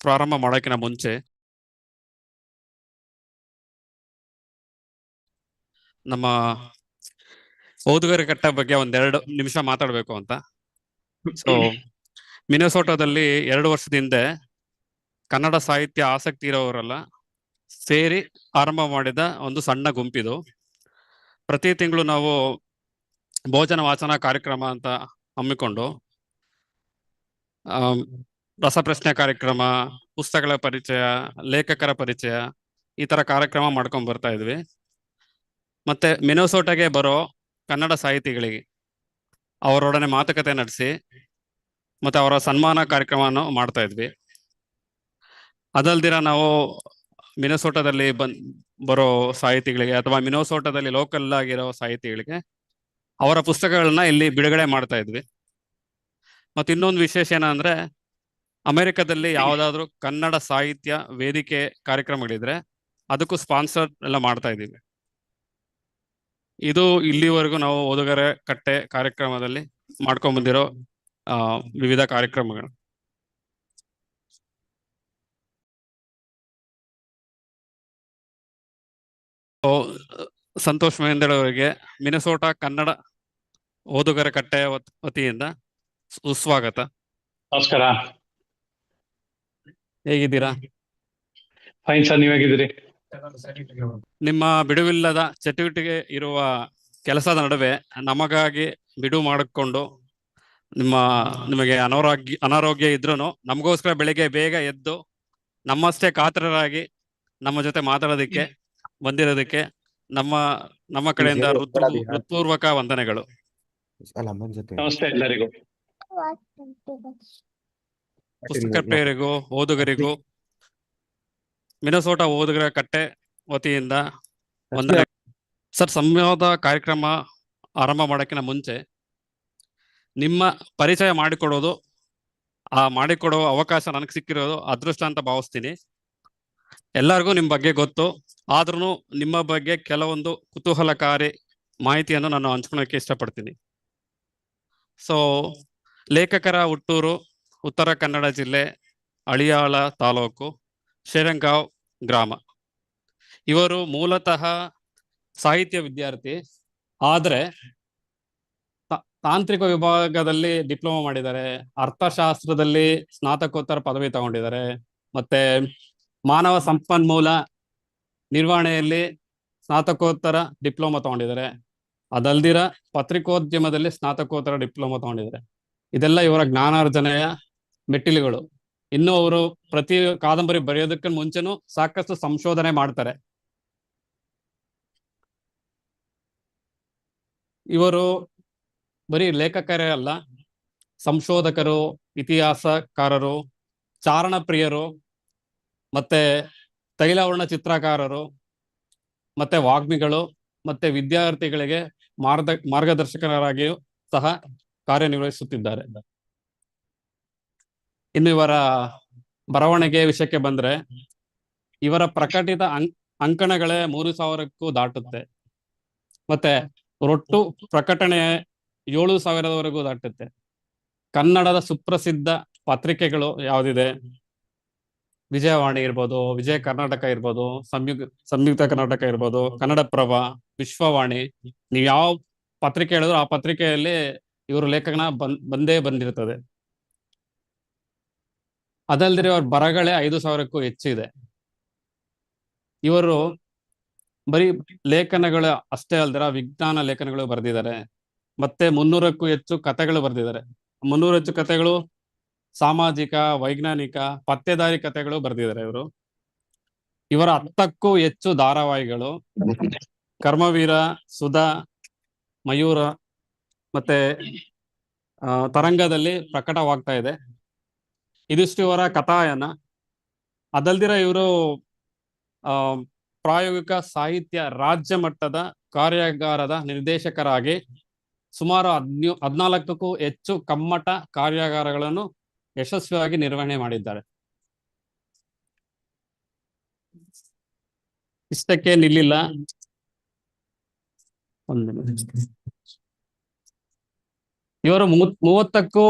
ಪ್ರಾರಂಭ ಮಾಡೋಕ್ಕಿಂತ ಮುಂಚೆ ನಮ್ಮ ಓದುಗರ ಕಟ್ಟ ಬಗ್ಗೆ ಒಂದೆರಡು ನಿಮಿಷ ಮಾತಾಡಬೇಕು ಅಂತ. ಸೊ ಮಿನೆಸೋಟಾದಲ್ಲಿ 2 ವರ್ಷದ ಹಿಂದೆ ಕನ್ನಡ ಸಾಹಿತ್ಯ ಆಸಕ್ತಿ ಇರೋವರೆಲ್ಲ ಸೇರಿ ಆರಂಭ ಮಾಡಿದ ಒಂದು ಸಣ್ಣ ಗುಂಪಿದು. ಪ್ರತಿ ತಿಂಗಳು ನಾವು ಭೋಜನ ವಾಚನ ಕಾರ್ಯಕ್ರಮ ಅಂತ ಹಮ್ಮಿಕೊಂಡು ರಸಪ್ರಶ್ನೆ ಕಾರ್ಯಕ್ರಮ, ಪುಸ್ತಕಗಳ ಪರಿಚಯ, ಲೇಖಕರ ಪರಿಚಯ, ಈ ತರ ಕಾರ್ಯಕ್ರಮ ಮಾಡ್ಕೊಂಡ್ ಬರ್ತಾ ಇದ್ವಿ. ಮತ್ತೆ ಮಿನೆಸೋಟಾಗೆ ಬರೋ ಕನ್ನಡ ಸಾಹಿತಿಗಳಿಗೆ ಅವರೊಡನೆ ಮಾತುಕತೆ ನಡೆಸಿ ಮತ್ತೆ ಅವರ ಸನ್ಮಾನ ಕಾರ್ಯಕ್ರಮವನ್ನು ಮಾಡ್ತಾ ಇದ್ವಿ. ಅದಲ್ದಿರ ನಾವು ಮಿನೆಸೋಟಾದಲ್ಲಿ ಬರೋ ಸಾಹಿತಿಗಳಿಗೆ ಅಥವಾ ಮಿನೆಸೋಟಾದಲ್ಲಿ ಲೋಕಲ್ ಆಗಿರೋ ಸಾಹಿತಿಗಳಿಗೆ ಅವರ ಪುಸ್ತಕಗಳನ್ನ ಇಲ್ಲಿ ಬಿಡುಗಡೆ ಮಾಡ್ತಾ ಇದ್ವಿ. ಮತ್ತೆ ಇನ್ನೊಂದು ವಿಶೇಷ ಏನಂದ್ರೆ, ಅಮೆರಿಕದಲ್ಲಿ ಯಾವ್ದಾದ್ರು ಕನ್ನಡ ಸಾಹಿತ್ಯ ವೇದಿಕೆ ಕಾರ್ಯಕ್ರಮಗಳಿದ್ರೆ ಅದಕ್ಕೂ ಸ್ಪಾನ್ಸರ್ ಎಲ್ಲ ಮಾಡ್ತಾ ಇದ್ದೀವಿ. ಇದು ಇಲ್ಲಿವರೆಗೂ ನಾವು ಓದುಗರ ಕಟ್ಟೆ ಕಾರ್ಯಕ್ರಮದಲ್ಲಿ ಮಾಡ್ಕೊಂಡ್ ಬಂದಿರೋ ವಿವಿಧ ಕಾರ್ಯಕ್ರಮಗಳು. ಸಂತೋಷ್ ಮಹೇಂದ್ರ ಅವರಿಗೆ ಮಿನೆಸೋಟಾ ಕನ್ನಡ ಓದುಗರ ಕಟ್ಟೆಯ ವತಿಯಿಂದ ಸುಸ್ವಾಗತ. ನಮಸ್ಕಾರ. ಹೇಗಿದ್ದೀರಾ? ಫೈನ್ ಸರ್, ನೀವ್ ಹೇಗಿದ್ದೀರಿ? ನಿಮ್ಮ ಬಿಡುವಿಲ್ಲದ ಚಟುವಟಿಕೆ ಇರುವ ಕೆಲಸದ ನಡುವೆ ನಮಗಾಗಿ ಬಿಡುವು ಮಾಡಿಕೊಂಡು ನಿಮಗೆ ಅನಾರೋಗ್ಯ ಇದ್ರೂ ನಮಗೋಸ್ಕರ ಬೆಳಿಗ್ಗೆ ಬೇಗ ಎದ್ದು ನಮ್ಮಷ್ಟೇ ಕಾತರರಾಗಿ ನಮ್ಮ ಜೊತೆ ಮಾತಾಡೋದಕ್ಕೆ ಬಂದಿರೋದಕ್ಕೆ ನಮ್ಮ ಕಡೆಯಿಂದ ಹೃತ್ಪೂರ್ವಕ ವಂದನೆಗಳು. ನಮಸ್ತೆ ಎಲ್ಲರಿಗೂ. ಪುಸ್ತಕ ಪ್ರಿಯರಿಗೂ ಓದುಗರಿಗೂ ಮಿನೆಸೋಟಾ ಓದುಗರ ಕಟ್ಟೆ ವತಿಯಿಂದ ವಂದನೆ. ಸರ್, ಸಂವಾದ ಕಾರ್ಯಕ್ರಮ ಆರಂಭ ಮಾಡೋಕ್ಕಿಂತ ಮುಂಚೆ ನಿಮ್ಮ ಪರಿಚಯ ಮಾಡಿಕೊಡೋ ಅವಕಾಶ ನನಗೆ ಸಿಕ್ಕಿರೋದು ಅದೃಷ್ಟ ಅಂತ ಭಾವಿಸ್ತೀನಿ. ಎಲ್ಲರಿಗೂ ನಿಮ್ಮ ಬಗ್ಗೆ ಗೊತ್ತು, ಆದ್ರೂ ನಿಮ್ಮ ಬಗ್ಗೆ ಕೆಲವೊಂದು ಕುತೂಹಲಕಾರಿ ಮಾಹಿತಿಯನ್ನು ನಾನು ಹಂಚ್ಕೊಳಕ್ಕೆ ಇಷ್ಟಪಡ್ತೀನಿ. ಸೊ, ಲೇಖಕರ ಹುಟ್ಟೂರು ಉತ್ತರ ಕನ್ನಡ ಜಿಲ್ಲೆ, ಅಳಿಯಾಳ ತಾಲೂಕು, ಶೇರಂಗಾಂವ್ ಗ್ರಾಮ. ಇವರು ಮೂಲತಃ ಸಾಹಿತ್ಯ ವಿದ್ಯಾರ್ಥಿ, ಆದ್ರೆ ತಾಂತ್ರಿಕ ವಿಭಾಗದಲ್ಲಿ ಡಿಪ್ಲೊಮಾ ಮಾಡಿದ್ದಾರೆ, ಅರ್ಥಶಾಸ್ತ್ರದಲ್ಲಿ ಸ್ನಾತಕೋತ್ತರ ಪದವಿ ತಗೊಂಡಿದ್ದಾರೆ, ಮತ್ತೆ ಮಾನವ ಸಂಪನ್ಮೂಲ ನಿರ್ವಹಣೆಯಲ್ಲಿ ಸ್ನಾತಕೋತ್ತರ ಡಿಪ್ಲೊಮಾ ತಗೊಂಡಿದ್ದಾರೆ. ಅದಲ್ದಿರ ಪತ್ರಿಕೋದ್ಯಮದಲ್ಲಿ ಸ್ನಾತಕೋತ್ತರ ಡಿಪ್ಲೊಮಾ ತಗೊಂಡಿದ್ದಾರೆ. ಇದೆಲ್ಲ ಇವರ ಜ್ಞಾನಾರ್ಜನೆಯ ಮೆಟ್ಟಿಲುಗಳು. ಇನ್ನು ಅವರು ಪ್ರತಿ ಕಾದಂಬರಿ ಬರೆಯೋದಕ್ಕೆ ಮುಂಚೆನೂ ಸಾಕಷ್ಟು ಸಂಶೋಧನೆ ಮಾಡ್ತಾರೆ. ಇವರು ಬರೀ ಲೇಖಕರೇ ಅಲ್ಲ, ಸಂಶೋಧಕರು, ಇತಿಹಾಸಕಾರರು, ಚಾರಣ ಪ್ರಿಯರು, ಮತ್ತೆ ತೈಲವರ್ಣ ಚಿತ್ರಕಾರರು, ಮತ್ತೆ ವಾಗ್ಮಿಗಳು, ಮತ್ತೆ ವಿದ್ಯಾರ್ಥಿಗಳಿಗೆ ಮಾರ್ಗದರ್ಶಕರಾಗಿಯೂ ಸಹ ಕಾರ್ಯನಿರ್ವಹಿಸುತ್ತಿದ್ದಾರೆ. ಇನ್ನು ಇವರ ಬರವಣಿಗೆ ವಿಷಯಕ್ಕೆ ಬಂದ್ರೆ, ಇವರ ಪ್ರಕಟಿತ ಅಂಕಣಗಳೇ 3000ಕ್ಕೂ ದಾಟುತ್ತೆ. ಮತ್ತೆ ಒಟ್ಟು ಪ್ರಕಟಣೆ 7000ವರೆಗೂ ದಾಟುತ್ತೆ. ಕನ್ನಡದ ಸುಪ್ರಸಿದ್ಧ ಪತ್ರಿಕೆಗಳು ಯಾವ್ದಿದೆ, ವಿಜಯವಾಣಿ ಇರ್ಬೋದು, ವಿಜಯ ಕರ್ನಾಟಕ ಇರ್ಬೋದು, ಸಂಯುಕ್ತ ಕರ್ನಾಟಕ ಇರ್ಬೋದು, ಕನ್ನಡಪ್ರಭ, ವಿಶ್ವವಾಣಿ, ನೀವು ಯಾವ ಪತ್ರಿಕೆ ಹೇಳಿದ್ರು ಆ ಪತ್ರಿಕೆಯಲ್ಲಿ ಇವರು ಲೇಖನ ಬಂದೇ ಬಂದಿರ್ತದೆ. ಅದಲ್ದಿರ ಅವ್ರ ಬರಗಳೇ 5000ಕ್ಕೂ ಹೆಚ್ಚಿದೆ. ಇವರು ಬರೀ ಲೇಖನಗಳು ಅಷ್ಟೇ ಅಲ್ದಿರ ವಿಜ್ಞಾನ ಲೇಖನಗಳು ಬರೆದಿದ್ದಾರೆ. ಮತ್ತೆ 300ಕ್ಕೂ ಹೆಚ್ಚು ಕಥೆಗಳು ಬರೆದಿದ್ದಾರೆ. 300 ಹೆಚ್ಚು ಕಥೆಗಳು ಸಾಮಾಜಿಕ, ವೈಜ್ಞಾನಿಕ, ಪತ್ತೆದಾರಿ ಕಥೆಗಳು ಬರೆದಿದ್ದಾರೆ ಇವರು. ಇವರ 10ಕ್ಕೂ ಹೆಚ್ಚು ಧಾರಾವಾಹಿಗಳು ಕರ್ಮವೀರ, ಸುಧಾ, ಮಯೂರ ಮತ್ತೆ ತರಂಗದಲ್ಲಿ ಪ್ರಕಟವಾಗ್ತಾ ಇದೆ. ಇದಿಷ್ಟು ಇವರ ಕಥಾಯನ. ಅದಲ್ದಿರ ಇವರು ಪ್ರಾಯೋಗಿಕ ಸಾಹಿತ್ಯ ರಾಜ್ಯ ಮಟ್ಟದ ಕಾರ್ಯಾಗಾರದ ನಿರ್ದೇಶಕರಾಗಿ ಸುಮಾರು 14ಕ್ಕೂ ಹೆಚ್ಚು ಕಮ್ಮಟ ಕಾರ್ಯಾಗಾರಗಳನ್ನು ಯಶಸ್ವಿಯಾಗಿ ನಿರ್ವಹಣೆ ಮಾಡಿದ್ದಾರೆ. ಇಷ್ಟಕ್ಕೆ ನಿಲ್ಲಿಲ್ಲ, ಇವರು 30ಕ್ಕೂ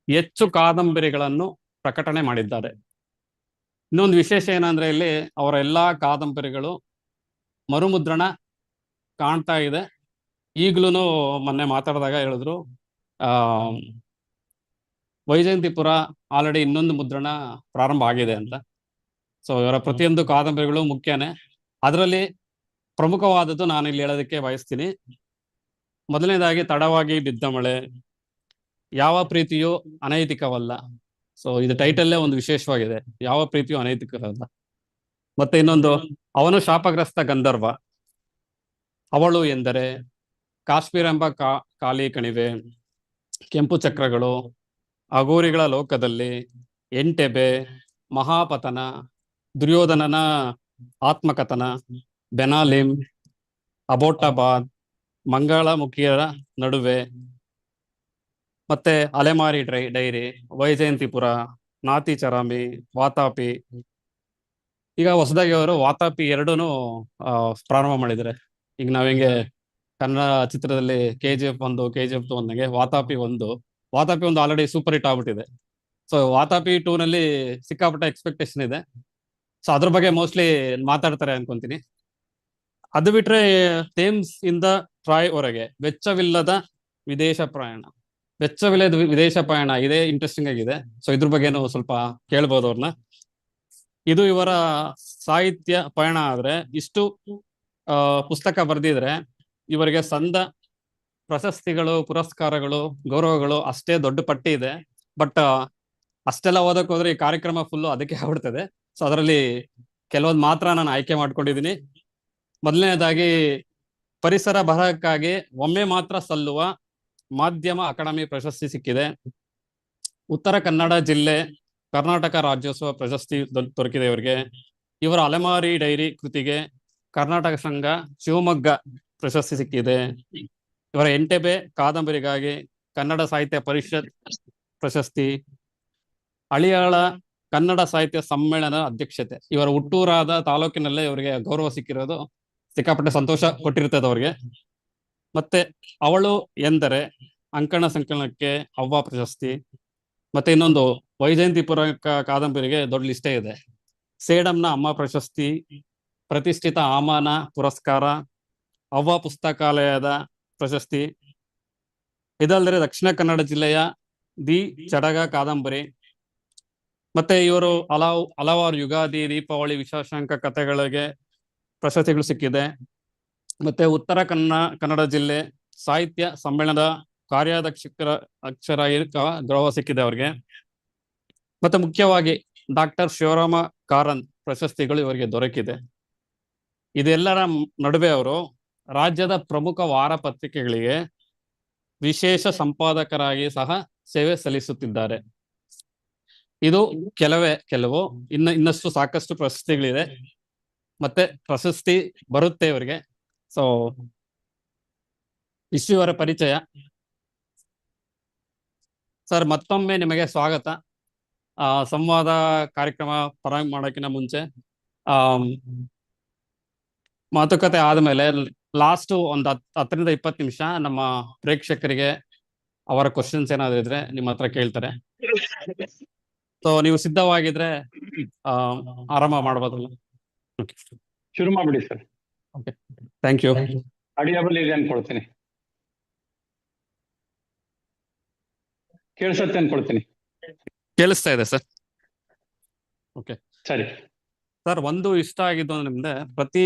ಹೆಚ್ಚು ಕಾದಂಬರಿಗಳನ್ನು ಪ್ರಕಟಣೆ ಮಾಡಿದ್ದಾರೆ. ಇನ್ನೊಂದು ವಿಶೇಷ ಏನಂದ್ರೆ ಇಲ್ಲಿ ಅವರ ಎಲ್ಲಾ ಕಾದಂಬರಿಗಳು ಮರುಮುದ್ರಣ ಕಾಣ್ತಾ ಇದೆ. ಈಗ್ಲೂ ಮೊನ್ನೆ ಮಾತಾಡಿದಾಗ ಹೇಳಿದ್ರು, ಆ ವೈಜಯಂತಿಪುರ ಆಲ್ರೆಡಿ ಇನ್ನೊಂದು ಮುದ್ರಣ ಪ್ರಾರಂಭ ಆಗಿದೆ ಅಂತ. ಸೊ ಇವರ ಪ್ರತಿಯೊಂದು ಕಾದಂಬರಿಗಳು ಮುಖ್ಯನೇ. ಅದರಲ್ಲಿ ಪ್ರಮುಖವಾದದ್ದು ನಾನು ಇಲ್ಲಿ ಹೇಳೋದಕ್ಕೆ ಬಯಸ್ತೀನಿ. ಮೊದಲನೇದಾಗಿ ತಡವಾಗಿ ಬಿದ್ದ ಮಳೆ, ಯಾವ ಪ್ರೀತಿಯೂ ಅನೈತಿಕವಲ್ಲ. ಸೊ ಇದು ಟೈಟಲ್ಲೇ ಒಂದು ವಿಶೇಷವಾಗಿದೆ, ಯಾವ ಪ್ರೀತಿಯೂ ಅನೈತಿಕವಲ್ಲ. ಮತ್ತೆ ಇನ್ನೊಂದು, ಅವನು ಶಾಪಗ್ರಸ್ತ ಗಂಧರ್ವ, ಅವಳು ಎಂದರೆ, ಕಾಶ್ಮೀರ ಎಂಬ ಕಾಲಿ ಕಣಿವೆ, ಕೆಂಪು ಚಕ್ರಗಳು, ಅಘೋರಿಗಳ ಲೋಕದಲ್ಲಿ, ಎಂಟೆಬೆ, ಮಹಾಪತನ, ದುರ್ಯೋಧನನ ಆತ್ಮಕಥನ, ಬೆನಾಲಿಂ, ಅಬೋಟಾಬಾದ್, ಮಂಗಳಮುಖಿಯರ ನಡುವೆ, ಮತ್ತೆ ಅಲೆಮಾರಿ ಡೈರಿ, ವೈಜಯಂತಿಪುರ, ನಾತಿ ಚರಾಮಿ, ವಾತಾಪಿ. ಈಗ ಹೊಸದಾಗಿ ಅವರು ವಾತಾಪಿ ಎರಡೂನು ಪ್ರಾರಂಭ ಮಾಡಿದ್ದಾರೆ. ಈಗ ನಾವ್ ಹೆಂಗೆ ಕನ್ನಡ ಚಿತ್ರದಲ್ಲಿ KGF 1, KGF 2 ಅಂದಂಗೆ ವಾತಾಪಿ ಒಂದು ಆಲ್ರೆಡಿ ಸೂಪರ್ ಹಿಟ್ ಆಗ್ಬಿಟ್ಟಿದೆ. ಸೊ ವಾತಾಪಿ 2 ನಲ್ಲಿ ಸಿಕ್ಕಾಪಟ್ಟೆ ಎಕ್ಸ್ಪೆಕ್ಟೇಷನ್ ಇದೆ. ಸೊ ಅದ್ರ ಬಗ್ಗೆ ಮೋಸ್ಟ್ಲಿ ಮಾತಾಡ್ತಾರೆ ಅನ್ಕೊಂತೀನಿ. ಅದು ಬಿಟ್ರೆ ಥೇಮ್ಸ್ ಇಂದ ಟ್ರಾಯ್ ವರೆಗೆ ವೆಚ್ಚವಿಲ್ಲದ ವಿದೇಶ ಪ್ರಯಾಣ ಇದೇ ಇಂಟ್ರೆಸ್ಟಿಂಗ್ ಆಗಿದೆ. ಸೊ ಇದ್ರ ಬಗ್ಗೆನೂ ಸ್ವಲ್ಪ ಕೇಳ್ಬೋದು ಅವ್ರನ್ನ. ಇದು ಇವರ ಸಾಹಿತ್ಯ ಪಯಣ ಆದ್ರೆ, ಇಷ್ಟು ಪುಸ್ತಕ ಬರೆದಿದ್ರೆ ಇವರಿಗೆ ಸಂದ ಪ್ರಶಸ್ತಿಗಳು, ಪುರಸ್ಕಾರಗಳು, ಗೌರವಗಳು ಅಷ್ಟೇ ದೊಡ್ಡ ಪಟ್ಟಿ ಇದೆ. ಬಟ್ ಅಷ್ಟೆಲ್ಲ ಓದಕ್ ಹೋದ್ರೆ ಈ ಕಾರ್ಯಕ್ರಮ ಫುಲ್ಲು ಅದಕ್ಕೆ ಆಗ್ಬಿಡ್ತದೆ. ಸೊ ಅದರಲ್ಲಿ ಕೆಲವೊಂದು ಮಾತ್ರ ನಾನು ಆಯ್ಕೆ ಮಾಡ್ಕೊಂಡಿದ್ದೀನಿ. ಮೊದಲನೇದಾಗಿ, ಪರಿಸರ ಬರಹಕ್ಕಾಗಿ ಒಮ್ಮೆ ಮಾತ್ರ ಸಲ್ಲುವ ಮಾಧ್ಯಮ ಅಕಾಡೆಮಿ ಪ್ರಶಸ್ತಿ ಸಿಕ್ಕಿದೆ. ಉತ್ತರ ಕನ್ನಡ ಜಿಲ್ಲೆ ಕರ್ನಾಟಕ ರಾಜ್ಯೋತ್ಸವ ಪ್ರಶಸ್ತಿ ದೊರಕಿದೆ ಇವರಿಗೆ. ಇವರ ಅಲೆಮಾರಿ ಡೈರಿ ಕೃತಿಗೆ ಕರ್ನಾಟಕ ಸಂಘ ಶಿವಮೊಗ್ಗ ಪ್ರಶಸ್ತಿ ಸಿಕ್ಕಿದೆ. ಇವರ ಎಂಟೆಬೆ ಕಾದಂಬರಿಗಾಗಿ ಕನ್ನಡ ಸಾಹಿತ್ಯ ಪರಿಷತ್ ಪ್ರಶಸ್ತಿ. ಅಳಿಯಾಳ ಕನ್ನಡ ಸಾಹಿತ್ಯ ಸಮ್ಮೇಳನ ಅಧ್ಯಕ್ಷತೆ. ಇವರ ಹುಟ್ಟೂರಾದ ತಾಲೂಕಿನಲ್ಲೇ ಇವರಿಗೆ ಗೌರವ ಸಿಕ್ಕಿರೋದು ಸಿಕ್ಕಾಪಟ್ಟೆ ಸಂತೋಷ ಕೊಟ್ಟಿರ್ತದೆ ಅವ್ರಿಗೆ. ಮತ್ತೆ ಅವಳು ಎಂದರೆ ಅಂಕಣ ಸಂಕಲನಕ್ಕೆ ಅವ್ವ ಪ್ರಶಸ್ತಿ. ಮತ್ತೆ ಇನ್ನೊಂದು, ವೈಜಯಂತಿಪುರ ಕಾದಂಬರಿಗೆ ದೊಡ್ಡ ಲಿಸ್ಟೇ ಇದೆ. ಸೇಡಂನ ಅಮ್ಮ ಪ್ರಶಸ್ತಿ, ಪ್ರತಿಷ್ಠಿತ ಆಮಾನ ಪುರಸ್ಕಾರ, ಅವ್ವ ಪುಸ್ತಕಾಲಯದ ಪ್ರಶಸ್ತಿ. ಇದಲ್ಲದೆ ದಕ್ಷಿಣ ಕನ್ನಡ ಜಿಲ್ಲೆಯ ದಿ ಚಡಗ ಕಾದಂಬರಿ. ಮತ್ತೆ ಇವರು ಹಲವಾರು ಯುಗಾದಿ, ದೀಪಾವಳಿ, ವಿಶಾಶಂಕ ಕಥೆಗಳಿಗೆ ಪ್ರಶಸ್ತಿಗಳು ಸಿಕ್ಕಿದೆ. ಮತ್ತೆ ಉತ್ತರ ಕನ್ನಡ ಜಿಲ್ಲೆ ಸಾಹಿತ್ಯ ಸಮ್ಮೇಳನದ ಕಾರ್ಯಾಧ್ಯಕ್ಷರ ಗೌರವ ಸಿಕ್ಕಿದೆ ಅವ್ರಿಗೆ. ಮತ್ತೆ ಮುಖ್ಯವಾಗಿ ಡಾಕ್ಟರ್ ಶಿವರಾಮ ಕಾರಂತ್ ಪ್ರಶಸ್ತಿಗಳು ಇವರಿಗೆ ದೊರಕಿದೆ. ಇದೆಲ್ಲರ ನಡುವೆ ಅವರು ರಾಜ್ಯದ ಪ್ರಮುಖ ವಾರ ಪತ್ರಿಕೆಗಳಿಗೆ ವಿಶೇಷ ಸಂಪಾದಕರಾಗಿ ಸಹ ಸೇವೆ ಸಲ್ಲಿಸುತ್ತಿದ್ದಾರೆ. ಇದು ಕೆಲವು ಇನ್ನಷ್ಟು ಸಾಕಷ್ಟು ಪ್ರಶಸ್ತಿಗಳಿದೆ, ಮತ್ತೆ ಪ್ರಶಸ್ತಿ ಬರುತ್ತೆ ಇವರಿಗೆ. ಸೊ ಇಷ್ಟು ಇವರ ಪರಿಚಯ. ಸರ್, ಮತ್ತೊಮ್ಮೆ ನಿಮಗೆ ಸ್ವಾಗತ. ಸಂವಾದ ಕಾರ್ಯಕ್ರಮ ಪ್ರಾರಂಭ ಮಾಡೋಕ್ಕಿಂತ ಮುಂಚೆ ಮಾತುಕತೆ ಆದ್ಮೇಲೆ ಲಾಸ್ಟ್ ಒಂದು 10ರಿಂದ 20 ನಿಮಿಷ ನಮ್ಮ ಪ್ರೇಕ್ಷಕರಿಗೆ ಅವರ ಕ್ವಶನ್ಸ್ ಏನಾದ್ರು ಇದ್ರೆ ನಿಮ್ಮ ಹತ್ರ ಕೇಳ್ತಾರೆ. ಸೊ ನೀವು ಸಿದ್ಧವಾಗಿದ್ರೆ ಆರಂಭ ಮಾಡ್ಬೋದಲ್ಲ? ಶುರು ಮಾಡ್ಬಿಡಿ sir. Okay, thank you. Audible ಇದೆ ಅನ್ಕೊಳ್ತೀನಿ, ಕೇಳಿಸತ್ತೆ ಅನ್ಕೊಳ್ತೀನಿ. ಕೇಳಿಸ್ತಾ ಇದೆ ಸರ್. ಓಕೆ ಸರಿ ಸರ್, ಒಂದು ಇಷ್ಟ ಆಗಿದ್ದು ನಿಮ್ದೆ, ಪ್ರತಿ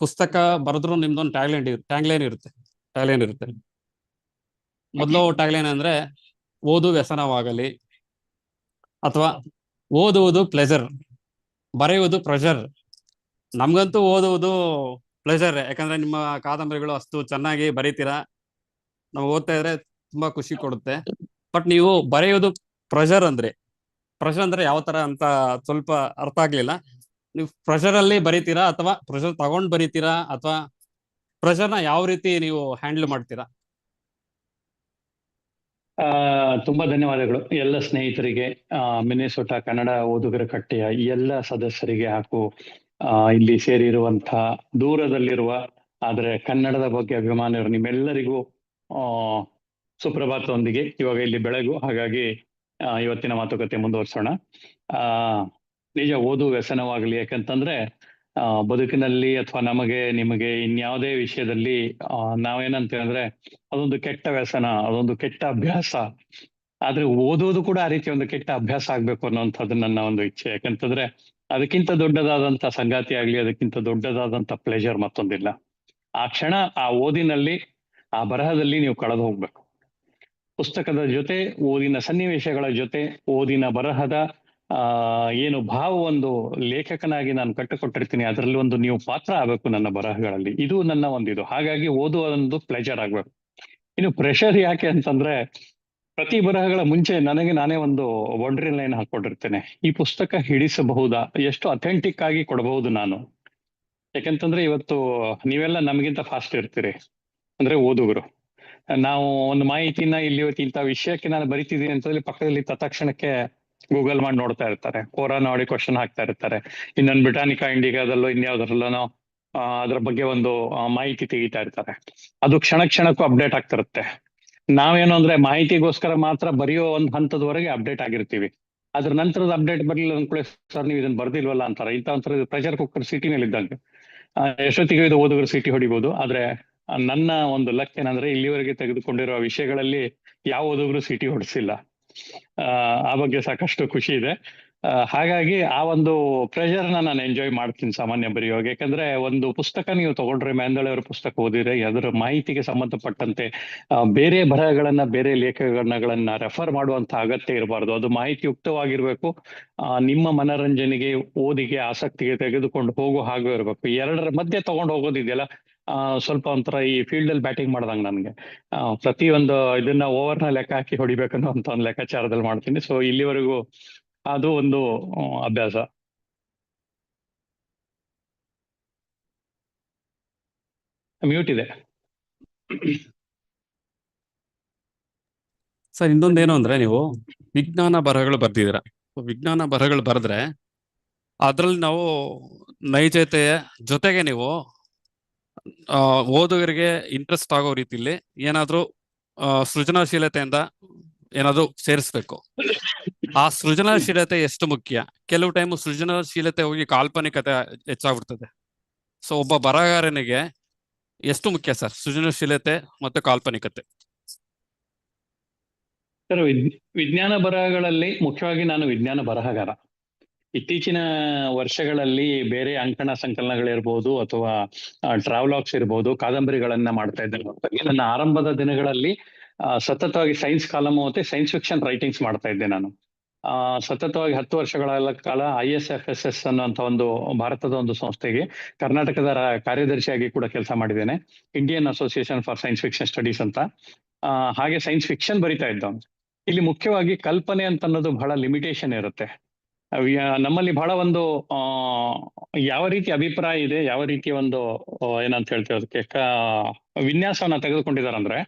ಪುಸ್ತಕ ಬರೆದ್ರು ನಿಮ್ದೊಂದು ಟ್ಯಾಗ್ಲೈನ್ ಇರುತ್ತೆ. ಮೊದಲು ಟ್ಯಾಗ್ಲೈನ್ ಅಂದ್ರೆ ಓದು ವ್ಯಸನವಾಗಲಿ, ಅಥವಾ ಓದುವುದು ಪ್ಲೆಜರ್, ಬರೆಯುವುದು ಪ್ರೆಷರ್. ನಮ್ಗಂತೂ ಓದುವುದು ಪ್ಲೆಜರ್, ಯಾಕಂದ್ರೆ ನಿಮ್ಮ ಕಾದಂಬರಿಗಳು ಅಷ್ಟು ಚೆನ್ನಾಗಿ ಬರೀತೀರಾ, ನಾವು ಓದ್ತಾ ಇದ್ರೆ ತುಂಬಾ ಖುಷಿ ಕೊಡುತ್ತೆ. ಬಟ್ ನೀವು ಬರೆಯೋದು ಪ್ರೆಷರ್ ಅಂದ್ರೆ ಯಾವ ತರ ಅಂತ ಸ್ವಲ್ಪ ಅರ್ಥ ಆಗ್ಲಿಲ್ಲ. ನೀವು ಪ್ರೆಷರ್ ಅಲ್ಲಿ ಬರೀತೀರಾ ಅಥವಾ ಪ್ರೆಷರ್ ತಗೊಂಡ್ ಬರೀತೀರಾ, ಅಥವಾ ಪ್ರೆಷರ್ನ ಯಾವ ರೀತಿ ನೀವು ಹ್ಯಾಂಡಲ್ ಮಾಡ್ತೀರಾ? ತುಂಬಾ ಧನ್ಯವಾದಗಳು ಎಲ್ಲ ಸ್ನೇಹಿತರಿಗೆ, ಮಿನ್ನೆಸೋಟಾ ಕನ್ನಡ ಓದುಗರ ಕಟ್ಟೆಯ ಎಲ್ಲ ಸದಸ್ಯರಿಗೆ, ಹಾಗೂ ಇಲ್ಲಿ ಸೇರಿರುವಂತ ದೂರದಲ್ಲಿರುವ ಆದ್ರೆ ಕನ್ನಡದ ಬಗ್ಗೆ ಅಭಿಮಾನ ಇರೋ ನಿಮ್ಮೆಲ್ಲರಿಗೂ ಸುಪ್ರಭಾತದೊಂದಿಗೆ. ಇವಾಗ ಇಲ್ಲಿ ಬೆಳಗು, ಹಾಗಾಗಿ ಇವತ್ತಿನ ಮಾತುಕತೆ ಮುಂದುವರಿಸೋಣ. ನಿಜ, ಓದು ವ್ಯಸನವಾಗಲಿ. ಯಾಕಂತಂದ್ರೆ ಬದುಕಿನಲ್ಲಿ ಅಥವಾ ನಮಗೆ ನಿಮಗೆ ಇನ್ಯಾವುದೇ ವಿಷಯದಲ್ಲಿ ನಾವೇನಂತೀವಿ ಅಂದ್ರೆ ಅದೊಂದು ಕೆಟ್ಟ ವ್ಯಸನ, ಅದೊಂದು ಕೆಟ್ಟ ಅಭ್ಯಾಸ. ಆದ್ರೆ ಓದುವುದು ಕೂಡ ಆ ರೀತಿ ಒಂದು ಕೆಟ್ಟ ಅಭ್ಯಾಸ ಆಗ್ಬೇಕು ಅನ್ನುವಂಥದ್ದು ನನ್ನ ಒಂದು ಇಚ್ಛೆ. ಯಾಕಂತಂದ್ರೆ ಅದಕ್ಕಿಂತ ದೊಡ್ಡದಾದಂತ ಸಂಗಾತಿ ಆಗ್ಲಿ, ಅದಕ್ಕಿಂತ ದೊಡ್ಡದಾದಂತ ಪ್ಲೆಜರ್ ಮತ್ತೊಂದಿಲ್ಲ. ಆ ಕ್ಷಣ ಆ ಓದಿನಲ್ಲಿ, ಆ ಬರಹದಲ್ಲಿ ನೀವು ಕಳೆದು ಹೋಗ್ಬೇಕು. ಪುಸ್ತಕದ ಜೊತೆ, ಓದಿನ ಸನ್ನಿವೇಶಗಳ ಜೊತೆ, ಓದಿನ ಬರಹದ ಏನು ಭಾವ, ಒಂದು ಲೇಖಕನಾಗಿ ನಾನು ಕಟ್ಟಿಕೊಟ್ಟಿರ್ತೀನಿ, ಅದರಲ್ಲಿ ಒಂದು ನೀವು ಪಾತ್ರ ಆಗ್ಬೇಕು ನನ್ನ ಬರಹಗಳಲ್ಲಿ. ಇದು ನನ್ನ ಒಂದಿದು. ಹಾಗಾಗಿ ಓದುವ ಒಂದು ಪ್ಲೆಜರ್ ಆಗ್ಬೇಕು. ಇನ್ನು ಪ್ರೆಷರ್ ಯಾಕೆ ಅಂತಂದ್ರೆ, ಪ್ರತಿ ಬರಹಗಳ ಮುಂಚೆ ನನಗೆ ನಾನೇ ಒಂದು ಬೌಂಡ್ರಿ ಲೈನ್ ಹಾಕೊಂಡಿರ್ತೇನೆ. ಈ ಪುಸ್ತಕ ಹಿಡಿಸಬಹುದಾ, ಎಷ್ಟು ಅಥೆಂಟಿಕ್ ಆಗಿ ಕೊಡಬಹುದು ನಾನು. ಯಾಕಂತಂದ್ರೆ ಇವತ್ತು ನೀವೆಲ್ಲ ನಮಗಿಂತ ಫಾಸ್ಟ್ ಇರ್ತೀರಿ, ಅಂದ್ರೆ ಓದುಗರು. ನಾವು ಒಂದು ಮಾಹಿತಿನ ಇಲ್ಲಿ ಇವತ್ತು ಇಂಥ ವಿಷಯಕ್ಕೆ ನಾನು ಬರಿತಿದ್ದೀನಿ ಅಂತಂದ್ರೆ ಪಕ್ಕದಲ್ಲಿ ತತ್ಕ್ಷಣಕ್ಕೆ ಗೂಗಲ್ ಮಾಡಿ ನೋಡ್ತಾ ಇರ್ತಾರೆ, ಕೋರಾ ನೋಡಿ ಕ್ವಶನ್ ಹಾಕ್ತಾ ಇರ್ತಾರೆ. ಇನ್ನೊಂದು ಬ್ರಿಟಾನಿಕಾ ಇಂಡಿಗಾದಲ್ಲೋ ಇನ್ಯಾವ್ದ್ರಲ್ಲೋ ಅದ್ರ ಬಗ್ಗೆ ಒಂದು ಮಾಹಿತಿ ತೆಗಿತಾ ಇರ್ತಾರೆ. ಅದು ಕ್ಷಣಕ್ಕೂ ಅಪ್ಡೇಟ್ ಆಗ್ತಿರುತ್ತೆ. ನಾವೇನು ಅಂದ್ರೆ ಮಾಹಿತಿಗೋಸ್ಕರ ಮಾತ್ರ ಬರೆಯೋ ಒಂದು ಹಂತದವರೆಗೆ ಅಪ್ಡೇಟ್ ಆಗಿರ್ತೀವಿ. ಅದ್ರ ನಂತರದ ಅಪ್ಡೇಟ್ ಬರಲಿಲ್ಲ ಅಂದ್ಕೊಳ್ಳಿ, ಸರ್ ನೀವು ಇದನ್ನ ಬರ್ದಿಲ್ವಲ್ಲ ಅಂತಾರೆ. ಇಂಥ ಒಂಥರ ಪ್ರೆಷರ್ ಕುಕ್ಕರ್ ಸಿಟಿ ಮೇಲೆ ಇದ್ದಂಗೆ. ಎಷ್ಟೊತ್ತಿಗೆ ಇದು ಓದುಗರು ಸಿಟಿ ಹೊಡಿಬಹುದು. ಆದ್ರೆ ನನ್ನ ಒಂದು ಲಕ್ ಏನಂದ್ರೆ, ಇಲ್ಲಿವರೆಗೆ ತೆಗೆದುಕೊಂಡಿರುವ ವಿಷಯಗಳಲ್ಲಿ ಯಾವ ಓದುಗರು ಸಿಟಿ ಹೊಡಿಸಿಲ್ಲ. ಆ ಬಗ್ಗೆ ಸಾಕಷ್ಟು ಖುಷಿ ಇದೆ. ಹಾಗಾಗಿ ಆ ಒಂದು ಪ್ರೆಷರ್ ನಾನು ಎಂಜಾಯ್ ಮಾಡ್ತೀನಿ ಸಾಮಾನ್ಯ ಬರೆಯುವಾಗ. ಯಾಕಂದ್ರೆ ಒಂದು ಪುಸ್ತಕ ನೀವು ತಗೊಂಡ್ರೆ, ಮ್ಯಾಂದಳೆ ಅವರ ಪುಸ್ತಕ ಓದಿದ್ರೆ, ಅದರ ಮಾಹಿತಿಗೆ ಸಂಬಂಧಪಟ್ಟಂತೆ ಬೇರೆ ಬರಹಗಳನ್ನ, ಬೇರೆ ಲೇಖನಗಳನ್ನ ರೆಫರ್ ಮಾಡುವಂತ ಅಗತ್ಯ ಇರಬಾರ್ದು. ಅದು ಮಾಹಿತಿಯುಕ್ತವಾಗಿರ್ಬೇಕು. ನಿಮ್ಮ ಮನರಂಜನೆಗೆ, ಓದಿಗೆ, ಆಸಕ್ತಿಗೆ ತೆಗೆದುಕೊಂಡು ಹೋಗೋ ಹಾಗೆ ಇರಬೇಕು. ಎರಡರ ಮಧ್ಯೆ ತಗೊಂಡು ಹೋಗೋದಿದೆಯಲ್ಲ, ಸ್ವಲ್ಪ ಒಂಥರ ಈ ಫೀಲ್ಡ್ ಅಲ್ಲಿ ಬ್ಯಾಟಿಂಗ್ ಮಾಡ್ದಂಗೆ ನನ್ಗೆ. ಪ್ರತಿಯೊಂದು ಇದನ್ನ ಓವರ್ನ ಲೆಕ್ಕ ಹಾಕಿ ಹೊಡಿಬೇಕನ್ನೋ ಅಂತ ಒಂದು ಲೆಕ್ಕಾಚಾರದಲ್ಲಿ ಮಾಡ್ತೀನಿ. ಸೊ ಇಲ್ಲಿವರೆಗೂ ಅದು ಒಂದು ಅಭ್ಯಾಸ. ಮ್ಯೂಟ್ ಇದೆ. ಸರ್, ಇನ್ನೊಂದೇನು ಅಂದ್ರೆ, ನೀವು ವಿಜ್ಞಾನ ಬರಹಗಳು ಬರ್ದಿದ್ದೀರಾ. ವಿಜ್ಞಾನ ಬರಹಗಳು ಬರೆದ್ರೆ ಅದ್ರಲ್ಲಿ ನಾವು ನೈಜತೆಯ ಜೊತೆಗೆ ನೀವು ಓದುಗರಿಗೆ ಇಂಟ್ರೆಸ್ಟ್ ಆಗೋ ರೀತಿಯಲ್ಲಿ ಏನಾದ್ರೂ ಸೃಜನಶೀಲತೆಯಿಂದ ಏನಾದ್ರೂ ಸೇರಿಸ್ಬೇಕು. ಆ ಸೃಜನಶೀಲತೆ ಎಷ್ಟು ಮುಖ್ಯ? ಕೆಲವು ಟೈಮ್ ಸೃಜನಶೀಲತೆ ಹೋಗಿ ಕಾಲ್ಪನಿಕತೆ ಹೆಚ್ಚಾಗ್ಬಿಡ್ತದೆ. ಸೊ ಒಬ್ಬ ಬರಹಗಾರನಿಗೆ ಎಷ್ಟು ಮುಖ್ಯ ಸರ್ ಸೃಜನಶೀಲತೆ ಮತ್ತು ಕಾಲ್ಪನಿಕತೆ? ಸರ್, ವಿಜ್ಞಾನ ಬರಹಗಳಲ್ಲಿ ಮುಖ್ಯವಾಗಿ ನಾನು ವಿಜ್ಞಾನ ಬರಹಗಾರ. ಇತ್ತೀಚಿನ ವರ್ಷಗಳಲ್ಲಿ ಬೇರೆ ಅಂಕಣ ಸಂಕಲನಗಳಿರ್ಬೋದು ಅಥವಾ ಟ್ರಾವೆಲಾಗ್ಸ್ ಇರ್ಬೋದು, ಕಾದಂಬರಿಗಳನ್ನ ಮಾಡ್ತಾ ಇದ್ದೇನೆ. ನನ್ನ ಆರಂಭದ ದಿನಗಳಲ್ಲಿ ಸತತವಾಗಿ ಸೈನ್ಸ್ ಕಾಲಮ್ ಮತ್ತೆ ಸೈನ್ಸ್ ಫಿಕ್ಷನ್ ರೈಟಿಂಗ್ಸ್ ಮಾಡ್ತಾ ಇದ್ದೆ ನಾನು. ಸತತವಾಗಿ 10 ವರ್ಷಗಳ ಕಾಲ ISFSS ಅನ್ನುವಂಥ ಒಂದು ಭಾರತದ ಒಂದು ಸಂಸ್ಥೆಗೆ ಕರ್ನಾಟಕದ ಕಾರ್ಯದರ್ಶಿಯಾಗಿ ಕೂಡ ಕೆಲಸ ಮಾಡಿದ್ದೇನೆ. Indian association for science fiction studies ಅಂತ. ಹಾಗೆ ಸೈನ್ಸ್ ಫಿಕ್ಷನ್ ಬರಿತಾ ಇದ್ದವನು. ಇಲ್ಲಿ ಮುಖ್ಯವಾಗಿ ಕಲ್ಪನೆ ಅಂತ ಅನ್ನೋದು ಬಹಳ ಲಿಮಿಟೇಷನ್ ಇರುತ್ತೆ. ನಮ್ಮಲ್ಲಿ ಬಹಳ ಒಂದು ಯಾವ ರೀತಿ ಅಭಿಪ್ರಾಯ ಇದೆ, ಯಾವ ರೀತಿಯ ಒಂದು ಏನಂತ ಹೇಳ್ತೀವಿ ಅದಕ್ಕೆ ವಿನ್ಯಾಸವನ್ನ ತೆಗೆದುಕೊಂಡಿದಾರಂದ್ರೆ,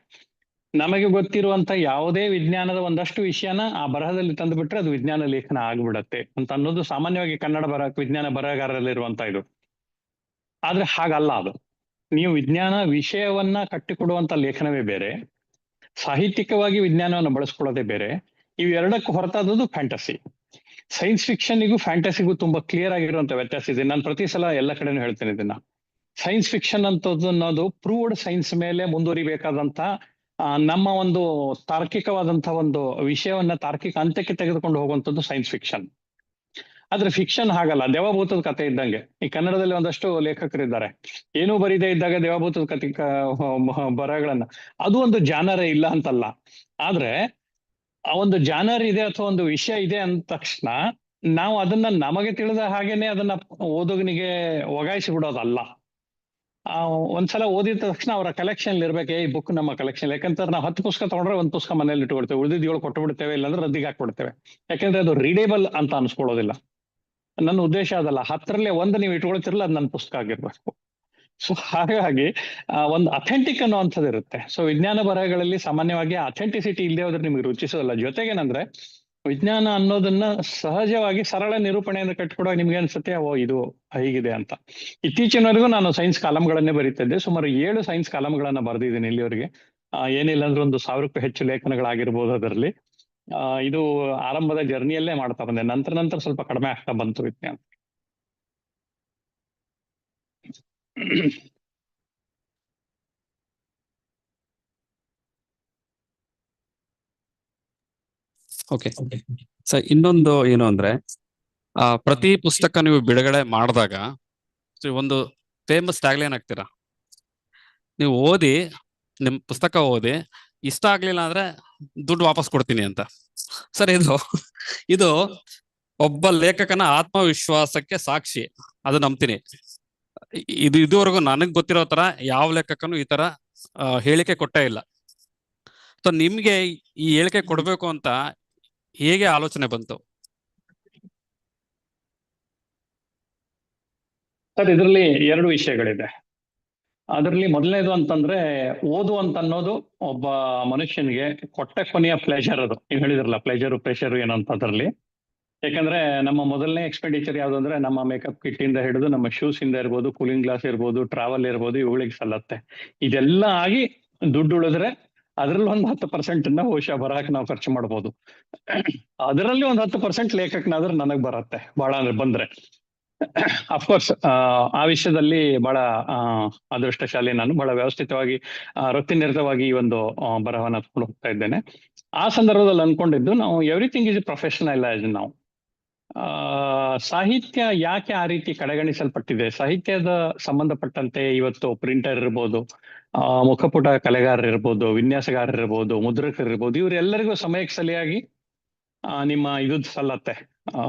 ನಮಗೆ ಗೊತ್ತಿರುವಂತ ಯಾವುದೇ ವಿಜ್ಞಾನದ ಒಂದಷ್ಟು ವಿಷಯನ ಆ ಬರಹದಲ್ಲಿ ತಂದುಬಿಟ್ರೆ ಅದು ವಿಜ್ಞಾನ ಲೇಖನ ಆಗ್ಬಿಡತ್ತೆ ಅಂತ ಅನ್ನೋದು ಸಾಮಾನ್ಯವಾಗಿ ಕನ್ನಡ ವಿಜ್ಞಾನ ಬರಹಗಾರರಲ್ಲಿರುವಂತ ಇದು. ಆದ್ರೆ ಹಾಗಲ್ಲ ಅದು. ನೀವು ವಿಜ್ಞಾನ ವಿಷಯವನ್ನ ಕಟ್ಟಿಕೊಡುವಂತ ಲೇಖನವೇ ಬೇರೆ, ಸಾಹಿತ್ಯಿಕವಾಗಿ ವಿಜ್ಞಾನವನ್ನು ಬಳಸ್ಕೊಳ್ಳೋದೇ ಬೇರೆ. ಇವೆರಡಕ್ಕೂ ಹೊರತಾದದ್ದು ಫ್ಯಾಂಟಸಿ. ಸೈನ್ಸ್ ಫಿಕ್ಷನ್ನಿಗೂ ಫ್ಯಾಂಟಸಿಗೂ ತುಂಬಾ ಕ್ಲಿಯರ್ ಆಗಿರುವಂತ ವ್ಯತ್ಯಾಸ ಇದೆ. ನಾನು ಪ್ರತಿ ಸಲ ಎಲ್ಲ ಕಡೆನೂ ಹೇಳ್ತೇನೆ ಇದನ್ನ. ಸೈನ್ಸ್ ಫಿಕ್ಷನ್ ಅಂತದ್ದು ಅನ್ನೋದು ಪ್ರೂವ್ಡ್ ಸೈನ್ಸ್ ಮೇಲೆ ಮುಂದುವರಿಬೇಕಾದಂತ ನಮ್ಮ ಒಂದು ತಾರ್ಕಿಕವಾದಂತಹ ಒಂದು ವಿಷಯವನ್ನ ತಾರ್ಕಿಕ ಅಂತ್ಯಕ್ಕೆ ತೆಗೆದುಕೊಂಡು ಹೋಗುವಂಥದ್ದು ಸೈನ್ಸ್ ಫಿಕ್ಷನ್. ಆದ್ರೆ ಫಿಕ್ಷನ್ ಹಾಗಲ್ಲ. ದೇವಭೂತದ ಕಥೆ ಇದ್ದಂಗೆ. ಈ ಕನ್ನಡದಲ್ಲಿ ಒಂದಷ್ಟು ಲೇಖಕರಿದ್ದಾರೆ, ಏನೂ ಬರೀದೇ ಇದ್ದಾಗ ದೇವಭೂತದ ಕಥೆ ಬರಹಗಳನ್ನ, ಅದು ಒಂದು ಜಾನರೇ ಇಲ್ಲ ಅಂತಲ್ಲ. ಆದ್ರೆ ಆ ಒಂದು ಜಾನರ್ ಇದೆ ಅಥವಾ ಒಂದು ವಿಷಯ ಇದೆ ಅಂದ ತಕ್ಷಣ ನಾವು ಅದನ್ನ ನಮಗೆ ತಿಳಿದ ಹಾಗೇನೆ ಅದನ್ನ ಓದುಗನಿಗೆ ಒಗಾಯಿಸಿ ಬಿಡೋದಲ್ಲ. ಒಂದ್ಸಲ ಓದಿದ ತಕ್ಷಣ ಅವರ ಕಲೆಕ್ಷನ್ ಇರ್ಬೇಕು, ಈ ಬುಕ್ ನಮ್ಮ ಕಲೆಕ್ಷನ್. ಯಾಕಂದ್ರೆ ನಾವು 10 ಪುಸ್ತಕ ತಗೊಂಡ್ರೆ ಒಂದು ಪುಸ್ತಕ ಮನೇಲಿ ಇಟ್ಕೊಳ್ತೇವೆ, ಉಳಿದಿದ್ದು 7 ಕೊಟ್ಟು ಬಿಡ್ತೇವೆ, ಇಲ್ಲಾಂದ್ರೆ ರದ್ದಿಗೆ ಹಾಕ್ಬಿಡ್ತೇವೆ. ಯಾಕಂದ್ರೆ ಅದು ರೀಡೇಬಲ್ ಅಂತ ಅನ್ಸ್ಕೊಳ್ಳೋದಿಲ್ಲ. ನನ್ನ ಉದ್ದೇಶ ಅದಲ್ಲ. 10ರಲ್ಲಿ 1 ನೀವು ಇಟ್ಕೊಳ್ತಿರಲ್ಲ, ಅದು ನನ್ನ ಪುಸ್ತಕ ಆಗಿರ್ಬೇಕು. ಸೊ ಹಾಗಾಗಿ ಒಂದು ಅಥೆಂಟಿಕ್ ಅನ್ನುವಂಥದ್ದು ಇರುತ್ತೆ. ಸೊ ವಿಜ್ಞಾನ ಬರಹಗಳಲ್ಲಿ ಸಾಮಾನ್ಯವಾಗಿ ಅಥೆಂಟಿಸಿಟಿ ಇಲ್ಲದೆ ಹೋದ್ರೆ ನಿಮ್ಗೆ ರುಚಿಸೋಲ್ಲ. ಜೊತೆಗೇನಂದ್ರೆ, ವಿಜ್ಞಾನ ಅನ್ನೋದನ್ನ ಸಹಜವಾಗಿ ಸರಳ ನಿರೂಪಣೆಯಿಂದ ಕಟ್ಕೊಡುವಾಗ ನಿಮ್ಗೆ ಅನ್ಸುತ್ತೆ, ಓ ಇದು ಹೀಗಿದೆ ಅಂತ. ಇತ್ತೀಚಿನವರೆಗೂ ನಾನು ಸೈನ್ಸ್ ಕಾಲಂಗಳನ್ನೇ ಬರೀತಾ ಇದ್ದೆ. ಸುಮಾರು 7 ಸೈನ್ಸ್ ಕಾಲಂಗಳನ್ನ ಬರೆದಿದ್ದೀನಿ ಇಲ್ಲಿವರೆಗೆ. ಏನಿಲ್ಲ ಅಂದ್ರೆ ಒಂದು 1000ಕ್ಕೂ ಹೆಚ್ಚು ಲೇಖನಗಳಾಗಿರ್ಬೋದು ಅದರಲ್ಲಿ. ಇದು ಆರಂಭದ ಜರ್ನಿಯಲ್ಲೇ ಮಾಡ್ತಾ ಬಂದೆ, ನಂತರ ಸ್ವಲ್ಪ ಕಡಿಮೆ ಆಗ್ತಾ ಬಂತು ವಿಜ್ಞಾನ. ಓಕೆ ಸರ್, ಇನ್ನೊಂದು ಏನು ಅಂದ್ರೆ ಪ್ರತಿ ಪುಸ್ತಕ ನೀವು ಬಿಡುಗಡೆ ಮಾಡಿದಾಗ ಒಂದು ಫೇಮಸ್ ಟ್ಯಾಗ್ಲೈನ್ ಹಾಕ್ತೀರಾ, ನೀವು ಓದಿ, ನಿಮ್ ಪುಸ್ತಕ ಓದಿ ಇಷ್ಟ ಆಗ್ಲಿಲ್ಲ ಅಂದ್ರೆ ದುಡ್ಡು ವಾಪಸ್ ಕೊಡ್ತೀನಿ ಅಂತ. ಸರ್, ಇದು ಒಬ್ಬ ಲೇಖಕನ ಆತ್ಮವಿಶ್ವಾಸಕ್ಕೆ ಸಾಕ್ಷಿ, ಅದು ನಂಬ್ತೀನಿ. ಇದುವರೆಗೂ ನನಗ್ ಗೊತ್ತಿರೋ ತರ ಯಾವ ಲೇಖಕನು ಈ ತರ ಹೇಳಿಕೆ ಕೊಟ್ಟೇ ಇಲ್ಲ. ಸೊ ನಿಮ್ಗೆ ಈ ಹೇಳಿಕೆ ಕೊಡ್ಬೇಕು ಅಂತ ಹೇಗೆ ಆಲೋಚನೆ ಬಂತು? ಸರ್, ಇದರಲ್ಲಿ ಎರಡು ವಿಷಯಗಳಿದೆ. ಅದರಲ್ಲಿ ಮೊದಲನೇದು ಅಂತಂದ್ರೆ, ಓದು ಅಂತ ಅನ್ನೋದು ಒಬ್ಬ ಮನುಷ್ಯನಿಗೆ ಕೊಟ್ಟ ಕೊನೆಯ ಪ್ಲೇಜರ್. ಅದು ನೀವು ಹೇಳಿದ್ರಲ್ಲ, ಪ್ರೆಷರ್ ಏನಂತ ಅದರಲ್ಲಿ. ಯಾಕಂದ್ರೆ ನಮ್ಮ ಮೊದಲನೇ ಎಕ್ಸ್ಪೆಂಡಿಚರ್ ಯಾವ್ದು ಅಂದ್ರೆ, ನಮ್ಮ ಮೇಕಪ್ ಕಿಟ್ ಇಂದ ಹಿಡಿದು ನಮ್ಮ ಶೂಸ್ ಇಂದ ಇರ್ಬೋದು, ಕೂಲಿಂಗ್ ಗ್ಲಾಸ್ ಇರ್ಬೋದು, ಟ್ರಾವೆಲ್ ಇರ್ಬೋದು, ಇವುಗಳಿಗೆ ಸಲ್ಲತ್ತೆ. ಇದೆಲ್ಲ ಆಗಿ ದುಡ್ಡು ಉಳಿದ್ರೆ ಅದರಲ್ಲಿ ಒಂದು 10% ಬಹುಶಃ ಬರಕ್ಕೆ ನಾವು ಖರ್ಚು ಮಾಡ್ಬೋದು. ಅದರಲ್ಲಿ ಒಂದು 10% ಲೇಖಕನಾದ್ರೆ ನನಗ್ ಬರತ್ತೆ, ಬಹಳ ಅಂದ್ರೆ ಬಂದ್ರೆ. ಅಫ್ಕೋರ್ಸ್ ಆ ವಿಷಯದಲ್ಲಿ ಬಹಳ ಅದೃಷ್ಟಶಾಲಿ ನಾನು. ಬಹಳ ವ್ಯವಸ್ಥಿತವಾಗಿ ವೃತ್ತಿನಿರತವಾಗಿ ಈ ಒಂದು ಬರಹವನ್ನ ತಗೊಂಡು ಹೋಗ್ತಾ ಇದ್ದೇನೆ. ಆ ಸಂದರ್ಭದಲ್ಲಿ ಅನ್ಕೊಂಡಿದ್ದು, ನಾವು ಎವ್ರಿಥಿಂಗ್ ಇಸ್ ಪ್ರೊಫೆಷನಲೈಸ್. ನಾವು ಸಾಹಿತ್ಯ ಯಾಕೆ ಆ ರೀತಿ ಕಡೆಗಣಿಸಲ್ಪಟ್ಟಿದೆ? ಸಾಹಿತ್ಯದ ಸಂಬಂಧಪಟ್ಟಂತೆ ಇವತ್ತು ಪ್ರಿಂಟರ್ ಇರ್ಬೋದು, ಮುಖಪುಟ ಕಲೆಗಾರರಿರ್ಬೋದು, ವಿನ್ಯಾಸಗಾರರಿರ್ಬೋದು, ಮುದ್ರಕರಿರ್ಬೋದು, ಇವರೆಲ್ಲರಿಗೂ ಸಮಯಕ್ಕೆ ಸರಿಯಾಗಿ ನಿಮ್ಮ ಇದು ಸಲ್ಲತ್ತೆ,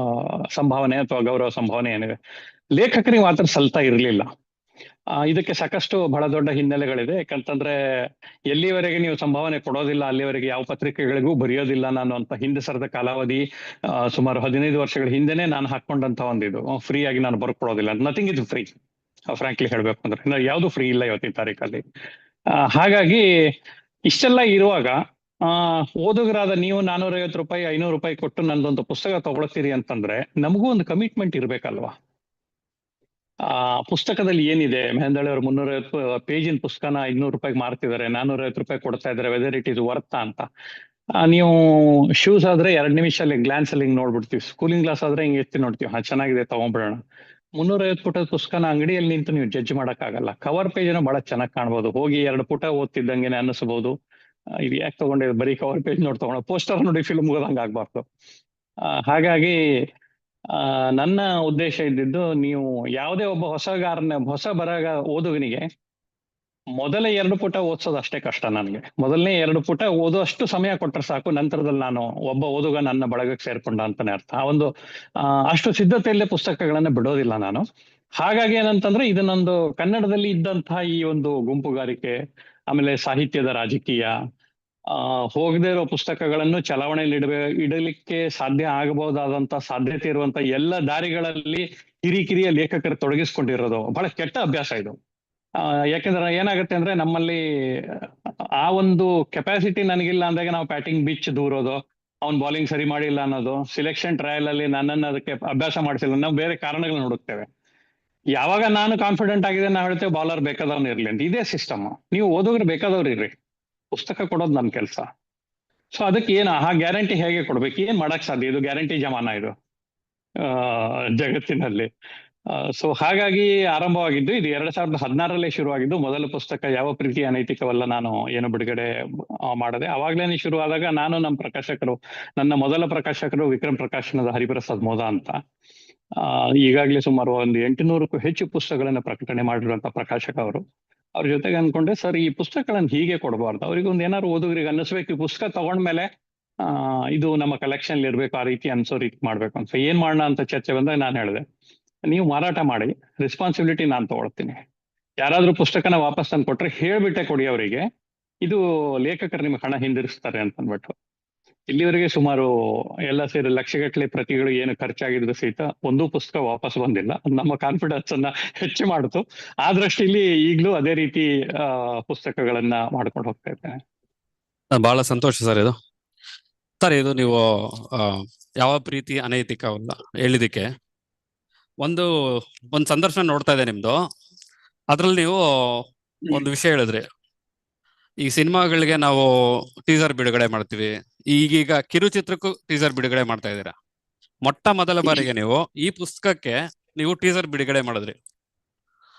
ಸಂಭಾವನೆ ಅಥವಾ ಗೌರವ ಸಂಭಾವನೆ ಏನಿದೆ. ಲೇಖಕರಿಗೆ ಮಾತ್ರ ಸಲ್ತಾ ಇರಲಿಲ್ಲ. ಇದಕ್ಕೆ ಸಾಕಷ್ಟು ಬಹಳ ದೊಡ್ಡ ಹಿನ್ನೆಲೆಗಳಿದೆ. ಯಾಕಂತಂದ್ರೆ, ಎಲ್ಲಿವರೆಗೆ ನೀವು ಸಂಭಾವನೆ ಕೊಡೋದಿಲ್ಲ ಅಲ್ಲಿವರೆಗೆ ಯಾವ ಪತ್ರಿಕೆಗಳಿಗೂ ಬರೆಯೋದಿಲ್ಲ ನಾನು ಅಂತ ಹಿಂದೆ ಸರದ ಕಾಲಾವಧಿ ಸುಮಾರು 15 ವರ್ಷಗಳ ಹಿಂದೆನೆ ನಾನು ಹಾಕೊಂಡಂತ ಒಂದಿದು, ಫ್ರೀ ಆಗಿ ನಾನು ಬರ್ಕೊಡೋದಿಲ್ಲ. ನಥಿಂಗ್ ಇಸ್ ಫ್ರೀ, ಫ್ರಾಂಕ್ಲಿ ಹೇಳ್ಬೇಕು ಅಂದ್ರೆ ಯಾವ್ದು ಫ್ರೀ ಇಲ್ಲ ಇವತ್ತಿನ ತಾರೀಕಲ್ಲಿ. ಹಾಗಾಗಿ ಇಷ್ಟೆಲ್ಲ ಇರುವಾಗ ಓದುಗರಾದ ನೀವು 450 ರೂಪಾಯಿ 500 ರೂಪಾಯಿ ಕೊಟ್ಟು ನಂದೊಂದು ಪುಸ್ತಕ ತಗೊಳ್ತೀರಿ ಅಂತಂದ್ರೆ ನಮಗೂ ಒಂದು ಕಮಿಟ್ಮೆಂಟ್ ಇರ್ಬೇಕಲ್ವಾ? ಪುಸ್ತಕದಲ್ಲಿ ಏನಿದೆ? ಮೆಹಂದಳ್ಳಿ ಅವರು 350 ಪೇಜಿನ ಪುಸ್ತಕನ 500 ರೂಪಾಯಿಗೆ ಮಾರ್ತಿದ್ದಾರೆ, 450 ರೂಪಾಯಿ ಕೊಡ್ತಾ ಇದ್ದಾರೆ. ವೆದರ್ ಇಟ್ ಇಸ್ ವರ್ತ್ ಅಂತ. ನೀವು ಶೂಸ್ ಆದ್ರೆ 2 ನಿಮಿಷಲ್ಲಿ ಗ್ಲಾನ್ಸ್ ಅಲ್ಲಿ ಹಿಂಗ್ ನೋಡ್ಬಿಡ್ತೀವಿ. ಕೂಲಿಂಗ್ ಗ್ಲಾಸ್ ಆದ್ರೆ ಹಿಂಗ್ ಎತ್ತಿ ನೋಡ್ತೀವಿ, ಚೆನ್ನಾಗಿದೆ ತಗೊಂಡ್ಬಿಡೋಣ. 350 ಪುಟದ ಪುಸ್ತಕನ ಅಂಗಡಿಯಲ್ಲಿ ನಿಂತು ನೀವು ಜಡ್ಜ್ ಮಾಡಕ್ ಆಗಲ್ಲ. ಕವರ್ ಪೇಜ್ನ ಬಹಳ ಚೆನ್ನಾಗಿ ಕಾಣ್ಬೋದು, ಹೋಗಿ 2 ಪುಟ ಓದ್ತಿದ್ದಂಗೆನೆ ಅನ್ನಿಸಬಹುದು, ಇದು ಯಾಕೆ ತಗೊಂಡೆ, ಬರೀ ಕವರ್ ಪೇಜ್ ನೋಡಿ ತಗೊಂಡ, ಪೋಸ್ಟರ್ ನೋಡಿ ಫಿಲ್ಮ್ ಮುಗದಂಗ ಆಗ್ಬಾರ್ದು. ಹಾಗಾಗಿ ನನ್ನ ಉದ್ದೇಶ ಇದ್ದಿದ್ದು, ನೀವು ಯಾವುದೇ ಒಬ್ಬ ಹೊಸ ಬರಹ ಓದುಗನಿಗೆ ಮೊದಲ 2 ಪುಟ ಓದ್ಸೋದು ಅಷ್ಟೇ ಕಷ್ಟ ನನಗೆ. ಮೊದಲನೇ 2 ಪುಟ ಓದೋ ಅಷ್ಟು ಸಮಯ ಕೊಟ್ಟರೆ ಸಾಕು, ನಂತರದಲ್ಲಿ ನಾನು ಒಬ್ಬ ಓದುಗ ನನ್ನ ಬಳಗಕ್ಕೆ ಸೇರ್ಕೊಂಡ ಅಂತಾನೆ ಅರ್ಥ. ಆ ಒಂದು ಅಷ್ಟು ಸಿದ್ಧತೆಯಲ್ಲೇ ಪುಸ್ತಕಗಳನ್ನ ಬಿಡೋದಿಲ್ಲ ನಾನು. ಹಾಗಾಗಿ ಏನಂತಂದ್ರೆ, ಇದು ನಂದು ಕನ್ನಡದಲ್ಲಿ ಇದ್ದಂತಹ ಈ ಒಂದು ಗುಂಪುಗಾರಿಕೆ, ಆಮೇಲೆ ಸಾಹಿತ್ಯದ ರಾಜಕೀಯ, ಹೋಗದೇ ಇರೋ ಪುಸ್ತಕಗಳನ್ನು ಚಲಾವಣೆಯಲ್ಲಿ ಇಡಲಿಕ್ಕೆ ಸಾಧ್ಯ ಆಗಬಹುದಾದಂತ ಸಾಧ್ಯತೆ ಇರುವಂತ ಎಲ್ಲ ದಾರಿಗಳಲ್ಲಿ ಕಿರಿಕಿರಿಯ ಲೇಖಕರು ತೊಡಗಿಸ್ಕೊಂಡಿರೋದು ಬಹಳ ಕೆಟ್ಟ ಅಭ್ಯಾಸ ಇದು. ಯಾಕೆಂದ್ರೆ ಏನಾಗುತ್ತೆ ಅಂದ್ರೆ, ನಮ್ಮಲ್ಲಿ ಆ ಒಂದು ಕೆಪಾಸಿಟಿ ನನಗಿಲ್ಲ ಅಂದಾಗ ನಾವು ಬ್ಯಾಟಿಂಗ್ ಬಿಚ್ ದೂರೋದು, ಅವ್ನ್ ಬೌಲಿಂಗ್ ಸರಿ ಮಾಡಿಲ್ಲ ಅನ್ನೋದು, ಸಿಲೆಕ್ಷನ್ ಟ್ರಯಲ್ ಅಲ್ಲಿ ನನ್ನನ್ನು ಅದಕ್ಕೆ ಅಭ್ಯಾಸ ಮಾಡಿಸಿಲ್ಲ, ನಾವು ಬೇರೆ ಕಾರಣಗಳನ್ನ ಹುಡುಕ್ತೇವೆ. ಯಾವಾಗ ನಾನು ಕಾನ್ಫಿಡೆಂಟ್ ಆಗಿದೆ ನಾವು ಹೇಳ್ತೇವೆ ಬೌಲರ್ ಬೇಕಾದವ್ನು ಇರ್ಲಿ ಅಂತ. ಇದೇ ಸಿಸ್ಟಮ್. ನೀವು ಓದೋಗ್ರು ಬೇಕಾದವ್ರು ಇರ್ರಿ, ಪುಸ್ತಕ ಕೊಡೋದು ನನ್ನ ಕೆಲಸ. ಸೊ ಅದಕ್ಕೆ ಏನು ಆ ಗ್ಯಾರಂಟಿ ಹೇಗೆ ಕೊಡ್ಬೇಕು? ಏನ್ ಮಾಡಕ್ ಸಾಧ್ಯ? ಇದು ಗ್ಯಾರಂಟಿ ಜಮಾನ ಇದು ಜಗತ್ತಿನಲ್ಲಿ. ಸೊ ಹಾಗಾಗಿ ಆರಂಭವಾಗಿದ್ದು ಇದು 2016ರಲ್ಲಿ ಶುರುವಾಗಿದ್ದು. ಮೊದಲ ಪುಸ್ತಕ ಯಾವ ಪ್ರೀತಿ ಅನೈತಿಕವಲ್ಲ ನಾನು ಏನು ಬಿಡುಗಡೆ ಮಾಡದೆ. ಅವಾಗ್ಲೇನೆ ಶುರು ಆದಾಗ ನಾನು ನನ್ನ ಮೊದಲ ಪ್ರಕಾಶಕರು ವಿಕ್ರಮ್ ಪ್ರಕಾಶನದ ಹರಿಪ್ರಸಾದ್ ಮೋದ ಅಂತ, ಈಗಾಗಲೇ ಸುಮಾರು ಒಂದು 800ಕ್ಕೂ ಹೆಚ್ಚು ಪುಸ್ತಕಗಳನ್ನ ಪ್ರಕಟಣೆ ಮಾಡಿರುವಂತ ಪ್ರಕಾಶಕ ಅವರು. ಅವ್ರ ಜೊತೆಗೆ ಅನ್ಕೊಂಡೆ, ಸರ್ ಈ ಪುಸ್ತಕಗಳನ್ನ ಹೀಗೆ ಕೊಡಬಾರ್ದು, ಅವ್ರಿಗೆ ಒಂದು ಏನಾದ್ರು ಓದುಗರಿಗೆ ಅನ್ನಿಸ್ಬೇಕು, ಈ ಪುಸ್ತಕ ತಗೊಂಡ್ಮೇಲೆ ಇದು ನಮ್ಮ ಕಲೆಕ್ಷನ್ ಇರ್ಬೇಕು, ಆ ರೀತಿ ಅನ್ಸೋ ರೀತಿ ಮಾಡ್ಬೇಕು ಅಂತ. ಏನ್ ಮಾಡೋಣ ಅಂತ ಚರ್ಚೆ ಬಂದಾಗ ನಾನು ಹೇಳಿದೆ, ನೀವು ಮಾರಾಟ ಮಾಡಿ, ರೆಸ್ಪಾನ್ಸಿಬಿಲಿಟಿ ನಾನು ತಗೊಳ್ತೀನಿ. ಯಾರಾದ್ರೂ ಪುಸ್ತಕನ ವಾಪಸ್ ತಂದು ಕೊಟ್ರೆ ಹೇಳ್ಬಿಟ್ಟೆ ಕೊಡಿ ಅವರಿಗೆ, ಇದು ಲೇಖಕರು ನಿಮ್ಗೆ ಹಣ ಹಿಂದಿರಿಸ್ತಾರೆ ಅಂತ ಅಂದ್ಬಿಟ್ಟು. ಇಲ್ಲಿವರೆಗೆ ಸುಮಾರು ಎಲ್ಲ ಸೇರಿ ಲಕ್ಷಗಟ್ಟಲೆ ಪ್ರತಿಗಳು ಏನು ಖರ್ಚಾಗಿದ್ರು ಸಹಿತ ಒಂದು ಪುಸ್ತಕ ವಾಪಸ್ ಬಂದಿಲ್ಲ. ನಮ್ಮ ಕಾನ್ಫಿಡೆನ್ಸ್ ಅನ್ನ ಹೆಚ್ಚು ಮಾಡಿತು. ಆ ದೃಷ್ಟಿಯಲ್ಲಿ ಈಗಲೂ ಅದೇ ರೀತಿ ಪುಸ್ತಕಗಳನ್ನ ಮಾಡ್ಕೊಂಡು ಹೋಗ್ತಾ ಇದ್ದೇನೆ. ಬಹಳ ಸಂತೋಷ ಸರ್ ಇದು. ಸರ್, ಇದು ನೀವು ಯಾವ ಪ್ರೀತಿ ಅನೈತಿಕವಲ್ಲ ಹೇಳಿದಕ್ಕೆ ಒಂದು ಸಂದರ್ಶನ ನೋಡ್ತಾ ಇದೆ ನಿಮ್ದು. ಅದ್ರಲ್ಲಿ ನೀವು ಒಂದು ವಿಷಯ ಹೇಳಿದ್ರಿ, ಈ ಸಿನಿಮಾಗಳಿಗೆ ನಾವು ಟೀಸರ್ ಬಿಡುಗಡೆ ಮಾಡ್ತೀವಿ, ಈಗೀಗ ಕಿರುಚಿತ್ರಕ್ಕೂ ಟೀಸರ್ ಬಿಡುಗಡೆ ಮಾಡ್ತಾ ಇದ್ದೀರಾ. ಮೊಟ್ಟ ಮೊದಲ ಬಾರಿಗೆ ನೀವು ಈ ಪುಸ್ತಕಕ್ಕೆ ನೀವು ಟೀಸರ್ ಬಿಡುಗಡೆ ಮಾಡಿದ್ರಿ.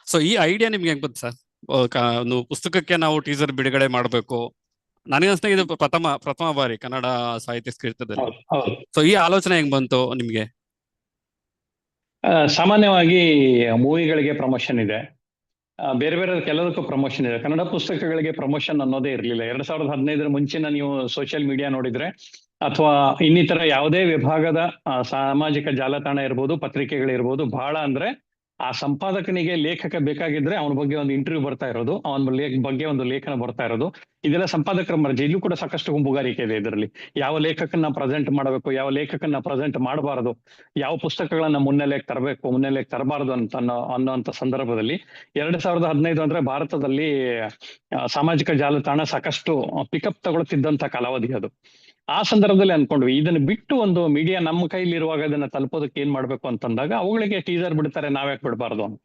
ಸೊ ಈ ಐಡಿಯಾ ನಿಮ್ಗೆ ಹೆಂಗ್ ಬಂತು ಸರ್? ಒಂದು ಪುಸ್ತಕಕ್ಕೆ ನಾವು ಟೀಸರ್ ಬಿಡುಗಡೆ ಮಾಡಬೇಕು. ನನಗೆ ಅನ್ಸ್ತಾ ಇದು ಪ್ರಥಮ ಬಾರಿ ಕನ್ನಡ ಸಾಹಿತ್ಯ ಕ್ಷೇತ್ರದಲ್ಲಿ. ಹೌದು ಹೌದು. ಸೊ ಈ ಆಲೋಚನೆ ಹೆಂಗ್ ಬಂತು ನಿಮ್ಗೆ? ಸಾಮಾನ್ಯವಾಗಿ ಮೂವಿಗಳಿಗೆ ಪ್ರಮೋಷನ್ ಇದೆ, ಬೇರೆ ಬೇರೆ ಕೆಲವಕ್ಕೂ ಪ್ರಮೋಷನ್ ಇದೆ. ಕನ್ನಡ ಪುಸ್ತಕಗಳಿಗೆ ಪ್ರಮೋಷನ್ ಅನ್ನೋದೇ ಇರಲಿಲ್ಲ. 2015 ಮುಂಚಿನ ನೀವು ಸೋಷಿಯಲ್ ಮೀಡಿಯಾ ನೋಡಿದ್ರೆ ಅಥವಾ ಇನ್ನಿತರ ಯಾವುದೇ ವಿಭಾಗದ ಸಾಮಾಜಿಕ ಜಾಲತಾಣ ಇರ್ಬೋದು, ಪತ್ರಿಕೆಗಳಿರ್ಬೋದು, ಬಹಳ ಅಂದ್ರೆ ಆ ಸಂಪಾದಕನಿಗೆ ಲೇಖಕ ಬೇಕಾಗಿದ್ರೆ ಅವನ ಬಗ್ಗೆ ಒಂದು ಇಂಟರ್ವ್ಯೂ ಬರ್ತಾ ಇರೋದು, ಅವನ ಬಗ್ಗೆ ಒಂದು ಲೇಖನ ಬರ್ತಾ ಇರೋದು, ಇದೆಲ್ಲ ಸಂಪಾದಕರ ಮರ್ಜಿ. ಇಲ್ಲೂ ಕೂಡ ಸಾಕಷ್ಟು ಗುಂಪುಗಾರಿಕೆ ಇದೆ ಇದರಲ್ಲಿ. ಯಾವ ಲೇಖಕನ್ನ ಪ್ರೆಸೆಂಟ್ ಮಾಡಬೇಕು, ಯಾವ ಲೇಖಕನ್ನ ಪ್ರೆಸೆಂಟ್ ಮಾಡಬಾರದು, ಯಾವ ಪುಸ್ತಕಗಳನ್ನ ಮುನ್ನೆಲೆಗೆ ತರಬೇಕು, ಮುನ್ನೆಲೆಗೆ ತರಬಾರದು ಅಂತ ಅನ್ನೋಂಥ ಸಂದರ್ಭದಲ್ಲಿ 2015 ಅಂದ್ರೆ ಭಾರತದಲ್ಲಿ ಸಾಮಾಜಿಕ ಜಾಲತಾಣ ಸಾಕಷ್ಟು ಪಿಕಪ್ ತಗೊಳ್ತಿದ್ದಂತ ಕಾಲಾವಧಿ ಅದು. ಆ ಸಂದರ್ಭದಲ್ಲಿ ಅನ್ಕೊಂಡ್ವಿ ಇದನ್ನ ಬಿಟ್ಟು ಒಂದು ಮೀಡಿಯಾ ನಮ್ಮ ಕೈಲಿ ಇರುವಾಗ ಇದನ್ನ ತಲುಪೋದಕ್ಕೆ ಏನ್ ಮಾಡ್ಬೇಕು ಅಂತಂದಾಗ ಅವುಗಳಿಗೆ ಟೀಸರ್ ಬಿಡ್ತಾರೆ, ನಾವ್ಯಾಕೆ ಬಿಡಬಾರ್ದು ಅಂತ.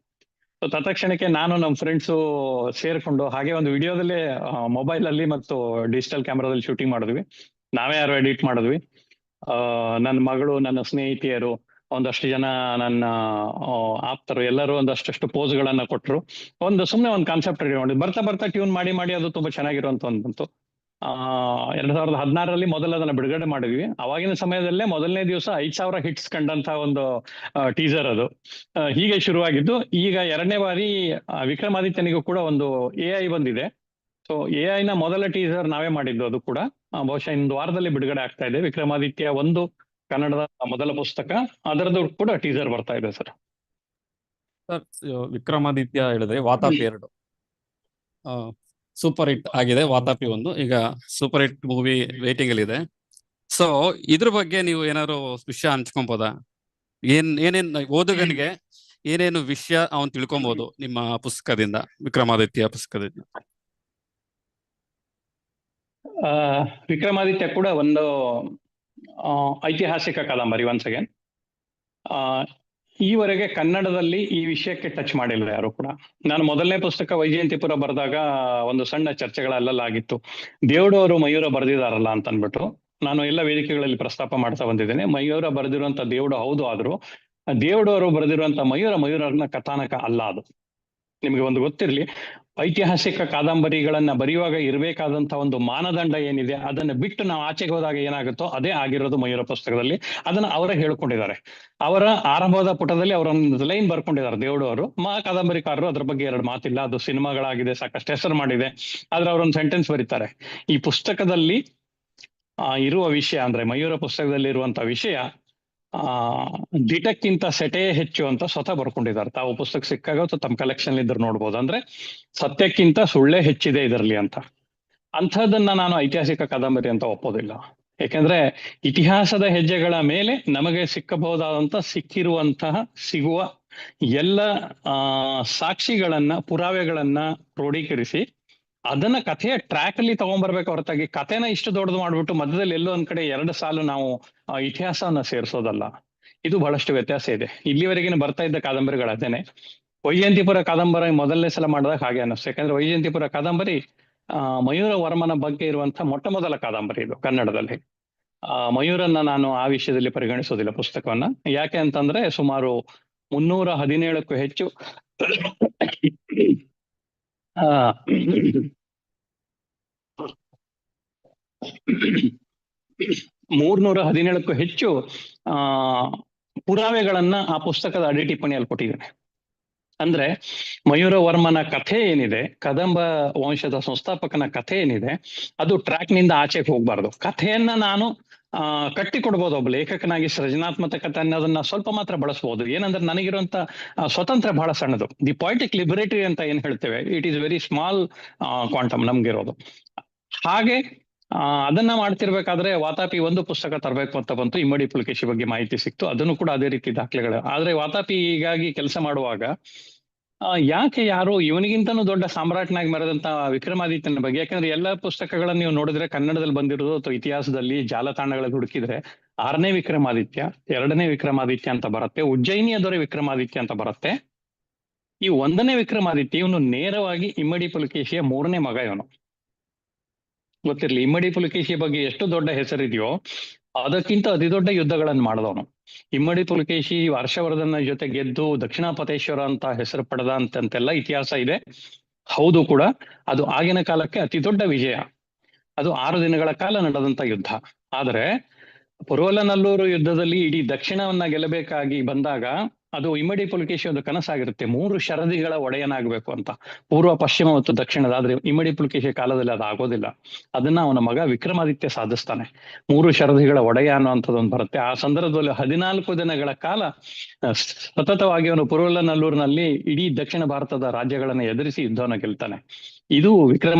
ಸೊ ತತ್ಕ್ಷಣಕ್ಕೆ ನಾನು ನಮ್ಮ ಫ್ರೆಂಡ್ಸು ಸೇರ್ಕೊಂಡು ಹಾಗೆ ಒಂದು ವಿಡಿಯೋದಲ್ಲೇ ಮೊಬೈಲ್ ಅಲ್ಲಿ ಮತ್ತು ಡಿಜಿಟಲ್ ಕ್ಯಾಮ್ರಾದಲ್ಲಿ ಶೂಟಿಂಗ್ ಮಾಡಿದ್ವಿ. ನಾವೇ ಯಾರು ಎಡಿಟ್ ಮಾಡಿದ್ವಿ. ನನ್ನ ಮಗಳು, ನನ್ನ ಸ್ನೇಹಿತಿಯರು, ಒಂದಷ್ಟು ಜನ ನನ್ನ ಆಪ್ತರು ಎಲ್ಲರೂ ಒಂದಷ್ಟು ಪೋಸ್ಗಳನ್ನ ಕೊಟ್ಟರು. ಸುಮ್ಮನೆ ಒಂದು ಕಾನ್ಸೆಪ್ಟ್ ರೆಡಿ ಮಾಡಿದ್ವಿ. ಬರ್ತಾ ಬರ್ತಾ ಟ್ಯೂನ್ ಮಾಡಿ ಅದು ತುಂಬಾ ಚೆನ್ನಾಗಿರುವಂತ ಒಂದು ಬಂತು. 2016 ಮೊದಲು ಬಿಡುಗಡೆ ಮಾಡಿದ್ವಿ. ಅವಾಗಿನ ಸಮಯದಲ್ಲೇ ಮೊದಲನೇ ದಿವಸ 5,000 ಹಿಟ್ಸ್ ಕಂಡಂತ ಒಂದು ಟೀಸರ್ ಅದು. ಹೀಗೆ ಶುರುವಾಗಿದ್ದು ಈಗ ಎರಡನೇ ಬಾರಿ ವಿಕ್ರಮಾದಿತ್ಯನಿಗೂ ಕೂಡ ಒಂದು AI ಬಂದಿದೆ. ಸೊ AI ನ ಮೊದಲ ಟೀಸರ್ ನಾವೇ ಮಾಡಿದ್ದು. ಅದು ಕೂಡ ಬಹುಶಃ ಇಂದು ವಾರದಲ್ಲಿ ಬಿಡುಗಡೆ ಆಗ್ತಾ ಇದೆ. ವಿಕ್ರಮಾದಿತ್ಯ 1 ಕನ್ನಡದ ಮೊದಲ ಪುಸ್ತಕ, ಅದರದ್ದು ಕೂಡ ಟೀಸರ್ ಬರ್ತಾ ಇದೆ ಸರ್. ವಿಕ್ರಮಾದಿತ್ಯ ಹೇಳಿದ್ರೆ ವಾತಾಪಿ 2 ಸೂಪರ್ ಹಿಟ್ ಆಗಿದೆ. ವಾತಾಪಿ 1 ಈಗ ಸೂಪರ್ ಹಿಟ್ ಮೂವಿ ವೇಟಿಂಗ್ ಅಲ್ಲಿ ಇದೆ. ಸೊ ಇದ್ರ ಬಗ್ಗೆ ನೀವು ಏನಾದ್ರು ವಿಷಯ ಹಂಚ್ಕೊಬೋದಾ? ಏನೇನ್ ಓದುಗನಿಗೆ ಏನೇನು ವಿಷಯ ಅವನ್ ತಿಳ್ಕೊಬಹುದು ನಿಮ್ಮ ಪುಸ್ತಕದಿಂದ, ವಿಕ್ರಮಾದಿತ್ಯ ಪುಸ್ತಕದಿಂದ? ವಿಕ್ರಮಾದಿತ್ಯ ಕೂಡ ಒಂದು ಐತಿಹಾಸಿಕ ಕಾದಂಬರಿ. ಒನ್ಸ್ ಅಗೇನ್, ಈವರೆಗೆ ಕನ್ನಡದಲ್ಲಿ ಈ ವಿಷಯಕ್ಕೆ ಟಚ್ ಮಾಡಿಲ್ಲ ಯಾರು ಕೂಡ. ನಾನು ಮೊದಲನೇ ಪುಸ್ತಕ ವೈಜಯಂತಿಪುರ ಬರೆದಾಗ ಒಂದು ಸಣ್ಣ ಚರ್ಚೆಗಳಲ್ಲಾಗಿತ್ತು. ದೇವುಡು ಅವರು ಮಯೂರ ಬರೆದಿದಾರಲ್ಲ ಅಂತ ಅನ್ಬಿಟ್ಟು ನಾನು ಎಲ್ಲ ವೇದಿಕೆಗಳಲ್ಲಿ ಪ್ರಸ್ತಾಪ ಮಾಡ್ತಾ ಬಂದಿದ್ದೇನೆ. ಮಯೂರ ಬರೆದಿರುವಂತ ದೇವುಡು ಹೌದು, ಆದ್ರೂ ದೇವುಡು ಅವರು ಬರೆದಿರುವಂತ ಮಯೂರನ ಕಥಾನಕ ಅಲ್ಲ ಅದು. ನಿಮಗೆ ಒಂದು ಗೊತ್ತಿರ್ಲಿ, ಐತಿಹಾಸಿಕ ಕಾದಂಬರಿಗಳನ್ನ ಬರೆಯುವಾಗ ಇರಬೇಕಾದಂತ ಒಂದು ಮಾನದಂಡ ಏನಿದೆ ಅದನ್ನ ಬಿಟ್ಟು ನಾವು ಆಚೆಗೆ ಹೋದಾಗ ಏನಾಗುತ್ತೋ ಅದೇ ಆಗಿರೋದು ಮಯೂರ ಪುಸ್ತಕದಲ್ಲಿ. ಅದನ್ನ ಅವರೇ ಹೇಳ್ಕೊಂಡಿದ್ದಾರೆ. ಅವರ ಆರಂಭದ ಪುಟದಲ್ಲಿ ಅವರೊಂದು ಲೈನ್ ಬರ್ಕೊಂಡಿದ್ದಾರೆ ದೇವುಡು ಅವರು. ಕಾದಂಬರಿಕಾರರು ಅದ್ರ ಬಗ್ಗೆ 2 ಮಾತಿಲ್ಲ, ಅದು ಸಿನಿಮಾಗಳಾಗಿದೆ, ಸಾಕಷ್ಟು ಹೆಸರು ಮಾಡಿದೆ. ಆದ್ರೆ ಅವರೊಂದು ಸೆಂಟೆನ್ಸ್ ಬರೀತಾರೆ, ಈ ಪುಸ್ತಕದಲ್ಲಿ ಇರುವ ವಿಷಯ ಅಂದ್ರೆ ಮಯೂರ ಪುಸ್ತಕದಲ್ಲಿ ಇರುವಂತ ವಿಷಯ ದಿಟಕ್ಕಿಂತ ಸೆಟೆ ಹೆಚ್ಚು ಅಂತ ಸ್ವತಃ ಬರ್ಕೊಂಡಿದ್ದಾರೆ. ತಾವು ಪುಸ್ತಕ ಸಿಕ್ಕಾಗ ತಮ್ಮ ಕಲೆಕ್ಷನ್ ಇದ್ರು ನೋಡ್ಬೋದು. ಅಂದ್ರೆ ಸತ್ಯಕ್ಕಿಂತ ಸುಳ್ಳೇ ಹೆಚ್ಚಿದೆ ಇದರಲ್ಲಿ ಅಂತ. ಅಂಥದ್ದನ್ನ ನಾನು ಐತಿಹಾಸಿಕ ಕಾದಂಬರಿ ಅಂತ ಒಪ್ಪೋದಿಲ್ಲ. ಯಾಕೆಂದ್ರೆ ಇತಿಹಾಸದ ಹೆಜ್ಜೆಗಳ ಮೇಲೆ ನಮಗೆ ಸಿಗುವ ಎಲ್ಲ ಸಾಕ್ಷಿಗಳನ್ನ, ಪುರಾವೆಗಳನ್ನ ಕ್ರೋಢೀಕರಿಸಿ ಅದನ್ನ ಕಥೆಯ ಟ್ರ್ಯಾಕ್ ಅಲ್ಲಿ ತಗೊಂಡ್ಬರ್ಬೇಕು ಹೊರತಾಗಿ ಕಥೆನ ಇಷ್ಟು ದೊಡ್ಡದು ಮಾಡ್ಬಿಟ್ಟು ಮಧ್ಯದಲ್ಲಿ ಎಲ್ಲೋ ಒಂದ್ ಕಡೆ 2 ಸಾಲು ನಾವು ಇತಿಹಾಸವನ್ನ ಸೇರಿಸೋದಲ್ಲ. ಇದು ಬಹಳಷ್ಟು ವ್ಯತ್ಯಾಸ ಇದೆ. ಇಲ್ಲಿವರೆಗಿನ ಬರ್ತಾ ಇದ್ದ ಕಾದಂಬರಿಗಳು ಅದೇನೆ. ವೈಜಯಂತಿಪುರ ಕಾದಂಬರಿ ಮೊದಲನೇ ಸಲ ಮಾಡಿದಾಗ ಹಾಗೆ ಅನ್ನಿಸ್ತು. ಯಾಕಂದ್ರೆ ವೈಜಯಂತಿಪುರ ಕಾದಂಬರಿ ಮಯೂರ ವರ್ಮನ ಬಗ್ಗೆ ಇರುವಂತ ಮೊಟ್ಟ ಮೊದಲ ಕಾದಂಬರಿ ಇದು ಕನ್ನಡದಲ್ಲಿ. ಮಯೂರನ್ನ ನಾನು ಆ ವಿಷಯದಲ್ಲಿ ಪರಿಗಣಿಸೋದಿಲ್ಲ ಪುಸ್ತಕವನ್ನ. ಯಾಕೆ ಅಂತಂದ್ರೆ ಸುಮಾರು 317ಕ್ಕೂ ಹೆಚ್ಚು 317ಕ್ಕೂ ಹೆಚ್ಚು ಪುರಾವೆಗಳನ್ನ ಆ ಪುಸ್ತಕದ ಅಡಿ ಟಿಪ್ಪಣಿಯಲ್ಲಿ ಕೊಟ್ಟಿದ್ದೇನೆ. ಅಂದ್ರೆ ಮಯೂರ ವರ್ಮನ ಕಥೆ ಏನಿದೆ, ಕದಂಬ ವಂಶದ ಸಂಸ್ಥಾಪಕನ ಕಥೆ ಏನಿದೆ, ಅದು ಟ್ರ್ಯಾಕ್ ನಿಂದ ಆಚೆಗೆ ಹೋಗ್ಬಾರ್ದು. ಕಥೆಯನ್ನ ನಾನು ಕಟ್ಟಿ ಕೊಡ್ಬೋದು. ಒಬ್ಬ ಲೇಖಕನಾಗಿ ಸೃಜನಾತ್ಮಕತೆ ಅನ್ನೋದನ್ನ ಸ್ವಲ್ಪ ಮಾತ್ರ ಬಳಸಬಹುದು. ಏನಂದ್ರೆ ನನಗಿರುವಂತ ಸ್ವತಂತ್ರ ಬಹಳ ಸಣ್ಣದು. ದಿ ಪೊಯಿಟಿಕ್ ಲಿಬರೇಟರಿ ಅಂತ ಏನ್ ಹೇಳ್ತೇವೆ, it is very small quantum ನಮ್ಗಿರೋದು. ಹಾಗೆ ಅದನ್ನ ಮಾಡ್ತಿರ್ಬೇಕಾದ್ರೆ ವಾತಾಪಿ 1 ಪುಸ್ತಕ ತರಬೇಕು ಅಂತ ಬಂತು. ಇಮ್ಮಡಿ ಪುಲಕೇಶಿ ಬಗ್ಗೆ ಮಾಹಿತಿ ಸಿಕ್ತು. ಅದನ್ನು ಕೂಡ ಅದೇ ರೀತಿ ದಾಖಲೆಗಳು. ಆದ್ರೆ ವಾತಾಪಿ ಹೀಗಾಗಿ ಕೆಲಸ ಮಾಡುವಾಗ ಯಾಕೆ ಯಾರು ಇವನಿಗಿಂತನೂ ದೊಡ್ಡ ಸಾಮ್ರಾಟ್ನಾಗಿ ಮೆರೆದಂತ ವಿಕ್ರಮಾದಿತ್ಯನ ಬಗ್ಗೆ, ಯಾಕಂದ್ರೆ ಎಲ್ಲಾ ಪುಸ್ತಕಗಳನ್ನ ನೀವು ನೋಡಿದ್ರೆ ಕನ್ನಡದಲ್ಲಿ ಬಂದಿರೋದು ಅಥವಾ ಇತಿಹಾಸದಲ್ಲಿ ಜಾಲತಾಣಗಳಲ್ಲಿ ಹುಡುಕಿದ್ರೆ 6ನೇ ವಿಕ್ರಮಾದಿತ್ಯ, 2ನೇ ವಿಕ್ರಮಾದಿತ್ಯ ಅಂತ ಬರುತ್ತೆ, ಉಜ್ಜಯಿನಿಯ ದೊರೆ ವಿಕ್ರಮಾದಿತ್ಯ ಅಂತ ಬರುತ್ತೆ. ಈ 1ನೇ ವಿಕ್ರಮಾದಿತ್ಯ ಇವನು ನೇರವಾಗಿ ಇಮ್ಮಡಿ ಪುಲಕೇಶಿಯ 3ನೇ ಮಗ. ಇವನು ಗೊತ್ತಿರ್ಲಿ. ಇಮ್ಮಡಿ ಪುಲಕೇಶಿ ಬಗ್ಗೆ ಎಷ್ಟು ದೊಡ್ಡ ಹೆಸರಿದೆಯೋ ಅದಕ್ಕಿಂತ ಅತಿ ದೊಡ್ಡ ಯುದ್ಧಗಳನ್ನು ಮಾಡಿದವನು. ಇಮ್ಮಡಿ ಪುಲಕೇಶಿ ಹರ್ಷವರ್ಧನ ಜೊತೆ ಗೆದ್ದು ದಕ್ಷಿಣಾಪತೇಶ್ವರ ಅಂತ ಹೆಸರು ಪಡೆದ ಅಂತಂತೆಲ್ಲ ಇತಿಹಾಸ ಇದೆ. ಹೌದು ಕೂಡ. ಅದು ಆಗಿನ ಕಾಲಕ್ಕೆ ಅತಿ ದೊಡ್ಡ ವಿಜಯ. ಅದು 6 ದಿನಗಳ ಕಾಲ ನಡೆದಂತ ಯುದ್ಧ. ಆದರೆ ಪುರವಲನಲ್ಲೂರು ಯುದ್ಧದಲ್ಲಿ ಇಡೀ ದಕ್ಷಿಣವನ್ನ ಗೆಲ್ಲಬೇಕಾಗಿ ಬಂದಾಗ ಅದು ಇಮ್ಮಡಿ ಪುಲಕೇಶಿ ಒಂದು ಕನಸಾಗಿರುತ್ತೆ, 3 ಶರದಿಗಳ ಒಡೆಯನಾಗಬೇಕು ಅಂತ, ಪೂರ್ವ, ಪಶ್ಚಿಮ ಮತ್ತು ದಕ್ಷಿಣದ. ಆದ್ರೆ ಇಮ್ಮಡಿ ಪುಲಕೇಶಿ ಕಾಲದಲ್ಲಿ ಅದು ಆಗೋದಿಲ್ಲ. ಅದನ್ನ ಅವನ ಮಗ ವಿಕ್ರಮಾದಿತ್ಯ ಸಾಧಿಸ್ತಾನೆ. 3 ಶರದಿಗಳ ಒಡೆಯ ಅನ್ನುವಂಥದ್ದೊಂದು ಬರುತ್ತೆ. ಆ ಸಂದರ್ಭದಲ್ಲಿ 14 ದಿನಗಳ ಕಾಲ ಸತತವಾಗಿ ಅವನು ಪುರವಲನಲ್ಲೂರಿನಲ್ಲಿ ಇಡೀ ದಕ್ಷಿಣ ಭಾರತದ ರಾಜ್ಯಗಳನ್ನ ಎದುರಿಸಿ ಯುದ್ಧವನ್ನ ಗೆಲ್ತಾನೆ. ಇದು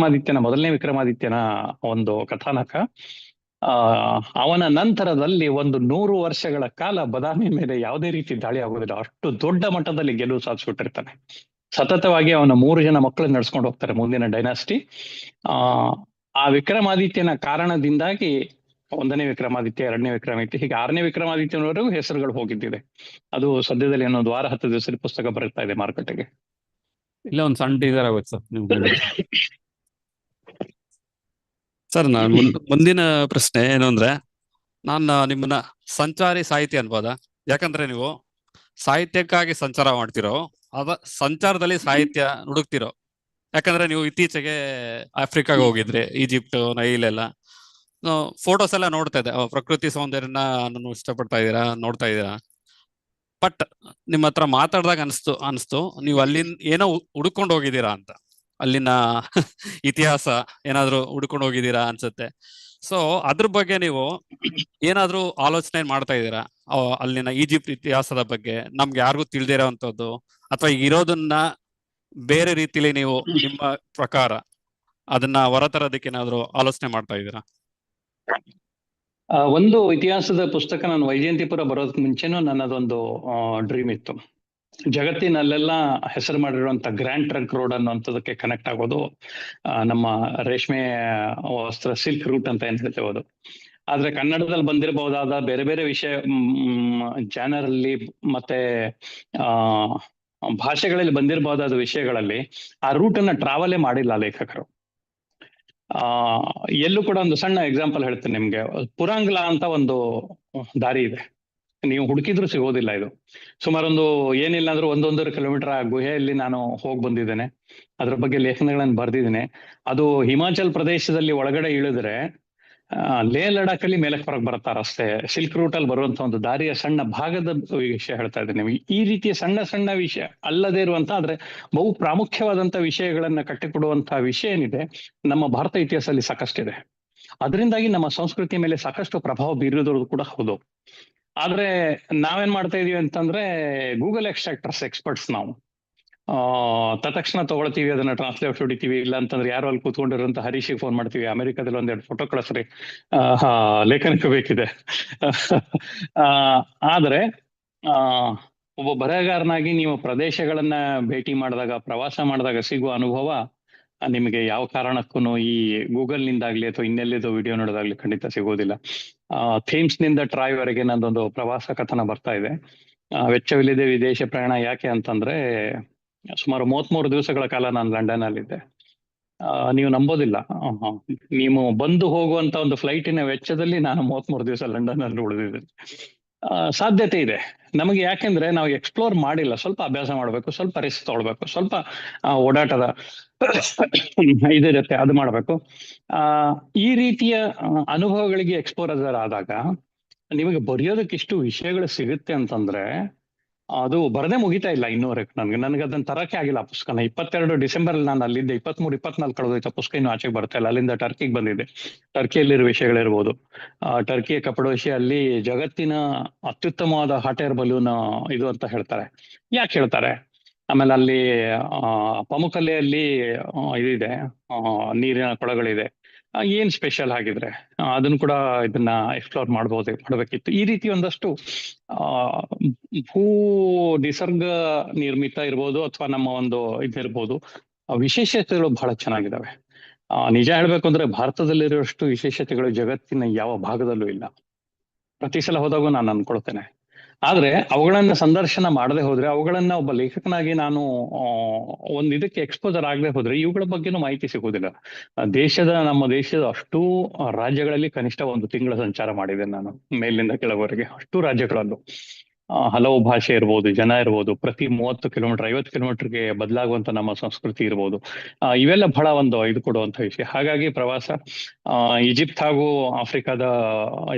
ಮೊದಲನೇ ವಿಕ್ರಮಾದಿತ್ಯನ ಒಂದು ಕಥಾನಕ. ಅವನ ನಂತರದಲ್ಲಿ ಒಂದು 100 ವರ್ಷಗಳ ಕಾಲ ಬದಾಮಿ ಮೇಲೆ ಯಾವುದೇ ರೀತಿ ದಾಳಿ ಆಗುವುದಿಲ್ಲ. ಅಷ್ಟು ದೊಡ್ಡ ಮಟ್ಟದಲ್ಲಿ ಗೆಲುವು ಸಾಧಿಸ್ಬಿಟ್ಟಿರ್ತಾನೆ. ಸತತವಾಗಿ ಅವನ 3 ಜನ ಮಕ್ಕಳನ್ನ ನಡ್ಸ್ಕೊಂಡು ಹೋಗ್ತಾರೆ ಮುಂದಿನ ಡೈನಾಸ್ಟಿ. ಆ ವಿಕ್ರಮಾದಿತ್ಯನ ಕಾರಣದಿಂದಾಗಿ 1ನೇ ವಿಕ್ರಮಾದಿತ್ಯ, 2ನೇ ವಿಕ್ರಮಾದಿತ್ಯ, ಹೀಗೆ 6ನೇ ವಿಕ್ರಮಾದಿತ್ಯನವರೆಗೂ ಹೆಸರುಗಳು ಹೋಗಿದ್ದಿದೆ. ಅದು ಸದ್ಯದಲ್ಲಿ ಇನ್ನೊಂದು ವಾರ 10 ದಿವಸದಲ್ಲಿ ಪುಸ್ತಕ ಬರುತ್ತಾ ಇದೆ ಮಾರುಕಟ್ಟೆಗೆ. ಇಲ್ಲ ಒಂದು ಸಣ್ಣ ಟೀಸರ್ ಆಗುತ್ತೆ ಸರ್ ನೀವು ಸರ್. ನಾನು ಮುಂದಿನ ಪ್ರಶ್ನೆ ಏನು ಅಂದ್ರೆ, ನಾನು ನಿಮ್ಮನ್ನ ಸಂಚಾರಿ ಸಾಹಿತಿ ಅನ್ಬೋದಾ? ಯಾಕಂದ್ರೆ ನೀವು ಸಾಹಿತ್ಯಕ್ಕಾಗಿ ಸಂಚಾರ ಮಾಡ್ತಿರೋ ಸಂಚಾರದಲ್ಲಿ ಸಾಹಿತ್ಯ ಹುಡುಕ್ತಿರೋ. ಯಾಕಂದ್ರೆ ನೀವು ಇತ್ತೀಚೆಗೆ ಆಫ್ರಿಕಾಗೆ ಹೋಗಿದ್ರಿ, ಈಜಿಪ್ಟ್, ನೈಲ್ ಎಲ್ಲ ಫೋಟೋಸ್ ಎಲ್ಲ ನೋಡ್ತಾ ಇದ್ದೆ. ಪ್ರಕೃತಿ ಸೌಂದರ್ಯನ ನಾನು ಇಷ್ಟಪಡ್ತಾ ಇದ್ದೀರಾ, ನೋಡ್ತಾ ಇದ್ದೀರಾ. ಬಟ್ ನಿಮ್ಮ ಹತ್ರ ಮಾತಾಡ್ದಾಗ ಅನಿಸ್ತು ನೀವು ಅಲ್ಲಿಂದ ಏನೋ ಹುಡ್ಕೊಂಡು ಹೋಗಿದ್ದೀರಾ ಅಂತ. ಅಲ್ಲಿನ ಇತಿಹಾಸ ಏನಾದ್ರು ಹುಡ್ಕೊಂಡು ಹೋಗಿದ್ದೀರಾ ಅನ್ಸುತ್ತೆ. ಸೊ ಅದ್ರ ಬಗ್ಗೆ ನೀವು ಏನಾದ್ರೂ ಆಲೋಚನೆ ಮಾಡ್ತಾ ಇದ್ದೀರಾ? ಅಲ್ಲಿನ ಈಜಿಪ್ಟ್ ಇತಿಹಾಸದ ಬಗ್ಗೆ ನಮ್ಗೆ ಯಾರಿಗೂ ತಿಳಿದಿರೋವಂಥದ್ದು, ಅಥವಾ ಈಗ ಇರೋದನ್ನ ಬೇರೆ ರೀತಿಲಿ ನೀವು ನಿಮ್ಮ ಪ್ರಕಾರ ಅದನ್ನ ಹೊರತರೋದಕ್ಕೆ ಏನಾದ್ರು ಆಲೋಚನೆ ಮಾಡ್ತಾ ಇದ್ದೀರಾ? ಒಂದು ಇತಿಹಾಸದ ಪುಸ್ತಕ ನಾನು ವೈಜಯಂತಿಪುರ ಬರೋದಕ್ಕೆ ಮುಂಚೆನೂ ನನ್ನದೊಂದು ಡ್ರೀಮ್ ಇತ್ತು. ಜಗತ್ತಿನಲ್ಲೆಲ್ಲ ಹೆಸರು ಮಾಡಿರುವಂತ ಗ್ರ್ಯಾಂಡ್ ಟ್ರಂಕ್ ರೋಡ್ ಅನ್ನುವಂಥದಕ್ಕೆ ಕನೆಕ್ಟ್ ಆಗೋದು ನಮ್ಮ ರೇಷ್ಮೆ ವಸ್ತ್ರ ಸಿಲ್ಕ್ ರೂಟ್ ಅಂತ ಏನ್ ಹೇಳ್ತೇವೆ ಅದು. ಆದ್ರೆ ಕನ್ನಡದಲ್ಲಿ ಬಂದಿರಬಹುದಾದ ಬೇರೆ ಬೇರೆ ವಿಷಯ ಜಾನರಲ್ಲಿ ಮತ್ತೆ ಭಾಷೆಗಳಲ್ಲಿ ಬಂದಿರಬಹುದಾದ ವಿಷಯಗಳಲ್ಲಿ ಆ ರೂಟ್ ಅನ್ನ ಟ್ರಾವೆಲೇ ಮಾಡಿಲ್ಲ ಲೇಖಕರು. ಎಲ್ಲೂ ಕೂಡ ಒಂದು ಸಣ್ಣ ಎಕ್ಸಾಂಪಲ್ ಹೇಳ್ತೇನೆ ನಿಮ್ಗೆ. ಪುರಾಂಗ್ಲಾ ಅಂತ ಒಂದು ದಾರಿ ಇದೆ, ನೀವು ಹುಡುಕಿದ್ರು ಸಿಗೋದಿಲ್ಲ. ಇದು ಸುಮಾರೊಂದು ಏನಿಲ್ಲ ಅಂದ್ರೂ 1.5 ಕಿಲೋಮೀಟರ್ ಆ ಗುಹೆಯಲ್ಲಿ ನಾನು ಹೋಗಿ ಬಂದಿದ್ದೇನೆ. ಅದ್ರ ಬಗ್ಗೆ ಲೇಖನಗಳನ್ನು ಬರೆದಿದ್ದೇನೆ. ಅದು ಹಿಮಾಚಲ್ ಪ್ರದೇಶದಲ್ಲಿ ಒಳಗಡೆ ಇಳಿದ್ರೆ ಲೇ ಲಡಾಖಲ್ಲಿ ಮೇಲಕ್ಕೆ ಹೊರಗೆ ಬರುತ್ತಾ ರಸ್ತೆ. ಸಿಲ್ಕ್ ರೂಟ್ ಅಲ್ಲಿ ಬರುವಂತ ಒಂದು ದಾರಿಯ ಸಣ್ಣ ಭಾಗದ ವಿಷಯ ಹೇಳ್ತಾ ಇದ್ದೇನೆ ನಿಮಗೆ. ಈ ರೀತಿಯ ಸಣ್ಣ ಸಣ್ಣ ವಿಷಯ ಅಲ್ಲದೇ ಇರುವಂತ ಆದ್ರೆ ಬಹು ಪ್ರಾಮುಖ್ಯವಾದಂತ ವಿಷಯಗಳನ್ನ ಕಟ್ಟಿಕೊಡುವಂತಹ ವಿಷಯ ಏನಿದೆ ನಮ್ಮ ಭಾರತ ಇತಿಹಾಸದಲ್ಲಿ ಸಾಕಷ್ಟಿದೆ. ಅದರಿಂದಾಗಿ ನಮ್ಮ ಸಂಸ್ಕೃತಿ ಮೇಲೆ ಸಾಕಷ್ಟು ಪ್ರಭಾವ ಬೀರಿರೋದು ಕೂಡ ಹೌದು. ಆದ್ರೆ ನಾವೇನ್ ಮಾಡ್ತಾ ಇದೀವಿ ಅಂತಂದ್ರೆ ಗೂಗಲ್ ಎಕ್ಸ್ಟ್ರಾಕ್ಟರ್ಸ್ ಎಕ್ಸ್ಪರ್ಟ್ಸ್ ನಾವು. ತಕ್ಷಣ ತಗೊಳ್ತೀವಿ, ಅದನ್ನ ಟ್ರಾನ್ಸ್ಲೇಟ್ ಹೊಡಿತೀವಿ. ಇಲ್ಲ ಅಂತಂದ್ರೆ ಯಾರು ಅಲ್ಲಿ ಕೂತ್ಕೊಂಡಿರುವಂತ ಹರೀಶಿಗೆ ಫೋನ್ ಮಾಡ್ತೀವಿ, ಅಮೆರಿಕದಲ್ಲಿ 1-2 ಫೋಟೋ ಕಳಿಸ್ರಿ, ಲೇಖನಕ್ಕೆ ಬೇಕಿದೆ. ಆದ್ರೆ ಒಬ್ಬ ಬರಹಗಾರನಾಗಿ ನೀವು ಪ್ರದೇಶಗಳನ್ನ ಭೇಟಿ ಮಾಡಿದಾಗ, ಪ್ರವಾಸ ಮಾಡಿದಾಗ ಸಿಗುವ ಅನುಭವ ನಿಮಗೆ ಯಾವ ಕಾರಣಕ್ಕೂ ಈ ಗೂಗಲ್ ನಿಂದಾಗ್ಲಿ ಅಥವಾ ಇನ್ನೆಲ್ಲಿದೋ ವಿಡಿಯೋ ನೋಡೋದಾಗ್ಲಿ ಖಂಡಿತ ಸಿಗೋದಿಲ್ಲ. ಥೇಮ್ಸ್ ನಿಂದ ಟ್ರಾಯ್ ವರೆಗೆ ನಂದೊಂದು ಪ್ರವಾಸ ಕಥನ ಬರ್ತಾ ಇದೆ. ವೆಚ್ಚವಿಲ್ಲದೆ ವಿದೇಶ ಪ್ರಯಾಣ. ಯಾಕೆ ಅಂತಂದ್ರೆ ಸುಮಾರು 33 ದಿವಸಗಳ ಕಾಲ ನಾನು ಲಂಡನ್ ಅಲ್ಲಿದ್ದೆ. ನೀವು ನಂಬೋದಿಲ್ಲ, ನೀವು ಬಂದು ಹೋಗುವಂತ ಒಂದು ಫ್ಲೈಟಿನ ವೆಚ್ಚದಲ್ಲಿ ನಾನು 33 ದಿವಸ ಲಂಡನ್ ಅಲ್ಲಿ ಉಳಿದಿದ್ದೇನೆ. ಸಾಧ್ಯತೆ ಇದೆ ನಮಗೆ, ಯಾಕೆಂದ್ರೆ ನಾವು ಎಕ್ಸ್ಪ್ಲೋರ್ ಮಾಡಿಲ್ಲ. ಸ್ವಲ್ಪ ಅಭ್ಯಾಸ ಮಾಡ್ಬೇಕು, ಸ್ವಲ್ಪ ರಿಸ್ಕ್ ತಗೊಳ್ಬೇಕು, ಸ್ವಲ್ಪ ಓಡಾಟದ ಇದಿರುತ್ತೆ, ಅದು ಮಾಡ್ಬೇಕು. ಈ ರೀತಿಯ ಅನುಭವಗಳಿಗೆ ಎಕ್ಸ್ಪೋಜರ್ ಆದಾಗ ನಿಮಗೆ ಬರೆಯೋದಕ್ಕೆ ಇಷ್ಟು ವಿಷಯಗಳು ಸಿಗುತ್ತೆ ಅಂತಂದ್ರೆ ಅದು ಬರದೇ ಮುಗಿತಾ ಇಲ್ಲ ಇನ್ನೂವರೆಗೂ. ನನಗೆ ಅದನ್ನ ತರಕ್ಕೆ ಆಗಿಲ್ಲ ಆ ಪುಸ್ತಕನ. 22 ಡಿಸೆಂಬರ್ ನಾನು ಅಲ್ಲಿದ್ದೆ. 23, 24 ಕಳೆದೋಯ್ತು. ಪುಸ್ತಕ ಇನ್ನು ಆಚೆಗೆ ಬರ್ತಾ ಇಲ್ಲ. ಅಲ್ಲಿಂದ ಟರ್ಕಿಗೆ ಬಂದಿದೆ. ಟರ್ಕಿಯಲ್ಲಿರೋ ವಿಷಯಗಳಿರ್ಬೋದು. ಟರ್ಕಿಯ ಕಪಡೋಶಿಯಲ್ಲಿ ಜಗತ್ತಿನ ಅತ್ಯುತ್ತಮವಾದ ಹಾಟ್ ಏರ್ ಬಲೂನ್ ಇದು ಅಂತ ಹೇಳ್ತಾರೆ. ಯಾಕೆ ಹೇಳ್ತಾರೆ? ಆಮೇಲೆ ಅಲ್ಲಿ ಪಮುಕಲೆಯಲ್ಲಿ ಇದಿದೆ, ನೀರಿನ ಕೊಳಗಳಿದೆ. ಏನ್ ಸ್ಪೆಷಲ್ ಆಗಿದ್ರೆ ಅದನ್ನು ಕೂಡ ಇದನ್ನ ಎಕ್ಸ್ಪ್ಲೋರ್ ಮಾಡಬೇಕಿತ್ತು. ಈ ರೀತಿ ಒಂದಷ್ಟು ಭೂ ನಿಸರ್ಗ ನಿರ್ಮಿತ ಇರ್ಬೋದು ಅಥವಾ ನಮ್ಮ ಒಂದು ಇದಿರ್ಬೋದು, ವಿಶೇಷತೆಗಳು ಬಹಳ ಚೆನ್ನಾಗಿದ್ದಾವೆ. ನಿಜ ಹೇಳ್ಬೇಕು ಅಂದ್ರೆ ಭಾರತದಲ್ಲಿರುವಷ್ಟು ವಿಶೇಷತೆಗಳು ಜಗತ್ತಿನ ಯಾವ ಭಾಗದಲ್ಲೂ ಇಲ್ಲ. ಪ್ರತಿ ಸಲ ಹೋದಾಗೂ ನಾನು ಅನ್ಕೊಳ್ತೇನೆ. ಆದ್ರೆ ಅವುಗಳನ್ನ ಸಂದರ್ಶನ ಮಾಡದೆ ಹೋದ್ರೆ, ಅವುಗಳನ್ನ ಒಬ್ಬ ಲೇಖಕನಾಗಿ ನಾನು ಆ, ಒಂದ್ ಇದಕ್ಕೆ ಎಕ್ಸ್ಪೋಜರ್ ಆಗದೆ ಹೋದ್ರೆ ಇವುಗಳ ಬಗ್ಗೆನೂ ಮಾಹಿತಿ ಸಿಗುವುದಿಲ್ಲ. ನಮ್ಮ ದೇಶದ ಅಷ್ಟೂ ರಾಜ್ಯಗಳಲ್ಲಿ ಕನಿಷ್ಠ ಒಂದು ತಿಂಗಳ ಸಂಚಾರ ಮಾಡಿದೆ ನಾನು, ಮೇಲಿನಿಂದ ಕೆಳವರೆಗೆ ಅಷ್ಟೂ ರಾಜ್ಯಗಳಲ್ಲೂ. ಹಲವು ಭಾಷೆ ಇರ್ಬೋದು, ಜನ ಇರ್ಬೋದು, ಪ್ರತಿ 30 ಕಿಲೋಮೀಟರ್ 50 ಕಿಲೋಮೀಟರ್ಗೆ ಬದಲಾಗುವಂತ ನಮ್ಮ ಸಂಸ್ಕೃತಿ ಇರ್ಬೋದು. ಇವೆಲ್ಲ ಬಹಳ ಒಂದು ಇದು ಕೊಡುವಂತ ವಿಷಯ. ಹಾಗಾಗಿ ಪ್ರವಾಸ ಈಜಿಪ್ಟ್ ಹಾಗೂ ಆಫ್ರಿಕಾದ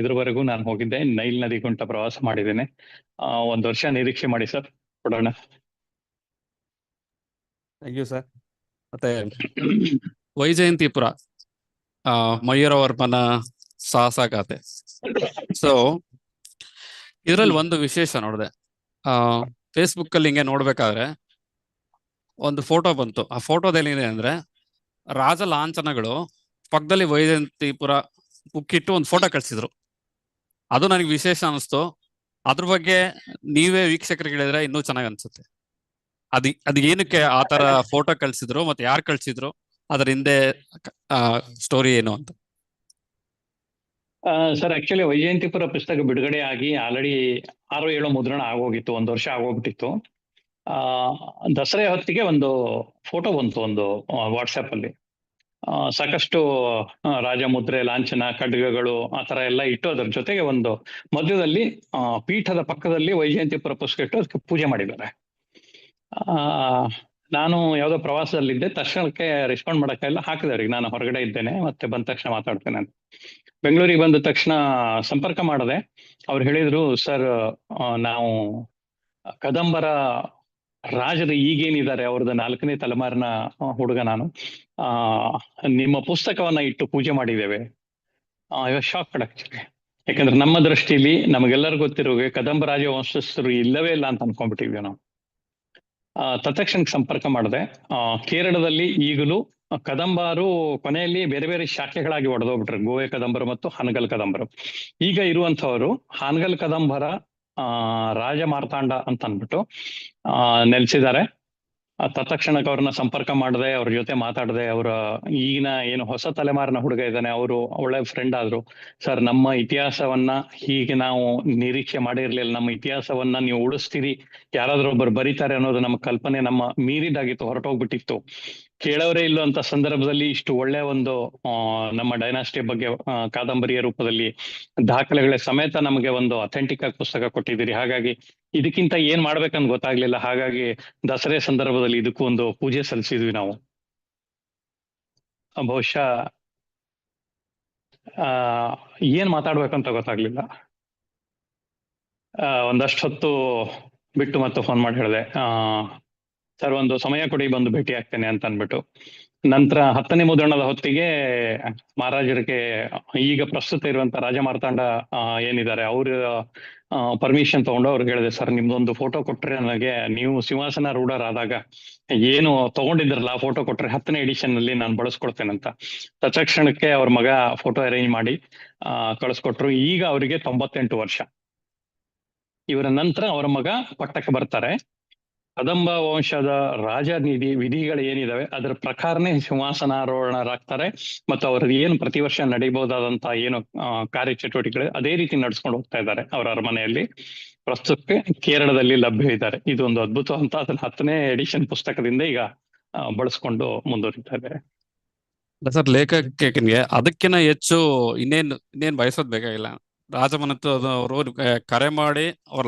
ಇದ್ರವರೆಗೂ ನಾನು ಹೋಗಿದ್ದೆ. ನೈಲ್ ನದಿ ಗುಂಟ ಪ್ರವಾಸ ಮಾಡಿದ್ದೇನೆ. 1 ವರ್ಷ ನಿರೀಕ್ಷೆ ಮಾಡಿ ಸರ್, ಕೊಡೋಣ. Thank you sir. ಮತ್ತೆ ವೈಜಯಂತಿಪುರ, ಮಯೂರವರ್ಮನ ಸಾಹಸಗಾಥೆ. ಸೊ ಇದ್ರಲ್ಲಿ ಒಂದು ವಿಶೇಷ ನೋಡಿದೆ, ಫೇಸ್ಬುಕ್ ಅಲ್ಲಿ ಹಿಂಗೆ ನೋಡ್ಬೇಕಾದ್ರೆ ಒಂದು ಫೋಟೋ ಬಂತು. ಆ ಫೋಟೋದಲ್ಲಿ ಏನಿದೆ ಅಂದ್ರೆ ರಾಜ ಲಾಂಛನಗಳು ಪಕ್ಕದಲ್ಲಿ ವೈಜಯಂತಿಪುರ ಬುಕ್ಕಿಟ್ಟು ಒಂದು ಫೋಟೋ ಕಳ್ಸಿದ್ರು. ಅದು ನನಗೆ ವಿಶೇಷ ಅನಿಸ್ತು. ಅದ್ರ ಬಗ್ಗೆ ನೀವೇ ವೀಕ್ಷಕರಿಗೆ ಹೇಳಿದ್ರೆ ಇನ್ನೂ ಚೆನ್ನಾಗಿ ಅನ್ಸುತ್ತೆ. ಅದು ಏನಕ್ಕೆ ಆ ತರ ಫೋಟೋ ಕಳ್ಸಿದ್ರು ಮತ್ತೆ ಯಾರು ಕಳ್ಸಿದ್ರು, ಅದ್ರ ಹಿಂದೆ ಸ್ಟೋರಿ ಏನು ಅಂತ. ಸರ್, ಆಕ್ಚುಲಿ ವೈಜಯಂತಿಪುರ ಪುಸ್ತಕ ಬಿಡುಗಡೆ ಆಗಿ ಆಲ್ರೆಡಿ 6-7 ಮುದ್ರಣ ಆಗೋಗಿತ್ತು, 1 ವರ್ಷ ಆಗೋಗ್ಬಿಟ್ಟಿತ್ತು. ದಸರೆ ಹೊತ್ತಿಗೆ ಒಂದು ಫೋಟೋ ಬಂತು ಒಂದು ವಾಟ್ಸಪ್ ಅಲ್ಲಿ. ಸಾಕಷ್ಟು ರಾಜಮುದ್ರೆ, ಲಾಂಛನ, ಖಡ್ಗಗಳು ಆ ತರ ಎಲ್ಲ ಇಟ್ಟು ಅದರ ಜೊತೆಗೆ ಒಂದು ಮಧ್ಯದಲ್ಲಿ ಪೀಠದ ಪಕ್ಕದಲ್ಲಿ ವೈಜಯಂತಿಪುರ ಪುಸ್ತಕ ಇಟ್ಟು ಅದಕ್ಕೆ ಪೂಜೆ ಮಾಡಿದ್ದಾರೆ. ನಾನು ಯಾವ್ದೋ ಪ್ರವಾಸದಲ್ಲಿದ್ದೆ, ತಕ್ಷಣಕ್ಕೆ ರೆಸ್ಪಾಂಡ್ ಮಾಡಕ್ಕೆಲ್ಲ ಹಾಕಿದೆ ಅವ್ರಿಗೆ, ನಾನು ಹೊರಗಡೆ ಇದ್ದೇನೆ ಮತ್ತೆ ಬಂದ ತಕ್ಷಣ ಮಾತಾಡ್ತೇನೆ ಅಂತ. ಬೆಂಗಳೂರಿಗೆ ಬಂದ ತಕ್ಷಣ ಸಂಪರ್ಕ ಮಾಡಿದೆ. ಅವ್ರು ಹೇಳಿದ್ರು, ಸರ್ ನಾವು ಕದಂಬರ ರಾಜರು ಈಗೇನಿದ್ದಾರೆ ಅವ್ರದ್ದು 4ನೇ ತಲೆಮಾರಿನ ಹುಡುಗ ನಾನು, ನಿಮ್ಮ ಪುಸ್ತಕವನ್ನ ಇಟ್ಟು ಪೂಜೆ ಮಾಡಿದ್ದೇವೆ. Shock actually. ಯಾಕಂದ್ರೆ ನಮ್ಮ ದೃಷ್ಟಿಯಲ್ಲಿ ನಮಗೆಲ್ಲರಿಗೂ ಗೊತ್ತಿರುವ ಕದಂಬ ರಾಜ ವಂಶಸ್ಥರು ಇಲ್ಲವೇ ಇಲ್ಲ ಅಂತ ಅನ್ಕೊಂಡ್ಬಿಟ್ಟಿದ್ವಿ ನಾವು. ತತ್ಕ್ಷಣಕ್ಕೆ ಸಂಪರ್ಕ ಮಾಡಿದೆ. ಕೇರಳದಲ್ಲಿ ಈಗಲೂ ಕದಂಬರು ಕೊನೆಯಲ್ಲಿ ಬೇರೆ ಬೇರೆ ಶಾಖೆಗಳಾಗಿ ಒಡೆದೋಗ್ಬಿಟ್ರು, ಗೋವೆ ಕದಂಬರು ಮತ್ತು ಹಾನಗಲ್ ಕದಂಬರು. ಈಗ ಇರುವಂತವರು ಹಾನಗಲ್ ಕದಂಬರ ರಾಜ ಮಾರ್ತಾಂಡ ಅಂತ ಅಂದ್ಬಿಟ್ಟು ನೆಲೆಸಿದ್ದಾರೆ. ತತ್ಕ್ಷಣಕ್ಕೆ ಅವ್ರನ್ನ ಸಂಪರ್ಕ ಮಾಡಿದೆ, ಅವ್ರ ಜೊತೆ ಮಾತಾಡಿದೆ. ಅವರ ಈಗಿನ ಏನು ಹೊಸ ತಲೆಮಾರಿನ ಹುಡುಗ ಇದ್ದಾನೆ, ಅವರು ಒಳ್ಳೆ ಫ್ರೆಂಡ್ ಆದ್ರು. ಸರ್, ನಮ್ಮ ಇತಿಹಾಸವನ್ನ ಹೀಗೆ ನಾವು ನಿರೀಕ್ಷೆ ಮಾಡಿರ್ಲಿಲ್ಲ, ನಮ್ಮ ಇತಿಹಾಸವನ್ನ ನೀವು ಉಳಿಸ್ತೀರಿ, ಯಾರಾದ್ರೂ ಒಬ್ಬರು ಬರೀತಾರೆ ಅನ್ನೋದು ನಮ್ಮ ಕಲ್ಪನೆ ನಮ್ಮ ಮೀರಿದಾಗಿತ್ತು, ಹೊರಟೋಗ್ಬಿಟ್ಟಿತ್ತು. ಕೇಳೋರೇ ಇಲ್ಲೋ ಅಂತ ಸಂದರ್ಭದಲ್ಲಿ ಇಷ್ಟು ಒಳ್ಳೆ ಒಂದು ನಮ್ಮ ಡೈನಾಸ್ಟಿ ಬಗ್ಗೆ ಕಾದಂಬರಿಯ ರೂಪದಲ್ಲಿ ದಾಖಲೆಗಳ ಸಮೇತ ನಮಗೆ ಒಂದು ಅಥೆಂಟಿಕ್ ಆಗಿ ಪುಸ್ತಕ ಕೊಟ್ಟಿದ್ದೀರಿ. ಹಾಗಾಗಿ ಇದಕ್ಕಿಂತ ಏನ್ ಮಾಡ್ಬೇಕಂತ ಗೊತ್ತಾಗ್ಲಿಲ್ಲ. ಹಾಗಾಗಿ ದಸರೆ ಸಂದರ್ಭದಲ್ಲಿ ಇದಕ್ಕೂ ಒಂದು ಪೂಜೆ ಸಲ್ಲಿಸಿದ್ವಿ ನಾವು. ಬಹುಶಃ ಏನ್ ಮಾತಾಡ್ಬೇಕಂತ ಗೊತ್ತಾಗ್ಲಿಲ್ಲ. ಒಂದಷ್ಟು ಹೊತ್ತು ಬಿಟ್ಟು ಮತ್ತೆ ಫೋನ್ ಮಾಡಿ ಹೇಳಿದೆ, ಸರ್ ಒಂದು ಸಮಯ ಕೊಡಿ, ಬಂದು ಭೇಟಿ ಆಗ್ತೇನೆ ಅಂತ ಅನ್ಬಿಟ್ಟು. ನಂತರ 10ನೇ ಮುದ್ರಣದ ಹೊತ್ತಿಗೆ ಮಹಾರಾಜರಿಗೆ ಈಗ ಪ್ರಸ್ತುತ ಇರುವಂತ ರಾಜ ಮಾರ್ತಾಂಡ ಏನಿದ್ದಾರೆ ಅವ್ರ ಪರ್ಮಿಷನ್ ತಗೊಂಡು ಅವ್ರಿಗೆ ಹೇಳಿದೆ, ಸರ್ ನಿಮ್ದೊಂದು ಫೋಟೋ ಕೊಟ್ರೆ ನನಗೆ, ನೀವು ಸಿಂಹಾಸನ ರೂಢರಾದಾಗ ಏನು ತಗೊಂಡಿದ್ರಲ್ಲ ಆ ಫೋಟೋ ಕೊಟ್ರೆ 10ನೇ ಎಡಿಷನ್ ನಲ್ಲಿ ನಾನು ಬಳಸ್ಕೊಡ್ತೇನೆ ಅಂತ. ತತ್ಕ್ಷಣಕ್ಕೆ ಅವ್ರ ಮಗ ಫೋಟೋ ಅರೇಂಜ್ ಮಾಡಿ ಕಳಿಸ್ಕೊಟ್ರು. ಈಗ ಅವರಿಗೆ 98 ವರ್ಷ. ಇವರ ನಂತರ ಅವರ ಮಗ ಪಟ್ಟಕ್ಕೆ ಬರ್ತಾರೆ. ಕದಂಬ ವಂಶದ ರಾಜ ವಿಧಿಗಳು ಏನಿದಾವೆ ಅದರ ಪ್ರಕಾರನೇ ಸಿಂಹಾಸನಾರೋಹಣರಾಗ್ತಾರೆ. ಮತ್ತು ಅವ್ರದ್ದು ಏನು ಪ್ರತಿ ವರ್ಷ ನಡೀಬಹುದಾದಂತ ಏನು ಕಾರ್ಯಚಟುವಟಿಕೆಗಳು ಅದೇ ರೀತಿ ನಡ್ಸ್ಕೊಂಡು ಹೋಗ್ತಾ ಇದ್ದಾರೆ ಅವರ ಅರಮನೆಯಲ್ಲಿ. ಪ್ರಸ್ತುತಕ್ಕೆ ಕೇರಳದಲ್ಲಿ ಲಭ್ಯ ಇದ್ದಾರೆ. ಇದು ಒಂದು ಅದ್ಭುತ ಅಂತ ಅದನ್ನ 10ನೇ ಎಡಿಷನ್ ಪುಸ್ತಕದಿಂದ ಈಗ ಬಳಸ್ಕೊಂಡು ಮುಂದುವರಿತಾ ಇದ್ದಾರೆ. ಸರ್, ಲೇಖಕನಿಗೆ ಅದಕ್ಕಿಂತ ಹೆಚ್ಚು ಇನ್ನೇನ್ ಬಯಸೋದ್ ಬೇಕಾಗಿಲ್ಲ. ರಾಜಮನೆತದವರು ಕರೆ ಮಾಡಿ ಅವ್ರ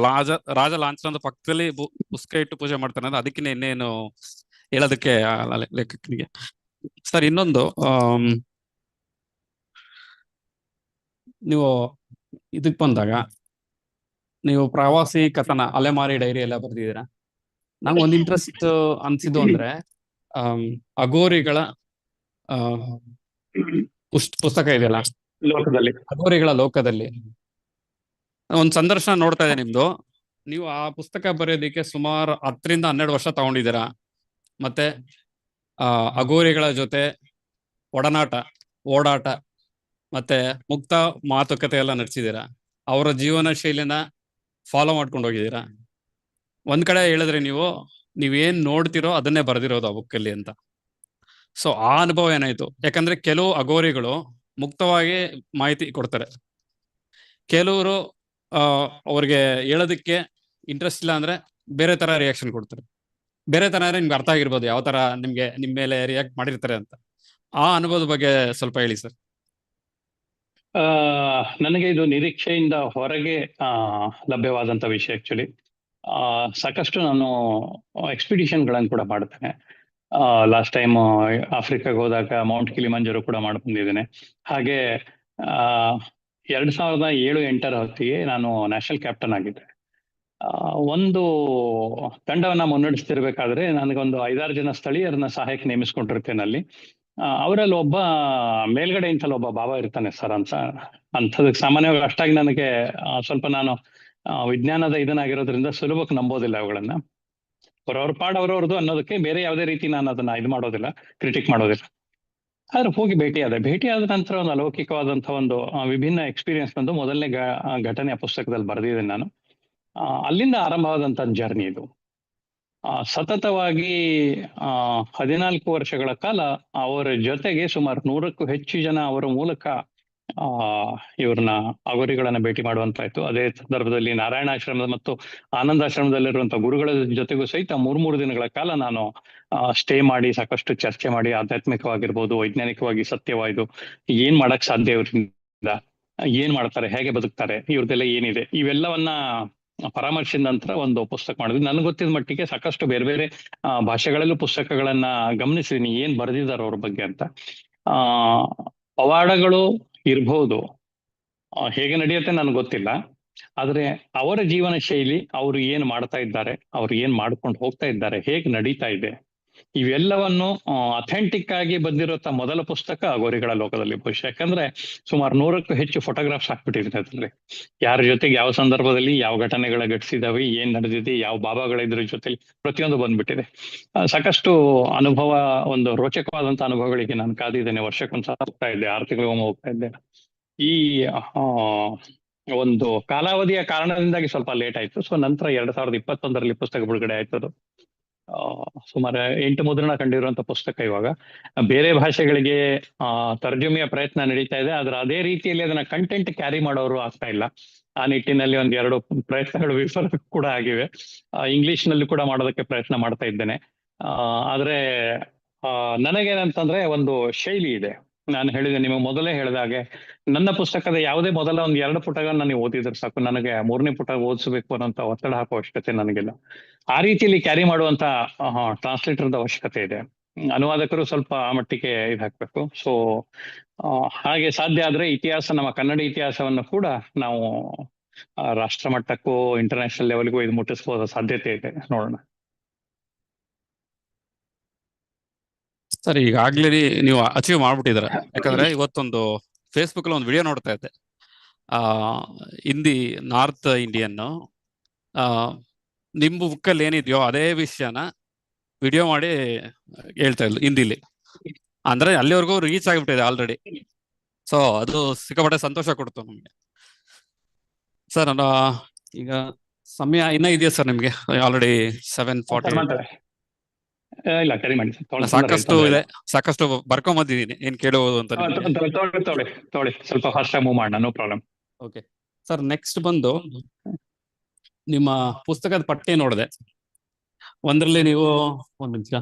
ರಾಜ ಲಾಂಛನದ ಪಕ್ಕದಲ್ಲಿ ಪುಸ್ತಕ ಇಟ್ಟು ಪೂಜೆ ಮಾಡ್ತಾನೆ ಅಂದ್ರೆ ಅದಕ್ಕಿಂತ ಇನ್ನೇನು ಹೇಳೋದಕ್ಕೆ ಲೇಖಕನಿಗೆ. ಸರ್, ಇನ್ನೊಂದು, ನೀವು ಇದಕ್ ಬಂದಾಗ ನೀವು ಪ್ರವಾಸಿ ಕಥನ ಅಲೆಮಾರಿ ಡೈರಿ ಎಲ್ಲ ಬರ್ದಿದ್ದೀರಾ. ನಂಗೆ ಒಂದು ಇಂಟ್ರೆಸ್ಟ್ ಅನ್ಸಿದ್ದು ಅಂದ್ರೆ ಅಗೋರಿಗಳ ಪುಸ್ತಕ ಇದೆಯಲ್ಲ, ಅಗೋರಿಗಳ ಲೋಕದಲ್ಲಿ ಒಂದ್ ಸಂದರ್ಶನ ನೋಡ್ತಾ ಇದೆ ನಿಮ್ದು. ನೀವು ಆ ಪುಸ್ತಕ ಬರೆಯೋದಿಕ್ಕೆ ಸುಮಾರು 10ರಿಂದ 12 ವರ್ಷ ತಗೊಂಡಿದ್ದೀರಾ. ಮತ್ತೆ ಅಗೋರಿಗಳ ಜೊತೆ ಓಡಾಟ ಮತ್ತೆ ಮುಕ್ತ ಮಾತುಕತೆ ಎಲ್ಲ ನಡೆಸಿದ್ದೀರಾ. ಅವರ ಜೀವನ ಶೈಲಿನ ಫಾಲೋ ಮಾಡ್ಕೊಂಡು ಹೋಗಿದ್ದೀರಾ. ಒಂದ್ ಕಡೆ ಹೇಳಿದ್ರೆ ನೀವೇನ್ ನೋಡ್ತಿರೋ ಅದನ್ನೇ ಬರೆದಿರೋದು ಆ ಬುಕ್ಕಲ್ಲಿ ಅಂತ. ಸೊ ಆ ಅನುಭವ ಏನಾಯ್ತು? ಯಾಕಂದ್ರೆ ಕೆಲವು ಅಗೋರಿಗಳು ಮುಕ್ತವಾಗಿ ಮಾಹಿತಿ ಕೊಡ್ತಾರೆ, ಕೆಲವರು ಅವ್ರಿಗೆ ಹೇಳೋದಕ್ಕೆ ಇಂಟ್ರೆಸ್ಟ್ ಇಲ್ಲ ಅಂದ್ರೆ ಬೇರೆ ತರ ರಿಯಾಕ್ಷನ್ ಕೊಡ್ತಾರೆ. ಬೇರೆ ತರ ಅಂದ್ರೆ ನಿಮ್ಗೆ ಅರ್ಥ ಆಗಿರ್ಬೋದು ಯಾವ ತರ ನಿಮ್ ಮೇಲೆ ರಿಯಾಕ್ಟ್ ಮಾಡಿರ್ತಾರೆ ಅಂತ. ಆ ಅನುಭವದ ಬಗ್ಗೆ ಸ್ವಲ್ಪ ಹೇಳಿ ಸರ್. ಆ ನನಗೆ ಇದು ನಿರೀಕ್ಷೆಯಿಂದ ಹೊರಗೆ ಲಭ್ಯವಾದಂತ ವಿಷಯ ಆಕ್ಚುಲಿ. ಸಾಕಷ್ಟು ನಾನು ಎಕ್ಸ್ಪಿಡಿಷನ್ಗಳನ್ನು ಕೂಡ ಮಾಡ್ತೇನೆ. ಲಾಸ್ಟ್ ಟೈಮ್ ಆಫ್ರಿಕಾಗೆ ಹೋದಾಗ ಮೌಂಟ್ ಕಿಲಿಮಂಜರೋ ಕೂಡ ಮಾಡಿ ಬಂದಿದ್ದೇನೆ. ಹಾಗೆ 2007-8 ಹೊತ್ತಿಗೆ ನಾನು ನ್ಯಾಷನಲ್ ಕ್ಯಾಪ್ಟನ್ ಆಗಿದ್ದೆ. ಒಂದು ತಂಡವನ್ನ ಮುನ್ನಡೆಸ್ತಿರ್ಬೇಕಾದ್ರೆ ನನಗೊಂದು 5-6 ಜನ ಸ್ಥಳೀಯರನ್ನ ಸಹಾಯಕ್ಕೆ ನೇಮಿಸ್ಕೊಂಡಿರ್ತೇನೆ ಅಲ್ಲಿ. ಅವರಲ್ಲಿ ಒಬ್ಬ ಮೇಲ್ಗಡೆ ಇಂತಲ್ಲಿ ಒಬ್ಬ ಬಾಬಾ ಇರ್ತಾನೆ ಸರ್ ಅಂತ. ಅಂಥದಕ್ಕೆ ಸಾಮಾನ್ಯವಾಗಿ ಅಷ್ಟಾಗಿ ನನಗೆ ಸ್ವಲ್ಪ ನಾನು ವಿಜ್ಞಾನದ ಇದನ್ನಾಗಿರೋದ್ರಿಂದ ಸುಲಭಕ್ಕೆ ನಂಬೋದಿಲ್ಲ ಅವುಗಳನ್ನ. ಅವ್ರವ್ರ ಪಾಡ್ ಅವ್ರವ್ರದ್ದು ಅನ್ನೋದಕ್ಕೆ ಬೇರೆ ಯಾವುದೇ ರೀತಿ ನಾನು ಅದನ್ನ ಇದು ಮಾಡೋದಿಲ್ಲ, ಕ್ರಿಟಿಕ್ ಮಾಡೋದಿಲ್ಲ. ಆದ್ರೆ ಹೋಗಿ ಭೇಟಿ ಆದ ನಂತರ ಒಂದು ಅಲೌಕಿಕವಾದಂಥ ಒಂದು ವಿಭಿನ್ನ ಎಕ್ಸ್ಪೀರಿಯನ್ಸ್ ಬಂದು ಮೊದಲನೇ ಘಟನೆ ಪುಸ್ತಕದಲ್ಲಿ ಬರೆದಿದ್ದೇನೆ ನಾನು. ಅಲ್ಲಿಂದ ಆರಂಭವಾದಂತ ಜರ್ನಿ ಇದು. ಸತತವಾಗಿ 14 ವರ್ಷಗಳ ಕಾಲ ಅವರ ಜೊತೆಗೆ ಸುಮಾರು 100ಕ್ಕೂ ಹೆಚ್ಚು ಜನ ಅವರ ಮೂಲಕ ಇವ್ರನ್ನ ಅಘೋರಿಗಳನ್ನ ಭೇಟಿ ಮಾಡುವಂತಾಯ್ತು. ಅದೇ ಸಂದರ್ಭದಲ್ಲಿ ನಾರಾಯಣಾಶ್ರಮದ ಮತ್ತು ಆನಂದಾಶ್ರಮದಲ್ಲಿರುವಂತಹ ಗುರುಗಳ ಜೊತೆಗೂ ಸಹಿತ 3 ದಿನಗಳ ಕಾಲ ನಾನು ಸ್ಟೇ ಮಾಡಿ ಸಾಕಷ್ಟು ಚರ್ಚೆ ಮಾಡಿ, ಆಧ್ಯಾತ್ಮಿಕವಾಗಿರ್ಬೋದು, ವೈಜ್ಞಾನಿಕವಾಗಿ ಸತ್ಯವಾಯ್ದು ಏನ್ ಮಾಡಕ್ ಸಾಧ್ಯ ಇವ್ರಿಂದ, ಏನ್ ಮಾಡ್ತಾರೆ, ಹೇಗೆ ಬದುಕ್ತಾರೆ, ಇವ್ರದೆಲ್ಲ ಏನಿದೆ, ಇವೆಲ್ಲವನ್ನ ಪರಾಮರ್ಶಿಸಿದ ನಂತರ ಒಂದು ಪುಸ್ತಕ ಮಾಡಿದ್ವಿ. ನನ್ಗೆ ಗೊತ್ತಿದ ಮಟ್ಟಿಗೆ ಸಾಕಷ್ಟು ಬೇರೆ ಬೇರೆ ಭಾಷೆಗಳಲ್ಲೂ ಪುಸ್ತಕಗಳನ್ನ ಗಮನಿಸಿದೀನಿ ಏನ್ ಬರೆದಿದ್ದಾರೆ ಅವ್ರ ಬಗ್ಗೆ ಅಂತ. ಪವಾಡಗಳು ಇರ್ಬಹುದು, ಹೇಗೆ ನಡೆಯುತ್ತೆ ನನ್ಗೆ ಗೊತ್ತಿಲ್ಲ. ಆದ್ರೆ ಅವರ ಜೀವನ ಶೈಲಿ, ಅವರು ಏನ್ ಮಾಡ್ತಾ ಇದ್ದಾರೆ, ಅವ್ರು ಏನ್ ಮಾಡ್ಕೊಂಡು ಹೋಗ್ತಾ ಇದ್ದಾರೆ, ಹೇಗೆ ನಡೀತಾ ಇದೆ, ಇವೆಲ್ಲವನ್ನು ಅಥೆಂಟಿಕ್ ಆಗಿ ಬಂದಿರುವಂತ ಮೊದಲ ಪುಸ್ತಕ ಅಘೋರಿಗಳ ಲೋಕದಲ್ಲಿ ಬಹುಶಃ. ಯಾಕಂದ್ರೆ ಸುಮಾರು 100ಕ್ಕೂ ಹೆಚ್ಚು ಫೋಟೋಗ್ರಾಫ್ಸ್ ಹಾಕ್ಬಿಟ್ಟಿದೆ ಅದ್ರಲ್ಲಿ. ಯಾರ ಜೊತೆಗೆ ಯಾವ ಸಂದರ್ಭದಲ್ಲಿ ಯಾವ ಘಟನೆಗಳ ಘಟಿಸಿದಾವೆ, ಏನ್ ನಡೆದಿದೆ, ಯಾವ ಬಾಬಾಗಳಿದ್ರ ಜೊತೆಲಿ ಪ್ರತಿಯೊಂದು ಬಂದ್ಬಿಟ್ಟಿದೆ. ಸಾಕಷ್ಟು ಅನುಭವ, ಒಂದು ರೋಚಕವಾದಂತ ಅನುಭವಗಳಿಗೆ ನಾನು ಕಾದಿದ್ದೇನೆ. ವರ್ಷಕ್ಕೊಂದ್ಸಲ ಹೋಗ್ತಾ ಇದ್ದೆ, 6 ತಿಂಗಳಿಗೊಮ್ಮೆ ಹೋಗ್ತಾ ಇದ್ದೆ. ಈ ಒಂದು ಕಾಲಾವಧಿಯ ಕಾರಣದಿಂದಾಗಿ ಸ್ವಲ್ಪ ಲೇಟ್ ಆಯ್ತು. ಸೊ ನಂತರ 2021ರಲ್ಲಿ ಪುಸ್ತಕ ಬಿಡುಗಡೆ ಆಯ್ತದು. ಸುಮಾರು 8 ಮುದ್ರಣ ಕಂಡಿರುವಂತ ಪುಸ್ತಕ. ಇವಾಗ ಬೇರೆ ಭಾಷೆಗಳಿಗೆ ತರ್ಜುಮೆಯ ಪ್ರಯತ್ನ ನಡೀತಾ ಇದೆ. ಆದ್ರೆ ಅದೇ ರೀತಿಯಲ್ಲಿ ಅದನ್ನ ಕಂಟೆಂಟ್ ಕ್ಯಾರಿ ಮಾಡೋರು ಆಗ್ತಾ ಇಲ್ಲ. ಆ ನಿಟ್ಟಿನಲ್ಲಿ 1-2 ಪ್ರಯತ್ನಗಳು ವಿಫಲ ಕೂಡ ಆಗಿವೆ. ಇಂಗ್ಲಿಷ್ ನಲ್ಲಿ ಕೂಡ ಮಾಡೋದಕ್ಕೆ ಪ್ರಯತ್ನ ಮಾಡ್ತಾ ಇದ್ದೇನೆ. ಆದ್ರೆ ನನಗೇನಂತಂದ್ರೆ ಒಂದು ಶೈಲಿ ಇದೆ. ನಾನು ಹೇಳಿದೆ, ನಿಮಗೆ ಮೊದಲೇ ಹೇಳಿದಾಗೆ, ನನ್ನ ಪುಸ್ತಕದ ಯಾವುದೇ ಮೊದಲ 1-2 ಪುಟಗಳನ್ನ ನೀವು ಓದಿದ್ರೆ ಸಾಕು, ನನಗೆ 3ನೇ ಪುಟ ಓದಿಸಬೇಕು ಅನ್ನೋಂತ ಒತ್ತಡ ಹಾಕುವ ಅವಶ್ಯಕತೆ ನನಗಿಲ್ಲ. ಆ ರೀತಿಯಲ್ಲಿ ಕ್ಯಾರಿ ಮಾಡುವಂತ ಟ್ರಾನ್ಸ್ಲೇಟರ್ದ ಅವಶ್ಯಕತೆ ಇದೆ. ಅನುವಾದಕರು ಸ್ವಲ್ಪ ಆ ಮಟ್ಟಿಗೆ ಇದು ಹಾಕ್ಬೇಕು. ಸೊ ಹಾಗೆ ಸಾಧ್ಯ ಆದ್ರೆ ಇತಿಹಾಸ, ನಮ್ಮ ಕನ್ನಡ ಇತಿಹಾಸವನ್ನು ಕೂಡ ನಾವು ರಾಷ್ಟ್ರ ಮಟ್ಟಕ್ಕೂ ಇಂಟರ್ನ್ಯಾಷನಲ್ ಲೆವೆಲ್ಗೂ ಇದು ಮುಟ್ಟಿಸಬಹುದ ಸಾಧ್ಯತೆ ಇದೆ. ನೋಡೋಣ. ಸರ್, ಈಗಾಗ್ಲೇ ನೀವು ಅಚೀವ್ ಮಾಡ್ಬಿಟ್ಟಿದ್ರ. ಯಾಕಂದ್ರೆ ಇವತ್ತೊಂದು ಫೇಸ್ಬುಕ್ ಅಲ್ಲಿ ಒಂದು ವಿಡಿಯೋ ನೋಡ್ತಾ ಇದ್ದೆ. ಹಿಂದಿ ನಾರ್ತ್ ಇಂಡಿಯನ್ ನಿಮ್ ಬುಕ್ಕಲ್ಲಿ ಏನಿದೆಯೋ ಅದೇ ವಿಷಯನ ವಿಡಿಯೋ ಮಾಡಿ ಹೇಳ್ತಾ ಇದ್ಲು ಹಿಂದಿಲಿ. ಅಂದ್ರೆ ಅಲ್ಲಿವರೆಗೂ ರೀಚ್ ಆಗಿಬಿಟ್ಟಿದೆ ಆಲ್ರೆಡಿ. ಸೊ ಅದು ಸಿಕ್ಕಾಪಟ್ಟೆ ಸಂತೋಷ ಕೊಡ್ತು ನಮ್ಗೆ. ಸರ್, ಈಗ ಸಮಯ ಇನ್ನ ಇದೆಯಾ ಸರ್ ನಿಮ್ಗೆ? ಆಲ್ರೆಡಿ 7:40. ಇಲ್ಲ, ಕರಿ ಮಾಡಿ. ಸಾಕಷ್ಟು ಇದೆ, ಸಾಕಷ್ಟು ಬರ್ಕೊಂಬಂದಿದ್ದೀನಿ ಏನ್ ಕೇಳುವುದು ಅಂತ. ತೊಳಿ ಸ್ವಲ್ಪ ಫಾಸ್ಟ್ ಮೂವ್ ಮಾಡೋಣ, no problem. Okay sir, next ಬಂದು ನಿಮ್ಮ ಪುಸ್ತಕದ ಪಟ್ಟಿ ನೋಡಿದೆ. ಒಂದ್ರಲ್ಲಿ ನೀವು ಒಂದ್ ನಿಮಿಷ,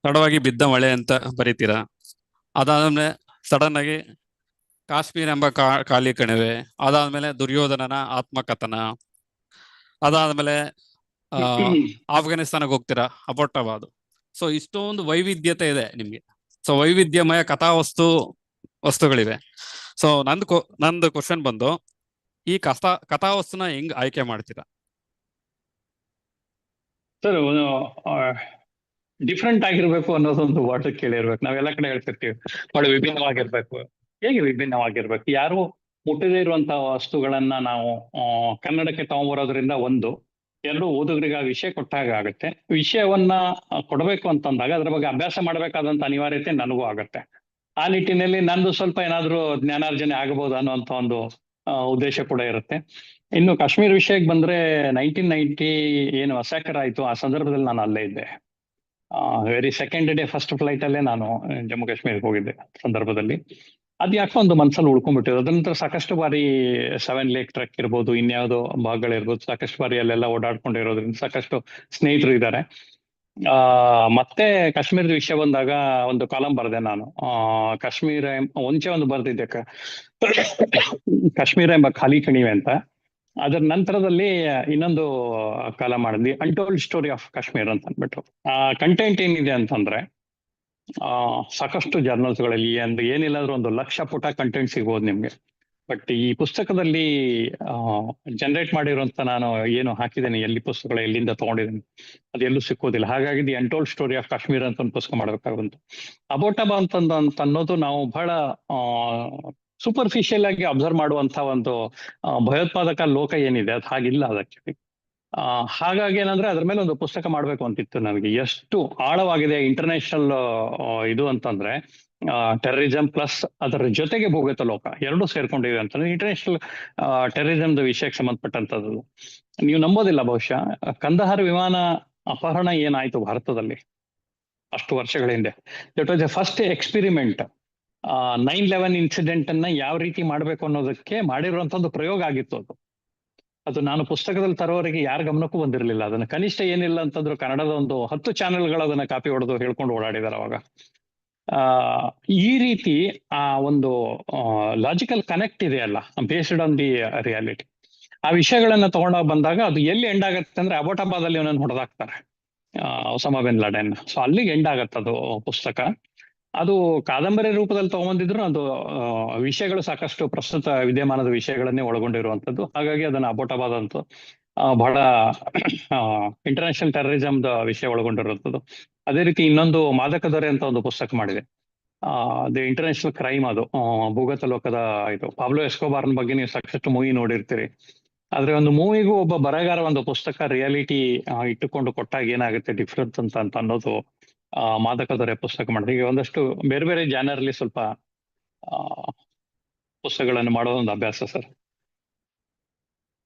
ತಡವಾಗಿ ಬಿದ್ದ ಮಳೆ ಅಂತ ಬರೀತೀರಾ. ಅದಾದ್ಮೇಲೆ ಸಡನ್ ಆಗಿ ಕಾಶ್ಮೀರ ಎಂಬ ಖಾಲಿ ಕಣಿವೆ, ಅದಾದ್ಮೇಲೆ ದುರ್ಯೋಧನನ ಆತ್ಮಕಥನ, ಅದಾದ್ಮೇಲೆ ಆಫ್ಘಾನಿಸ್ತಾನಕ್ಕೆ ಹೋಗ್ತೀರಾ, ಅಬೋಟಾಬಾದ್. ಸೊ ಇಷ್ಟೊಂದು ವೈವಿಧ್ಯತೆ ಇದೆ ನಿಮ್ಗೆ. ಸೊ ವೈವಿಧ್ಯಮಯ ವಸ್ತುಗಳಿವೆ. ಸೊ ನಂದು ಕ್ವಶನ್ ಬಂದು, ಈ ಕಥಾವಸ್ತುನ ಹೆಂಗ್ ಆಯ್ಕೆ ಮಾಡ್ತೀರಾ? ಸರ್, ಡಿಫ್ರೆಂಟ್ ಆಗಿರ್ಬೇಕು ಅನ್ನೋದೊಂದು ವರ್ಡ್ ಕೇಳಿರ್ಬೇಕು. ನಾವೆಲ್ಲ ಕಡೆ ಹೇಳ್ತಿರ್ತೀವಿ ಬಹಳ ವಿಭಿನ್ನವಾಗಿರ್ಬೇಕು. ಹೇಗೆ ವಿಭಿನ್ನವಾಗಿರ್ಬೇಕು? ಯಾರು ಮುಟ್ಟದೇ ಇರುವಂತಹ ವಸ್ತುಗಳನ್ನ ನಾವು ಕನ್ನಡಕ್ಕೆ ತಗೊಂಡ್ಬರೋದ್ರಿಂದ 1, 2 ಓದುಗರಿಗೆ ಆ ವಿಷಯ ಕೊಟ್ಟಾಗ ಆಗುತ್ತೆ. ವಿಷಯವನ್ನ ಕೊಡಬೇಕು ಅಂತಂದಾಗ ಅದ್ರ ಬಗ್ಗೆ ಅಭ್ಯಾಸ ಮಾಡ್ಬೇಕಾದಂತ ಅನಿವಾರ್ಯತೆ ನನಗೂ ಆಗತ್ತೆ. ಆ ನಿಟ್ಟಿನಲ್ಲಿ ನಂದು ಸ್ವಲ್ಪ ಏನಾದ್ರೂ ಜ್ಞಾನಾರ್ಜನೆ ಆಗಬಹುದು ಅನ್ನುವಂತ ಒಂದು ಉದ್ದೇಶ ಕೂಡ ಇರುತ್ತೆ. ಇನ್ನು ಕಾಶ್ಮೀರ ವಿಷಯಕ್ಕೆ ಬಂದ್ರೆ 1990 ಏನು ಅಸಾಕರ್ ಆಯ್ತು, ಆ ಸಂದರ್ಭದಲ್ಲಿ ನಾನು ಅಲ್ಲೇ ಇದ್ದೆ. Very second day first flight ಅಲ್ಲೇ ನಾನು ಜಮ್ಮು ಕಾಶ್ಮೀರಕ್ಕೆ ಹೋಗಿದ್ದೆ ಸಂದರ್ಭದಲ್ಲಿ. ಅದ್ ಯಾಕೋ ಒಂದು ಮನ್ಸಲ್ಲಿ ಉಳ್ಕೊಂಡ್ಬಿಟ್ಟಿದೆ. ಅದ ನಂತರ ಸಾಕಷ್ಟು ಬಾರಿ 7 ಲೇಕ್ ಟ್ರೆಕ್ ಇರ್ಬೋದು, ಇನ್ಯಾವುದೋ ಭಾಗಗಳಿರ್ಬೋದು, ಸಾಕಷ್ಟು ಬಾರಿ ಅಲ್ಲೆಲ್ಲ ಓಡಾಡ್ಕೊಂಡಿರೋದ್ರಿಂದ ಸಾಕಷ್ಟು ಸ್ನೇಹಿತರು ಇದ್ದಾರೆ. ಮತ್ತೆ ಕಾಶ್ಮೀರದ ವಿಷಯ ಬಂದಾಗ ಒಂದು ಕಾಲಂ ಬರೆದೆ ನಾನು. ಕಾಶ್ಮೀರ ಒಂಚೆ ಒಂದು ಬರ್ದಿದ್ದೆ, ಕಾಶ್ಮೀರ ಎಂಬ ಖಾಲಿ ಕಣಿವೆ ಅಂತ. ಅದರ ನಂತರದಲ್ಲಿ ಇನ್ನೊಂದು ಕಾಲ ಮಾಡಿದ್ವಿ, ಅನ್ಟೋಲ್ಡ್ ಸ್ಟೋರಿ ಆಫ್ ಕಾಶ್ಮೀರ್ ಅಂತ ಅಂದ್ಬಿಟ್ಟು. ಕಂಟೆಂಟ್ ಏನಿದೆ ಅಂತಂದ್ರೆ ಸಾಕಷ್ಟು ಜರ್ನಲ್ಸ್ಗಳಲ್ಲಿ ಅಂದ್ರೆ ಏನಿಲ್ಲಾದ್ರೂ 1,00,000 ಪುಟ ಕಂಟೆಂಟ್ ಸಿಗ್ಬೋದು ನಿಮ್ಗೆ. ಬಟ್ ಈ ಪುಸ್ತಕದಲ್ಲಿ ಜನರೇಟ್ ಮಾಡಿರುವಂತ ನಾನು ಏನು ಹಾಕಿದ್ದೇನೆ, ಎಲ್ಲಿ ಪುಸ್ತಕಗಳು ಎಲ್ಲಿಂದ ತಗೊಂಡಿದ್ದೇನೆ, ಅದೆಲ್ಲೂ ಸಿಕ್ಕೋದಿಲ್ಲ. ಹಾಗಾಗಿ the untold story of Kashmir ಅಂತ ಒಂದು ಪುಸ್ತಕ ಮಾಡ್ಬೇಕಾಗುಂಟು. ಅಬೋಟಬಾ ಅಂತ ಅನ್ನೋದು ನಾವು ಬಹಳ ಸೂಪರ್ಫಿಷಿಯಲ್ ಆಗಿ ಅಬ್ಸರ್ವ್ ಮಾಡುವಂತ ಒಂದು ಭಯೋತ್ಪಾದಕ ಲೋಕ ಏನಿದೆ, ಅದು ಹಾಗಿಲ್ಲ ಅದಕ್ಕೆ. ಹಾಗಾಗಿ ಏನಂದ್ರೆ ಅದ್ರ ಮೇಲೆ ಒಂದು ಪುಸ್ತಕ ಮಾಡ್ಬೇಕು ಅಂತಿತ್ತು ನನಗೆ. ಎಷ್ಟು ಆಳವಾಗಿದೆ ಇಂಟರ್ನ್ಯಾಷನಲ್ ಇದು ಅಂತಂದ್ರೆ, ಟೆರರಿಸಂ ಪ್ಲಸ್ ಅದರ ಜೊತೆಗೆ ಭೂಗತ ಲೋಕ ಎರಡೂ ಸೇರ್ಕೊಂಡಿವೆ ಅಂತಂದ್ರೆ ಇಂಟರ್ನ್ಯಾಷನಲ್ ಟೆರರಿಸಂದ ವಿಷಯಕ್ಕೆ ಸಂಬಂಧಪಟ್ಟಂತದ್ದು. ನೀವು ನಂಬೋದಿಲ್ಲ, ಬಹುಶಃ ಕಂದಹಾರ್ ವಿಮಾನ ಅಪಹರಣ ಏನಾಯ್ತು ಭಾರತದಲ್ಲಿ ಅಷ್ಟು ವರ್ಷಗಳ ಹಿಂದೆ, that was the first experiment. 9/11 incident ಅನ್ನ ಯಾವ ರೀತಿ ಮಾಡ್ಬೇಕು ಅನ್ನೋದಕ್ಕೆ ಮಾಡಿರುವಂತ ಒಂದು ಪ್ರಯೋಗ ಆಗಿತ್ತು ಅದು. ಅದು ನಾನು ಪುಸ್ತಕದಲ್ಲಿ ತರೋವರೆಗೆ ಯಾರ ಗಮನಕ್ಕೂ ಬಂದಿರಲಿಲ್ಲ. ಅದನ್ನ ಕನಿಷ್ಠ ಏನಿಲ್ಲ ಅಂತಂದ್ರು ಕನ್ನಡದ ಒಂದು 10 ಚಾನೆಲ್ಗಳು ಅದನ್ನ ಕಾಪಿ ಹೊಡೆದು ಹೇಳ್ಕೊಂಡು ಓಡಾಡಿದಾರೆ ಅವಾಗ. ಈ ರೀತಿ ಆ ಒಂದು ಲಾಜಿಕಲ್ ಕನೆಕ್ಟ್ ಇದೆಯಲ್ಲ, ಬೇಸ್ಡ್ ಆನ್ ದಿ ರಿಯಾಲಿಟಿ, ಆ ವಿಷಯಗಳನ್ನ ತಗೊಂಡೋಗಿ ಬಂದಾಗ ಅದು ಎಲ್ಲಿ ಎಂಡ್ ಆಗತ್ತೆ ಅಂದ್ರೆ ಅಬೋಟಾಬಾದಲ್ಲಿ ಅವನನ್ನು ಹೊಡೆದಾಕ್ತಾರೆ, ಒಸಾಮಾ ಬಿನ್ ಲಾಡೆನ್. ಸೊ ಅಲ್ಲಿಗೆ ಎಂಡ್ ಆಗತ್ತೆ ಅದು ಪುಸ್ತಕ. ಅದು ಕಾದಂಬರಿ ರೂಪದಲ್ಲಿ ತಗೊಂಬಂದಿದ್ರು ಅದು ವಿಷಯಗಳು ಸಾಕಷ್ಟು ಪ್ರಸ್ತುತ ವಿದ್ಯಮಾನದ ವಿಷಯಗಳನ್ನೇ ಒಳಗೊಂಡಿರುವಂತದ್ದು. ಹಾಗಾಗಿ ಅದನ್ನ ಅಬೋಟಾಬಾದ್ ಅಂತ ಬಹಳ ಇಂಟರ್ನ್ಯಾಷನಲ್ ಟೆರರಿಸಂದ ವಿಷಯ ಒಳಗೊಂಡಿರುವಂತದ್ದು. ಅದೇ ರೀತಿ ಇನ್ನೊಂದು ಮಾದಕ ದೊರೆ ಅಂತ ಒಂದು ಪುಸ್ತಕ ಮಾಡಿದೆ, ದಿ ಇಂಟರ್ನ್ಯಾಷನಲ್ ಕ್ರೈಮ್. ಅದು ಭೂಗತ ಲೋಕದ ಇದು. ಪಾಬ್ಲೋ ಎಸ್ಕೋಬಾರ್ನ ಬಗ್ಗೆ ನೀವು ಸಾಕಷ್ಟು ಮೂವಿ ನೋಡಿರ್ತೀರಿ. ಆದ್ರೆ ಒಂದು ಮೂವಿಗೂ ಒಬ್ಬ ಬರಹಗಾರ ಒಂದು ಪುಸ್ತಕ ರಿಯಾಲಿಟಿ ಇಟ್ಟುಕೊಂಡು ಕೊಟ್ಟಾಗ ಏನಾಗುತ್ತೆ ಡಿಫ್ರೆನ್ಸ್ ಅಂತ ಅನ್ನೋದು ಮಾದಕ ದೊರೆ ಪುಸ್ತಕ ಮಾಡಿದೆ. ಈಗ ಒಂದಷ್ಟು ಬೇರೆ ಬೇರೆ ಜಾನರ್ಲಿ ಸ್ವಲ್ಪ ಪುಸ್ತಕಗಳನ್ನು ಮಾಡೋದು ಒಂದು ಅಭ್ಯಾಸ ಸರ್.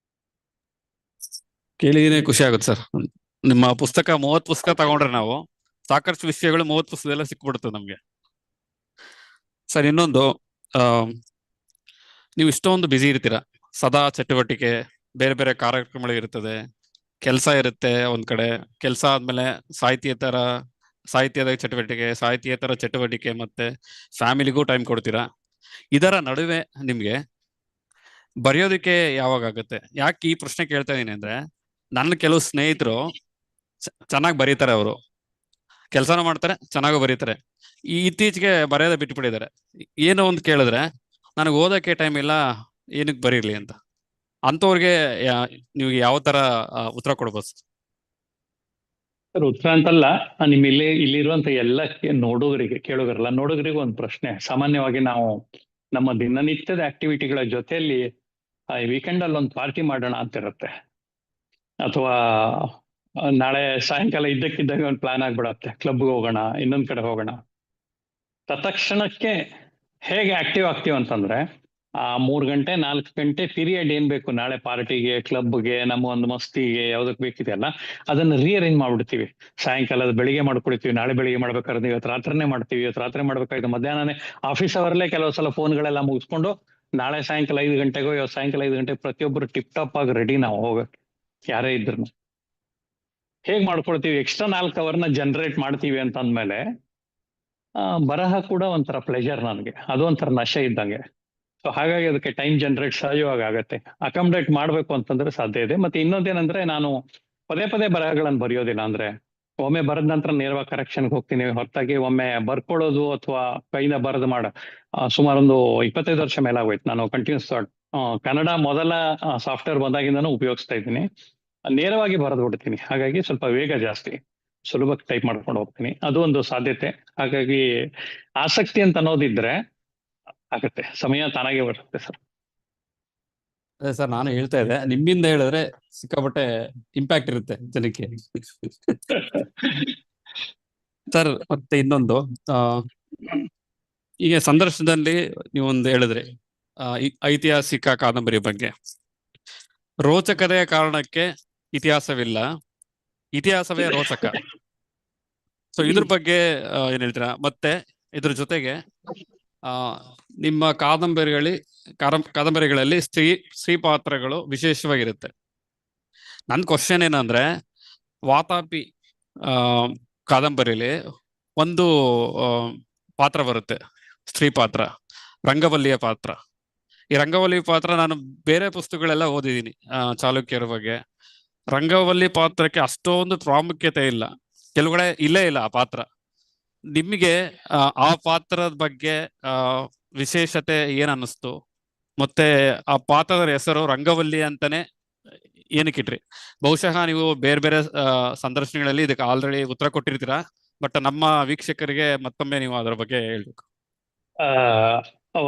ಕೇಳಿನೇ ಖುಷಿ ಆಗುತ್ತೆ ಸರ್. ನಿಮ್ಮ ಪುಸ್ತಕ 30 ಪುಸ್ತಕ ತಗೊಂಡ್ರೆ ನಾವು ಸಾಕಷ್ಟು ವಿಷಯಗಳು 30 ಪುಸ್ತಕದಲ್ಲ ಸಿಕ್ಬಿಡುತ್ತೆ ನಮ್ಗೆ. ಸರ್ ಇನ್ನೊಂದು, ನೀವು ಇಷ್ಟೊಂದು ಬ್ಯುಸಿ ಇರ್ತೀರಾ, ಸದಾ ಚಟುವಟಿಕೆ, ಬೇರೆ ಬೇರೆ ಕಾರ್ಯಕ್ರಮಗಳು ಇರ್ತದೆ, ಕೆಲಸ ಇರುತ್ತೆ ಒಂದ್ ಕಡೆ, ಕೆಲಸ ಆದ್ಮೇಲೆ ಸಾಹಿತ್ಯದ ಚಟುವಟಿಕೆ ಮತ್ತೆ ಫ್ಯಾಮಿಲಿಗೂ ಟೈಮ್ ಕೊಡ್ತೀರಾ. ಇದರ ನಡುವೆ ನಿಮ್ಗೆ ಬರೆಯೋದಕ್ಕೆ ಯಾವಾಗ ಆಗುತ್ತೆ? ಯಾಕೆ ಈ ಪ್ರಶ್ನೆ ಕೇಳ್ತಾ ಇದೀನಿ ಅಂದ್ರೆ, ನನ್ನ ಕೆಲವು ಸ್ನೇಹಿತರು ಚೆನ್ನಾಗಿ ಬರೀತಾರೆ, ಅವರು ಕೆಲಸನೂ ಮಾಡ್ತಾರೆ, ಚೆನ್ನಾಗೂ ಬರೀತಾರೆ. ಇತ್ತೀಚೆಗೆ ಬರೆಯೋದ ಬಿಟ್ಬಿಟ್ಟಿದ್ದಾರೆ. ಏನೋ ಒಂದು ಕೇಳಿದ್ರೆ ನನಗೆ ಓದಕ್ಕೆ ಟೈಮ್ ಇಲ್ಲ, ಏನಕ್ಕೆ ಬರೀರ್ಲಿ ಅಂತ. ಅಂತವ್ರಿಗೆ ನೀವು ಯಾವ ತರ ಉತ್ತರ ಕೊಡ್ಬೋದು ಸರ್? ಉತ್ತರ ಅಂತಲ್ಲ, ಇಲ್ಲಿರುವಂತ ಎಲ್ಲ ಕೇಳೋಗರಲ್ಲ ಒಂದು ಪ್ರಶ್ನೆ. ಸಾಮಾನ್ಯವಾಗಿ ನಾವು ನಮ್ಮ ದಿನನಿತ್ಯದ ಆಕ್ಟಿವಿಟಿಗಳ ಜೊತೆಯಲ್ಲಿ ವೀಕೆಂಡ್ ಅಲ್ಲಿ ಒಂದು ಪಾರ್ಟಿ ಮಾಡೋಣ ಅಂತಿರುತ್ತೆ, ಅಥವಾ ನಾಳೆ ಸಾಯಂಕಾಲ ಇದ್ದಕ್ಕಿದ್ದಾಗ ಒಂದು ಪ್ಲಾನ್ ಆಗ್ಬಿಡತ್ತೆ, ಕ್ಲಬ್ಗೆ ಹೋಗೋಣ, ಇನ್ನೊಂದ್ ಕಡೆ ಹೋಗೋಣ. ತತ್ಕ್ಷಣಕ್ಕೆ ಹೇಗೆ ಆಕ್ಟಿವ್ ಆಗ್ತೀವಿ ಅಂತಂದ್ರೆ, ಆ 3 ಗಂಟೆ 4 ಗಂಟೆ ಪೀರಿಯಡ್ ಏನ್ ಬೇಕು ನಾಳೆ ಪಾರ್ಟಿಗೆ, ಕ್ಲಬ್ಗೆ, ನಮ್ಮ ಒಂದು ಮಸ್ತಿಗೆ ಯಾವ್ದಕ್ ಬೇಕಿದೆಯಲ್ಲ, ಅದನ್ನ ರೀಅರೇಂಜ್ ಮಾಡ್ಬಿಡ್ತೀವಿ. ಸಾಯಂಕಾಲದ ಬೆಳಿಗ್ಗೆ ಮಾಡ್ಕೊಡ್ತೀವಿ, ನಾಳೆ ಬೆಳಿಗ್ಗೆ ಮಾಡ್ಬೇಕಾದ್ರೆ ಇವತ್ತು ರಾತ್ರಿನೇ ಮಾಡ್ತೀವಿ, ಇವತ್ತು ರಾತ್ರಿ ಮಾಡ್ಬೇಕಾಯ್ತು ಮಧ್ಯಾಹ್ನನೇ ಆಫೀಸ್ ಅವರ್ಲೇ ಕೆಲವು ಸಲ ಫೋನ್ಗಳೆಲ್ಲ ಮುಗಿಸ್ಕೊಂಡು ನಾಳೆ ಸಾಯಂಕಾಲ 5 ಗಂಟೆಗೋ ಇವತ್ತು ಸಾಯಂಕಾಲ 5 ಗಂಟೆಗೆ ಪ್ರತಿಯೊಬ್ಬರು ಟಿಪ್ ಟಾಪ್ ಆಗಿ ರೆಡಿ ನಾವು ಹೋಗಕ್ಕೆ, ಯಾರೇ ಇದ್ರು. ಹೇಗ್ ಮಾಡ್ಕೊಳ್ತೀವಿ? ಎಕ್ಸ್ಟ್ರಾ 4 ಅವರ್ನ ಜನರೇಟ್ ಮಾಡ್ತೀವಿ ಅಂತ ಅಂದ್ಮೇಲೆ ಬರಹ ಕೂಡ ಒಂಥರ ಪ್ಲೆಜರ್ ನನಗೆ, ಅದು ಒಂಥರ ನಶೆ ಇದ್ದಂಗೆ. ಸೊ ಹಾಗಾಗಿ ಅದಕ್ಕೆ ಟೈಮ್ ಜನರೇಟ್ ಸಹಜವಾಗಿ ಆಗತ್ತೆ. ಅಕಾಮಡೇಟ್ ಮಾಡ್ಬೇಕು ಅಂತಂದ್ರೆ ಸಾಧ್ಯ ಇದೆ. ಮತ್ತೆ ಇನ್ನೊಂದೇನಂದ್ರೆ, ನಾನು ಪದೇ ಪದೇ ಬರಹಗಳನ್ನು ಬರೆಯೋದಿಲ್ಲ. ಅಂದ್ರೆ ಒಮ್ಮೆ ಬರೆದ ನಂತರ ನೇರವಾಗಿ ಕರೆಕ್ಷನ್ಗೆ ಹೋಗ್ತೀನಿ ಹೊರತಾಗಿ ಒಮ್ಮೆ ಬರ್ಕೊಳ್ಳೋದು ಅಥವಾ ಕೈಯಿಂದ ಬರೆದು ಸುಮಾರು ಒಂದು 25 ವರ್ಷ ಮೇಲಾಗೋಯ್ತು ನಾನು ಕಂಟಿನ್ಯೂಸ್ ಕನ್ನಡ ಮೊದಲ ಸಾಫ್ಟ್ವೇರ್ ಬಂದಾಗಿಂದನೂ ಉಪಯೋಗಿಸ್ತಾ ಇದ್ದೀನಿ. ನೇರವಾಗಿ ಬರೆದು ಬಿಡ್ತೀನಿ, ಹಾಗಾಗಿ ಸ್ವಲ್ಪ ವೇಗ ಜಾಸ್ತಿ, ಸುಲಭಕ್ಕೆ ಟೈಪ್ ಮಾಡ್ಕೊಂಡು ಹೋಗ್ತೀನಿ. ಅದು ಒಂದು ಸಾಧ್ಯತೆ. ಹಾಗಾಗಿ ಆಸಕ್ತಿ ಅಂತ ಅನ್ನೋದಿದ್ರೆ ಆಗತ್ತೆ, ಸಮಯ ತಾನಾಗೆ ಬರುತ್ತೆ ಸರ್. ಅದೇ ಸರ್, ನಾನು ಹೇಳ್ತಾ ಇದ್ದೆ, ನಿಮ್ಮಿಂದ ಹೇಳಿದ್ರೆ ಸಿಕ್ಕಾಪಟ್ಟೆ ಇಂಪ್ಯಾಕ್ಟ್ ಇರುತ್ತೆ ಜನಕ್ಕೆ. ಸರ್ ಮತ್ತೆ ಇನ್ನೊಂದು, ಈಗ ಸಂದರ್ಶನದಲ್ಲಿ ನೀವೊಂದು ಹೇಳಿದ್ರಿ ಐತಿಹಾಸಿಕ ಕಾದಂಬರಿ ಬಗ್ಗೆ. ರೋಚಕತೆಯ ಕಾರಣಕ್ಕೆ ಇತಿಹಾಸವಿಲ್ಲ, ಇತಿಹಾಸವೇ ರೋಚಕ. ಸೊ ಇದ್ರ ಬಗ್ಗೆ ಏನ್ ಹೇಳ್ತೀರಾ? ಮತ್ತೆ ಇದ್ರ ಜೊತೆಗೆ ಆ, ನಿಮ್ಮ ಕಾದಂಬರಿಗಳಲ್ಲಿ ಸ್ತ್ರೀ ಪಾತ್ರಗಳು ವಿಶೇಷವಾಗಿರುತ್ತೆ. ನನ್ನ ಕ್ವಶನ್ ಏನಂದ್ರೆ, ವಾತಾಪಿ ಆ ಕಾದಂಬರಿಲಿ ಒಂದು ಆ, ಪಾತ್ರ ಬರುತ್ತೆ, ಸ್ತ್ರೀ ಪಾತ್ರ, ರಂಗವಲ್ಲಿಯ ಪಾತ್ರ. ಈ ರಂಗವಲ್ಲಿ ಪಾತ್ರ ನಾನು ಬೇರೆ ಪುಸ್ತಕಗಳೆಲ್ಲ ಓದಿದ್ದೀನಿ, ಚಾಲುಕ್ಯರ ಬಗ್ಗೆ. ರಂಗವಲ್ಲಿ ಪಾತ್ರಕ್ಕೆ ಅಷ್ಟೊಂದು ಪ್ರಾಮುಖ್ಯತೆ ಇಲ್ಲ, ಕೆಲವು ಕಡೆ ಇಲ್ಲೇ ಇಲ್ಲ ಆ ಪಾತ್ರ. ನಿಮಗೆ ಆ ಪಾತ್ರದ ಬಗ್ಗೆ ಆ ವಿಶೇಷತೆ ಏನ್ ಅನ್ನಿಸ್ತು? ಮತ್ತೆ ಆ ಪಾತ್ರದ ಹೆಸರು ರಂಗವಲ್ಲಿ ಅಂತಾನೆ ಏನಕ್ಕಿಟ್ರಿ? ಬಹುಶಃ ನೀವು ಬೇರೆ ಬೇರೆ ಸಂದರ್ಶನಗಳಲ್ಲಿ ಇದಕ್ಕೆ ಆಲ್ರೆಡಿ ಉತ್ತರ ಕೊಟ್ಟಿರ್ತೀರಾ, ಬಟ್ ನಮ್ಮ ವೀಕ್ಷಕರಿಗೆ ಮತ್ತೊಮ್ಮೆ ನೀವು ಅದರ ಬಗ್ಗೆ ಹೇಳ್ಬೇಕು.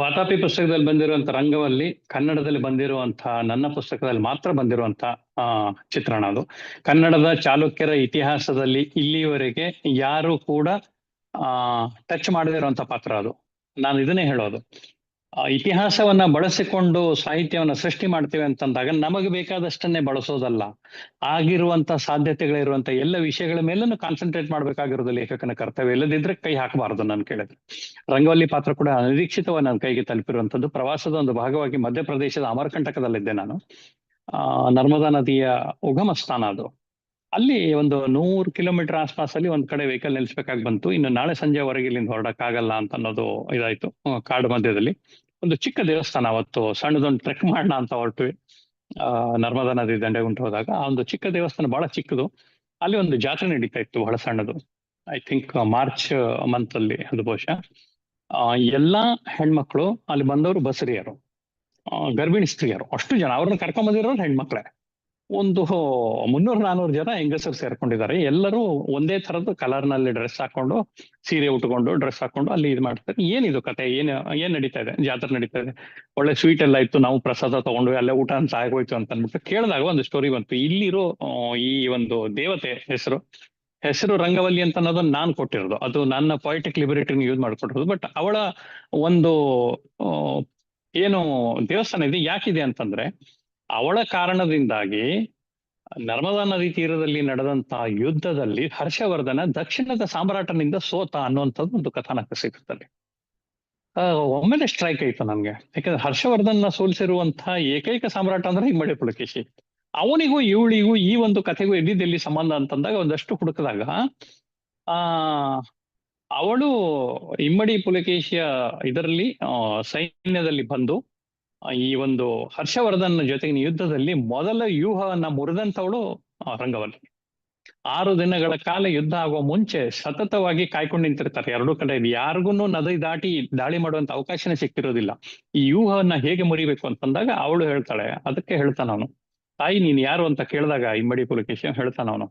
ವಾತಾಪಿ ಪುಸ್ತಕದಲ್ಲಿ ಬಂದಿರುವಂತ ರಂಗವಲ್ಲಿ ಕನ್ನಡದಲ್ಲಿ ಬಂದಿರುವಂತಹ ನನ್ನ ಪುಸ್ತಕದಲ್ಲಿ ಮಾತ್ರ ಬಂದಿರುವಂತಹ ಚಿತ್ರಣ ಅದು. ಕನ್ನಡದ ಚಾಲುಕ್ಯರ ಇತಿಹಾಸದಲ್ಲಿ ಇಲ್ಲಿಯವರೆಗೆ ಯಾರು ಕೂಡ ಟಚ್ ಮಾಡದೇ ಇರುವಂತ ಪಾತ್ರ ಅದು. ನಾನು ಇದನ್ನೇ ಹೇಳೋದು, ಇತಿಹಾಸವನ್ನ ಬಳಸಿಕೊಂಡು ಸಾಹಿತ್ಯವನ್ನ ಸೃಷ್ಟಿ ಮಾಡ್ತೇವೆ ಅಂತಂದಾಗ ನಮಗೆ ಬೇಕಾದಷ್ಟನ್ನೇ ಬಳಸೋದಲ್ಲ, ಆಗಿರುವಂತ ಸಾಧ್ಯತೆಗಳಿರುವಂತ ಎಲ್ಲ ವಿಷಯಗಳ ಮೇಲೂ ಕಾನ್ಸಂಟ್ರೇಟ್ ಮಾಡ್ಬೇಕಾಗಿರೋದು ಲೇಖಕನ ಕರ್ತವ್ಯ. ಇಲ್ಲದಿದ್ರೆ ಕೈ ಹಾಕಬಾರದು. ನಾನು ಕೇಳಿದ್ರೆ ರಂಗವಲ್ಲಿ ಪಾತ್ರ ಕೂಡ ಅನಿರೀಕ್ಷಿತವಾಗಿ ನನ್ನ ಕೈಗೆ ತಲುಪಿರುವಂತದ್ದು. ಪ್ರವಾಸದ ಒಂದು ಭಾಗವಾಗಿ ಮಧ್ಯಪ್ರದೇಶದ ಅಮರಕಂಟಕದಲ್ಲಿದ್ದೆ ನಾನು. ನರ್ಮದಾ ನದಿಯ ಉಗಮ ಸ್ಥಾನ ಅದು. ಅಲ್ಲಿ ಒಂದು 100 ಕಿಲೋಮೀಟರ್ ಆಸ್ಪಾಸಲ್ಲಿ ಒಂದ್ ಕಡೆ ವೆಹಿಕಲ್ ನಿಲ್ಸ್ಬೇಕಾಗಿ ಬಂತು. ಇನ್ನು ನಾಳೆ ಸಂಜೆವರೆಗೆ ಇಲ್ಲಿಂದ ಹೊರಡಕ್ಕಾಗಲ್ಲ ಅಂತ ಅನ್ನೋದು ಇದಾಯ್ತು. ಕಾಡು ಮಧ್ಯದಲ್ಲಿ ಒಂದು ಚಿಕ್ಕ ದೇವಸ್ಥಾನ, ಅವತ್ತು ಸಣ್ಣದೊಂದು ಟ್ರೆಕ್ ಮಾಡೋಣ ಅಂತ ಹೊರಟ್ವಿ. ನರ್ಮದಾ ನದಿ ದಂಡೆ ಉಂಟು ಹೋದಾಗ ಆ ಒಂದು ಚಿಕ್ಕ ದೇವಸ್ಥಾನ ಬಹಳ ಚಿಕ್ಕದು. ಅಲ್ಲಿ ಒಂದು ಜಾತ್ರೆ ನಡೀತಾ ಇತ್ತು, ಬಹಳ ಸಣ್ಣದು. ಐ ಥಿಂಕ್ ಮಾರ್ಚ್ ಮಂತ್ ಅಲ್ಲಿ ಅದು ಬಹುಶಃ. ಎಲ್ಲಾ ಹೆಣ್ಮಕ್ಳು ಅಲ್ಲಿ ಬಂದವರು ಬಸರಿಯರು, ಗರ್ಭಿಣಿ ಸ್ತ್ರೀಯರು, ಅಷ್ಟು ಜನ. ಅವ್ರನ್ನ ಕರ್ಕೊಂಡ್ ಬಂದಿರೋರು ಹೆಣ್ಮಕ್ಳೇ. ಒಂದು 300-400 ಜನ ಹೆಂಗಸರು ಸೇರ್ಕೊಂಡಿದ್ದಾರೆ. ಎಲ್ಲರೂ ಒಂದೇ ತರದ್ದು ಕಲರ್ ನಲ್ಲಿ ಡ್ರೆಸ್ ಹಾಕೊಂಡು, ಸೀರೆ ಉಟ್ಕೊಂಡು ಡ್ರೆಸ್ ಹಾಕೊಂಡು ಅಲ್ಲಿ ಇದು ಮಾಡ್ತಾರೆ. ಏನಿದು ಕತೆ, ಏನ್ ನಡೀತಾ ಇದೆ? ಜಾತ್ರೆ ನಡೀತಾ ಇದೆ, ಒಳ್ಳೆ ಸ್ವೀಟ್ ಎಲ್ಲ ಇತ್ತು, ನಾವು ಪ್ರಸಾದ ತಗೊಂಡ್ವಿ, ಅಲ್ಲೇ ಊಟ ಅಂತ ಆಗೋಯ್ತು ಅಂತ ಅಂದ್ಬಿಟ್ಟು ಕೇಳಿದಾಗ ಒಂದು ಸ್ಟೋರಿ ಬಂತು. ಇಲ್ಲಿರೋ ಈ ಒಂದು ದೇವತೆ ಹೆಸರು ರಂಗವಲ್ಲಿ ಅಂತ ಅನ್ನೋದನ್ನ ನಾನು ಕೊಟ್ಟಿರೋದು, ಅದು ನನ್ನ ಪೊಯಿಟಿಕ್ ಲಿಬರೇಟಿನ ಯೂಸ್ ಮಾಡ್ಕೊಟ್ಟಿರೋದು. ಬಟ್ ಅವಳ ಒಂದು ಏನು ದೇವಸ್ಥಾನ ಇದೆ, ಯಾಕಿದೆ ಅಂತಂದ್ರೆ ಅವಳ ಕಾರಣದಿಂದಾಗಿ ನರ್ಮದಾ ನದಿ ತೀರದಲ್ಲಿ ನಡೆದಂತಹ ಯುದ್ಧದಲ್ಲಿ ಹರ್ಷವರ್ಧನ ದಕ್ಷಿಣದ ಸಾಮ್ರಾಟನಿಂದ ಸೋತ ಅನ್ನುವಂಥದ್ದು ಒಂದು ಕಥಾನಕ ಸಿಗುತ್ತದೆ. ಒಮ್ಮೆಲೆ ಸ್ಟ್ರೈಕ್ ಆಯ್ತು ನನ್ಗೆ, ಯಾಕಂದ್ರೆ ಹರ್ಷವರ್ಧನ ಸೋಲಿಸಿರುವಂತಹ ಏಕೈಕ ಸಾಮ್ರಾಟ ಅಂದ್ರೆ ಇಮ್ಮಡಿ ಪುಲಕೇಶಿ. ಅವನಿಗೂ ಇವಳಿಗೂ ಈ ಒಂದು ಕಥೆಗೂ ಎಲ್ಲಿ ಸಂಬಂಧ ಅಂತಂದಾಗ ಒಂದಷ್ಟು ಹುಡುಕಿದಾಗ ಅವಳು ಇಮ್ಮಡಿ ಪುಲಕೇಶಿಯ ಇದರಲ್ಲಿ ಸೈನ್ಯದಲ್ಲಿ ಬಂದು ಈ ಒಂದು ಹರ್ಷವರ್ಧನ್ ಜೊತೆಗಿನ ಯುದ್ಧದಲ್ಲಿ ಮೊದಲ ವ್ಯೂಹವನ್ನ ಮುರಿದಂಥವಳು ರಂಗವಲ್ಲಿ. 6 ದಿನಗಳ ಕಾಲ ಯುದ್ಧ ಆಗುವ ಮುಂಚೆ ಸತತವಾಗಿ ಕಾಯ್ಕೊಂಡು ನಿಂತಿರ್ತಾರೆ ಎರಡೂ ಕಡೆ. ಯಾರಿಗೂ ನದಿ ದಾಟಿ ದಾಳಿ ಮಾಡುವಂತ ಅವಕಾಶನೇ ಸಿಕ್ತಿರೋದಿಲ್ಲ. ಈ ವ್ಯೂಹವನ್ನ ಹೇಗೆ ಮುರಿಬೇಕು ಅಂತಂದಾಗ ಅವಳು ಹೇಳ್ತಾಳೆ. ಅದಕ್ಕೆ ಹೇಳ್ತಾನ ಅವನು, ತಾಯಿ ನೀನ್ ಯಾರು ಅಂತ ಕೇಳಿದಾಗ ಇಮ್ಮಡಿ ಪುಲಕೇಶಿ ಹೇಳ್ತಾನ ಅವನು,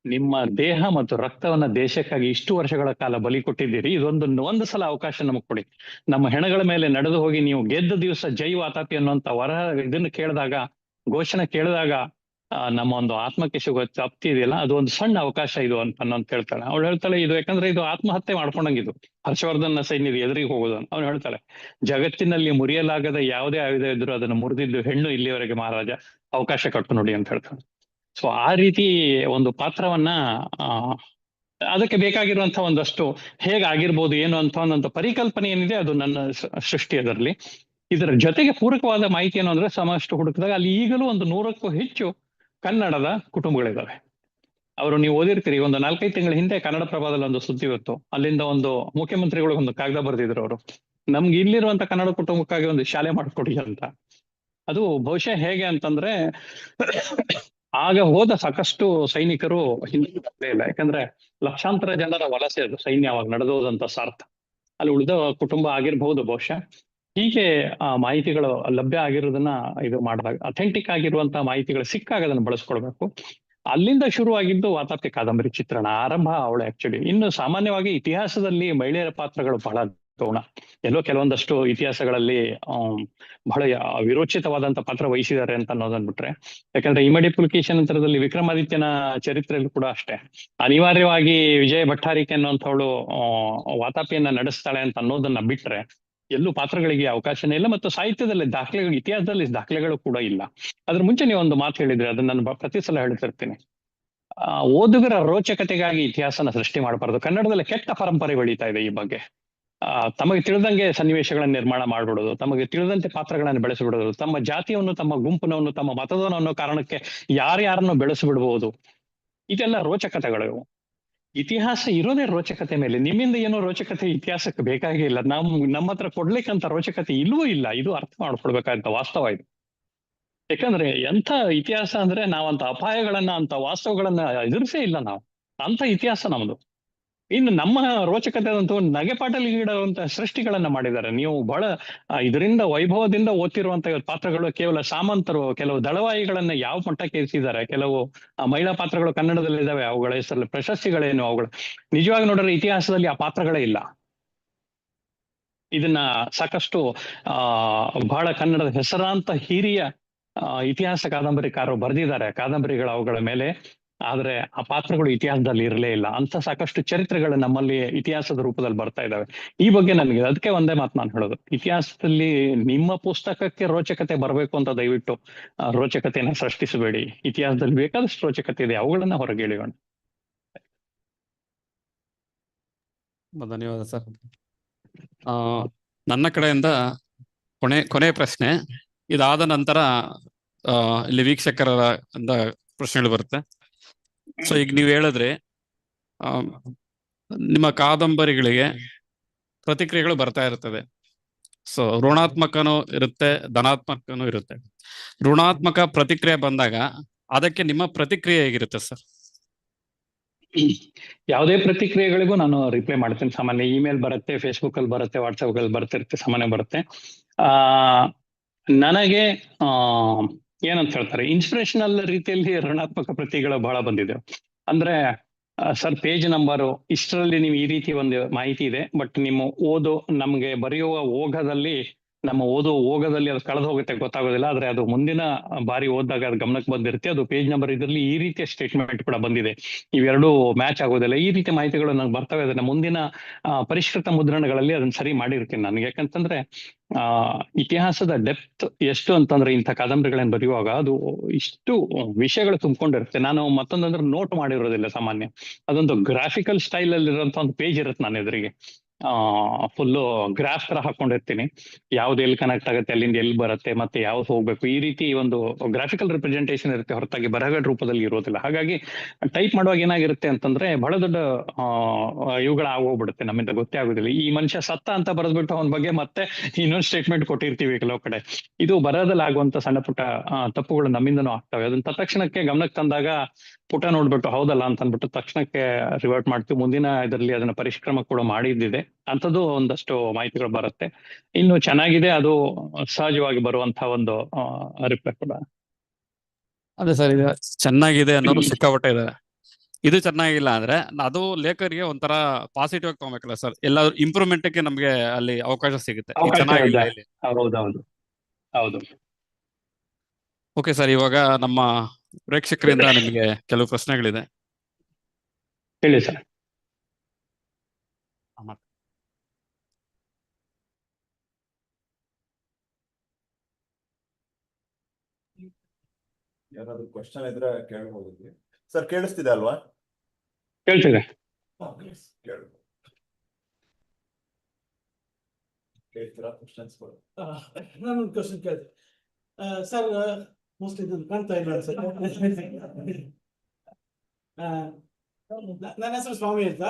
ನಿಮ್ಮ ದೇಹ ಮತ್ತು ರಕ್ತವನ್ನ ದೇಶಕ್ಕಾಗಿ ಇಷ್ಟು ವರ್ಷಗಳ ಕಾಲ ಬಲಿ ಕೊಟ್ಟಿದ್ದೀರಿ, ಒಂದು ಸಲ ಅವಕಾಶ ನಮಗ್ ಕೊಡಿ. ನಮ್ಮ ಹೆಣಗಳ ಮೇಲೆ ನಡೆದು ಹೋಗಿ ನೀವು ಗೆದ್ದ ದಿವಸ ಜೈ ವಾತಾಪಿ ಅನ್ನುವಂತ ಇದನ್ನ ಕೇಳಿದಾಗ, ಘೋಷಣೆ ಕೇಳಿದಾಗ ನಮ್ಮ ಒಂದು ಆತ್ಮಕ್ಕೆ ಸಿಗೋ ತಪ್ತಿ ಇದೆಯಲ್ಲ, ಅದು ಒಂದು ಸಣ್ಣ ಅವಕಾಶ ಇದು ಅನ್ನೋಂತ ಹೇಳ್ತಾಳೆ. ಅವಳು ಹೇಳ್ತಾಳೆ, ಇದು ಯಾಕಂದ್ರೆ ಇದು ಆತ್ಮಹತ್ಯೆ ಮಾಡ್ಕೊಂಡಂಗಿದು, ಹರ್ಷವರ್ಧನ ಸೈನ್ಯದ ಎದುರಿಗೆ ಹೋಗೋದು. ಅವನು ಹೇಳ್ತಾಳೆ, ಜಗತ್ತಿನಲ್ಲಿ ಮುರಿಯಲಾಗದ ಯಾವುದೇ ಆಯುಧ ಇದ್ರು ಅದನ್ನು ಮುರಿದಿದ್ದು ಹೆಣ್ಣು ಇಲ್ಲಿವರೆಗೆ ಮಹಾರಾಜ, ಅವಕಾಶ ಕೊಟ್ಟು ನೋಡಿ ಅಂತ ಹೇಳ್ತಾಳೆ. ಸೊ ಆ ರೀತಿ ಒಂದು ಪಾತ್ರವನ್ನ ಅದಕ್ಕೆ ಬೇಕಾಗಿರುವಂತಹ ಒಂದಷ್ಟು ಹೇಗಾಗಿರ್ಬೋದು ಏನು ಅಂತ ಒಂದೊಂದು ಪರಿಕಲ್ಪನೆ ಏನಿದೆ ಅದು ನನ್ನ ಸೃಷ್ಟಿ. ಅದರಲ್ಲಿ ಇದರ ಜೊತೆಗೆ ಪೂರಕವಾದ ಮಾಹಿತಿ ಏನು ಅಂದ್ರೆ ಸಮಷ್ಟು ಹುಡುಕಿದಾಗ ಅಲ್ಲಿ ಈಗಲೂ ಒಂದು 100ಕ್ಕೂ ಹೆಚ್ಚು ಕನ್ನಡದ ಕುಟುಂಬಗಳಿದ್ದಾವೆ. ಅವರು ನೀವು ಓದಿರ್ತೀರಿ, ಒಂದು 4-5 ತಿಂಗಳ ಹಿಂದೆ ಕನ್ನಡಪ್ರಭದಲ್ಲಿ ಒಂದು ಸುದ್ದಿ ಇತ್ತು. ಅಲ್ಲಿಂದ ಒಂದು ಮುಖ್ಯಮಂತ್ರಿಗಳು ಒಂದು ಕಾಗದ ಬರೆದಿದ್ರು ಅವರು, ನಮ್ಗೆ ಇಲ್ಲಿರುವಂತ ಕನ್ನಡ ಕುಟುಂಬಕ್ಕಾಗಿ ಒಂದು ಶಾಲೆ ಮಾಡ್ಕೊಡಿ ಅಂತ. ಅದು ಬಹುಶಃ ಹೇಗೆ ಅಂತಂದ್ರೆ ಆಗ ಹೋದ ಸಾಕಷ್ಟು ಸೈನಿಕರು ಹಿಂದೆ ಇಲ್ಲ, ಯಾಕಂದ್ರೆ ಲಕ್ಷಾಂತರ ಜನರ ವಲಸೆ ಅದು ಸೈನ್ಯ ಅವಾಗ ನಡೆದೋದಂತ ಸಾರ್ಥ. ಅಲ್ಲಿ ಉಳಿದ ಕುಟುಂಬ ಆಗಿರ್ಬಹುದು ಬಹುಶಃ. ಹೀಗೆ ಆ ಮಾಹಿತಿಗಳು ಲಭ್ಯ ಆಗಿರೋದನ್ನ ಇದು ಮಾಡಿದಾಗ, ಅಥೆಂಟಿಕ್ ಆಗಿರುವಂತಹ ಮಾಹಿತಿಗಳು ಸಿಕ್ಕಾಗ ಅದನ್ನು ಬಳಸ್ಕೊಳ್ಬೇಕು. ಅಲ್ಲಿಂದ ಶುರುವಾಗಿದ್ದು ವಾತಾಪಿ ಕಾದಂಬರಿ ಚಿತ್ರಣ ಆರಂಭ ಅವಳು ಆಕ್ಚುಲಿ. ಇನ್ನು ಸಾಮಾನ್ಯವಾಗಿ ಇತಿಹಾಸದಲ್ಲಿ ಮಹಿಳೆಯರ ಪಾತ್ರಗಳು ಬಹಳ ಗೌಣ. ಎಲ್ಲೋ ಕೆಲವೊಂದಷ್ಟು ಇತಿಹಾಸಗಳಲ್ಲಿ ಬಹಳ ವಿರೋಚಿತವಾದಂತ ಪಾತ್ರ ವಹಿಸಿದ್ದಾರೆ ಅಂತ ಅನ್ನೋದನ್ ಬಿಟ್ರೆ, ಯಾಕಂದ್ರೆ ಇಮ್ಮಡಿ ಪುಲಕೇಶಿ ನಂತರದಲ್ಲಿ ವಿಕ್ರಮಾದಿತ್ಯನ ಚರಿತ್ರೆಯಲ್ಲಿ ಕೂಡ ಅಷ್ಟೇ ಅನಿವಾರ್ಯವಾಗಿ ವಿಜಯ ಭಟ್ಟಾರಿಕೆ ಅನ್ನುವಂಥವಳು ವಾತಾಪಿಯನ್ನ ನಡೆಸ್ತಾಳೆ ಅಂತ ಅನ್ನೋದನ್ನ ಬಿಟ್ರೆ ಎಲ್ಲೂ ಪಾತ್ರಗಳಿಗೆ ಅವಕಾಶನೇ ಇಲ್ಲ. ಮತ್ತು ಸಾಹಿತ್ಯದಲ್ಲಿ ದಾಖಲೆಗಳು, ಇತಿಹಾಸದಲ್ಲಿ ದಾಖಲೆಗಳು ಕೂಡ ಇಲ್ಲ. ಅದ್ರ ಮುಂಚೆ ನೀವು ಒಂದು ಮಾತು ಹೇಳಿದ್ರೆ ಅದನ್ನ ನಾನು ಪ್ರತಿ ಸಲ ಹೇಳ್ತಿರ್ತೀನಿ, ಓದುಗರ ರೋಚಕತೆಗಾಗಿ ಇತಿಹಾಸನ ಸೃಷ್ಟಿ ಮಾಡಬಾರ್ದು. ಕನ್ನಡದಲ್ಲಿ ಕೆಟ್ಟ ಪರಂಪರೆ ಬೆಳೀತಾ ಇದೆ ಈ ಬಗ್ಗೆ. ತಮಗೆ ತಿಳಿದಂಗೆ ಸನ್ನಿವೇಶಗಳನ್ನ ನಿರ್ಮಾಣ ಮಾಡ್ಬಿಡೋದು, ತಮಗೆ ತಿಳಿದಂತೆ ಪಾತ್ರಗಳನ್ನು ಬೆಳೆಸಿಬಿಡೋದು, ತಮ್ಮ ಜಾತಿಯನ್ನು, ತಮ್ಮ ಗುಂಪಿನವನ್ನು, ತಮ್ಮ ಮತದವನು ಅನ್ನೋ ಕಾರಣಕ್ಕೆ ಯಾರ್ಯಾರನ್ನು ಬೆಳೆಸಿಬಿಡ್ಬೋದು. ಇದೆಲ್ಲ ರೋಚಕತೆಗಳು. ಇತಿಹಾಸ ಇರೋದೇ ರೋಚಕತೆ ಮೇಲೆ. ನಿಮ್ಮಿಂದ ಏನೋ ರೋಚಕತೆ ಇತಿಹಾಸಕ್ಕೆ ಬೇಕಾಗಿಲ್ಲ. ನಮ್ಮ ಹತ್ರ ಕೊಡ್ಲಿಕ್ಕಂತ ರೋಚಕತೆ ಇಲ್ಲವೂ ಇಲ್ಲ. ಇದು ಅರ್ಥ ಮಾಡ್ಕೊಳ್ಬೇಕಾದಂತ ವಾಸ್ತವ ಇದು. ಯಾಕಂದ್ರೆ ಎಂಥ ಇತಿಹಾಸ ಅಂದ್ರೆ ನಾವಂತ ಅಪಾಯಗಳನ್ನ, ಅಂತ ವಾಸ್ತವಗಳನ್ನ ಎದುರಿಸೇ ಇಲ್ಲ ನಾವು. ಅಂತ ಇತಿಹಾಸ ನಮ್ದು. ಇನ್ನು ನಮ್ಮ ರೋಚಕತೆ ಅಂತ ಒಂದು ನಗೆಪಾಟಲಿಗಿಡುವಂತ ಸೃಷ್ಟಿಗಳನ್ನ ಮಾಡಿದ್ದಾರೆ. ನೀವು ಬಹಳ ಇದರಿಂದ ವೈಭವದಿಂದ ಓದ್ತಿರುವಂತ ಪಾತ್ರಗಳು ಕೇವಲ ಸಾಮಂತರು, ಕೆಲವು ದಳವಾಯಿಗಳನ್ನ ಯಾವ ಮಟ್ಟಕ್ಕೆ ಇರಿಸಿದ್ದಾರೆ, ಕೆಲವು ಮಹಿಳಾ ಪಾತ್ರಗಳು ಕನ್ನಡದಲ್ಲಿ ಇದಾವೆ, ಅವುಗಳ ಹೆಸರಲ್ಲಿ ಪ್ರಶಸ್ತಿಗಳೇನು, ಅವುಗಳು ನಿಜವಾಗಿ ನೋಡಿದ್ರೆ ಇತಿಹಾಸದಲ್ಲಿ ಆ ಪಾತ್ರಗಳೇ ಇಲ್ಲ. ಇದನ್ನ ಸಾಕಷ್ಟು ಬಹಳ ಕನ್ನಡದ ಹೆಸರಾಂತ ಹಿರಿಯ ಇತಿಹಾಸ ಕಾದಂಬರಿಕಾರರು ಬರೆದಿದ್ದಾರೆ ಕಾದಂಬರಿಗಳು ಅವುಗಳ ಮೇಲೆ. ಆದ್ರೆ ಆ ಪಾತ್ರಗಳು ಇತಿಹಾಸದಲ್ಲಿ ಇರಲೇ ಇಲ್ಲ. ಅಂತ ಸಾಕಷ್ಟು ಚರಿತ್ರೆಗಳು ನಮ್ಮಲ್ಲಿ ಇತಿಹಾಸದ ರೂಪದಲ್ಲಿ ಬರ್ತಾ ಇದಾವೆ. ಈ ಬಗ್ಗೆ ನನಗೆ ಅದಕ್ಕೆ ಒಂದೇ ಮಾತು ನಾನು ಹೇಳೋದು, ಇತಿಹಾಸದಲ್ಲಿ ನಿಮ್ಮ ಪುಸ್ತಕಕ್ಕೆ ರೋಚಕತೆ ಬರಬೇಕು ಅಂತ ದಯವಿಟ್ಟು ರೋಚಕತೆಯನ್ನ ಸೃಷ್ಟಿಸಬೇಡಿ. ಇತಿಹಾಸದಲ್ಲಿ ಬೇಕಾದಷ್ಟು ರೋಚಕತೆ ಇದೆ, ಅವುಗಳನ್ನ ಹೊರಗೆ ಎಳೆಯೋಣ. ಧನ್ಯವಾದ ಸರ್. ನನ್ನ ಕಡೆಯಿಂದ ಕೊನೆ ಪ್ರಶ್ನೆ. ಇದಾದ ನಂತರ ಇಲ್ಲಿ ವೀಕ್ಷಕರ ಪ್ರಶ್ನೆಗಳು ಬರುತ್ತೆ. ಸೊ ಈಗ ನೀವು ಹೇಳಿದ್ರೆ ನಿಮ್ಮ ಕಾದಂಬರಿಗಳಿಗೆ ಪ್ರತಿಕ್ರಿಯೆಗಳು ಬರ್ತಾ ಇರ್ತದೆ. ಸೊ ಋಣಾತ್ಮಕನೂ ಇರುತ್ತೆ, ಧನಾತ್ಮಕನೂ ಇರುತ್ತೆ. ಋಣಾತ್ಮಕ ಪ್ರತಿಕ್ರಿಯೆ ಬಂದಾಗ ಅದಕ್ಕೆ ನಿಮ್ಮ ಪ್ರತಿಕ್ರಿಯೆ ಹೇಗಿರುತ್ತೆ ಸರ್? ಯಾವುದೇ ಪ್ರತಿಕ್ರಿಯೆಗಳಿಗೂ ನಾನು ರಿಪ್ಲೈ ಮಾಡ್ತೇನೆ. ಸಾಮಾನ್ಯ ಇಮೇಲ್ ಬರುತ್ತೆ, ಫೇಸ್ಬುಕ್ ಅಲ್ಲಿ ಬರುತ್ತೆ, ವಾಟ್ಸ್ಆಪ್ ಅಲ್ಲಿ ಬರ್ತಿರುತ್ತೆ, ಸಾಮಾನ್ಯ ಬರುತ್ತೆ. ನನಗೆ ಏನಂತ ಹೇಳ್ತಾರೆ, ಇನ್ಸ್ಪಿರೇಷನಲ್ ರೀತಿಯಲ್ಲಿ ಋಣಾತ್ಮಕ ಪ್ರತಿಗಳು ಬಹಳ ಬಂದಿದೆ. ಅಂದ್ರೆ ಸರ್, ಪೇಜ್ ನಂಬರು ಇಷ್ಟರಲ್ಲಿ ನೀವು ಈ ರೀತಿ ಒಂದು ಮಾಹಿತಿ ಇದೆ, ಬಟ್ ನಿಮ್ಮ ಓದು ನಮ್ಗೆ ಬರೆಯುವ ಓಘದಲ್ಲಿ, ನಮ್ಮ ಓಗದಲ್ಲಿ ಅದು ಕಳೆದು ಹೋಗುತ್ತೆ, ಗೊತ್ತಾಗೋದಿಲ್ಲ. ಆದ್ರೆ ಅದು ಮುಂದಿನ ಬಾರಿ ಓದಿದಾಗ ಅದು ಗಮನಕ್ಕೆ ಬಂದಿರುತ್ತೆ. ಅದು ಪೇಜ್ ನಂಬರ್ ಇದರಲ್ಲಿ ಈ ರೀತಿಯ ಸ್ಟೇಟ್ಮೆಂಟ್ ಕೂಡ ಬಂದಿದೆ, ಇವೆರಡು ಮ್ಯಾಚ್ ಆಗೋದಿಲ್ಲ. ಈ ರೀತಿ ಮಾಹಿತಿಗಳು ನಂಗೆ ಬರ್ತವೆ. ಅದನ್ನ ಮುಂದಿನ ಪರಿಷ್ಕೃತ ಮುದ್ರಣಗಳಲ್ಲಿ ಅದನ್ನ ಸರಿ ಮಾಡಿರ್ತೀನಿ ನನಗೆ. ಯಾಕಂತಂದ್ರೆ ಇತಿಹಾಸದ ಡೆಪ್ತ್ ಎಷ್ಟು ಅಂತಂದ್ರೆ ಇಂಥ ಕಾದಂಬರಿಗಳನ್ನ ಬರೆಯುವಾಗ ಅದು ಇಷ್ಟು ವಿಷಯಗಳು ತುಂಬಿಕೊಂಡಿರುತ್ತೆ. ನಾನು ಮತ್ತೊಂದಂದ್ರೆ ನೋಟ್ ಮಾಡಿರೋದಿಲ್ಲ ಸಾಮಾನ್ಯ, ಅದೊಂದು ಗ್ರಾಫಿಕಲ್ ಸ್ಟೈಲ್ ಅಲ್ಲಿ ಇರುವಂತ ಒಂದು ಪೇಜ್ ಇರುತ್ತೆ ನನ್ನ ಎದುರಿಗೆ. ಫುಲ್ಲು ಗ್ರಾಫ್ ತರ ಹಾಕೊಂಡಿರ್ತೀನಿ, ಯಾವ್ದು ಎಲ್ಲಿ ಕನೆಕ್ಟ್ ಆಗುತ್ತೆ, ಅಲ್ಲಿಂದ ಎಲ್ಲಿ ಬರುತ್ತೆ, ಮತ್ತೆ ಯಾವ್ದು ಹೋಗ್ಬೇಕು, ಈ ರೀತಿ ಒಂದು ಗ್ರಾಫಿಕಲ್ ರಿಪ್ರೆಸೆಂಟೇಷನ್ ಇರುತ್ತೆ, ಹೊರತಾಗಿ ಬರಹಗಳ ರೂಪದಲ್ಲಿ ಇರೋದಿಲ್ಲ. ಹಾಗಾಗಿ ಟೈಪ್ ಮಾಡುವಾಗ ಏನಾಗಿರುತ್ತೆ ಅಂತಂದ್ರೆ ಬಹಳ ದೊಡ್ಡ ಇವುಗಳ ಆಗೋಗ್ಬಿಡುತ್ತೆ, ನಮ್ಮಿಂದ ಗೊತ್ತೇ ಆಗುದಿಲ್ಲ. ಈ ಮನುಷ್ಯ ಸತ್ತ ಅಂತ ಬರೆದ್ಬಿಟ್ಟು ಅವನ ಬಗ್ಗೆ ಮತ್ತೆ ಇನ್ನೊಂದು ಸ್ಟೇಟ್ಮೆಂಟ್ ಕೊಟ್ಟಿರ್ತೀವಿ ಕೆಲವು ಕಡೆ. ಇದು ಬರಹದಲ್ಲಿ ಆಗುವಂತ ಸಣ್ಣ ಪುಟ್ಟ ತಪ್ಪುಗಳು ನಮ್ಮಿಂದನೂ ಆಗ್ತವೆ. ಅದನ್ನ ತಕ್ಷಣಕ್ಕೆ ಗಮನಕ್ಕೆ ತಂದಾಗ ಪುಟ ನೋಡ್ಬಿಟ್ಟು ಹೌದಲ್ಲ ಅಂತ ಅಂದ್ಬಿಟ್ಟು ತಕ್ಷಣಕ್ಕೆ ರಿವರ್ಟ್ ಮಾಡ್ತೀವಿ. ಮುಂದಿನ ಇದರಲ್ಲಿ ಅದನ್ನ ಪರಿಷ್ಕ್ರಮ ಕೂಡ ಮಾಡಿದ್ದಿದೆ. ಅಂಥದ್ದು ಒಂದಷ್ಟು ಮಾಹಿತಿಗಳು ಬರುತ್ತೆ. ಇನ್ನು ಚೆನ್ನಾಗಿದೆ, ಅದು ಸಹಜವಾಗಿ ಬರುವಂತಹ ಒಂದು ರಿಪ್ಲೈ ಕೂಡ. ಅದೇ ಸರ್, ಈಗ ಚೆನ್ನಾಗಿದೆ ಅನ್ನೋರು ಸಿಕ್ಕಾಪಟ್ಟೆ ಇದ್ದಾರೆ. ಇದು ಚೆನ್ನಾಗಿಲ್ಲ ಅಂದ್ರೆ ಅದು ಲೇಖಕರಿಗೆ ಒಂಥರ ಪಾಸಿಟಿವ್ ಆಗಿ ತಗೋಬೇಕಲ್ಲ ಸರ್, ಎಲ್ಲಾದ್ರೂ ಇಂಪ್ರೂವ್ಮೆಂಟ್ ಗೆ ನಮ್ಗೆ ಅಲ್ಲಿ ಅವಕಾಶ ಸಿಗುತ್ತೆ. ಚೆನ್ನಾಗಿಲ್ಲ ಇಲ್ಲಿ. ಹೌದೌದು, ಹೌದು. ಓಕೆ ಸರ್, ಇವಾಗ ನಮ್ಮ ಪ್ರೇಕ್ಷಕರಿಂದ ನಿಮಗೆ ಕೆಲವು ಪ್ರಶ್ನೆಗಳಿದೆ, ಹೇಳಿ ಸರ್. ಯಾರಾದ್ರೂ ಕ್ವಶನ್ ಇದ್ರೆ ಕೇಳಬಹುದು ಸರ್. ಕೇಳಿಸ್ತಿದೆ ಅಲ್ವಾ? ಕೇಳ್ತಿದೆ. ಕೇಳ್ತೀರಾ ಕ್ವಶನ್ಸ್? ನಾನೊಂದು ಕ್ವಶನ್ ಕೇಳಿದೆ ಸರ್, ಮೋಸ್ಟ್ಲಿ ಇದನ್ನು ಕಾಣ್ತಾ ಇಲ್ಲ ಸರ್. ನನ್ನ ಹೆಸರು ಸ್ವಾಮಿ ಅಂತ.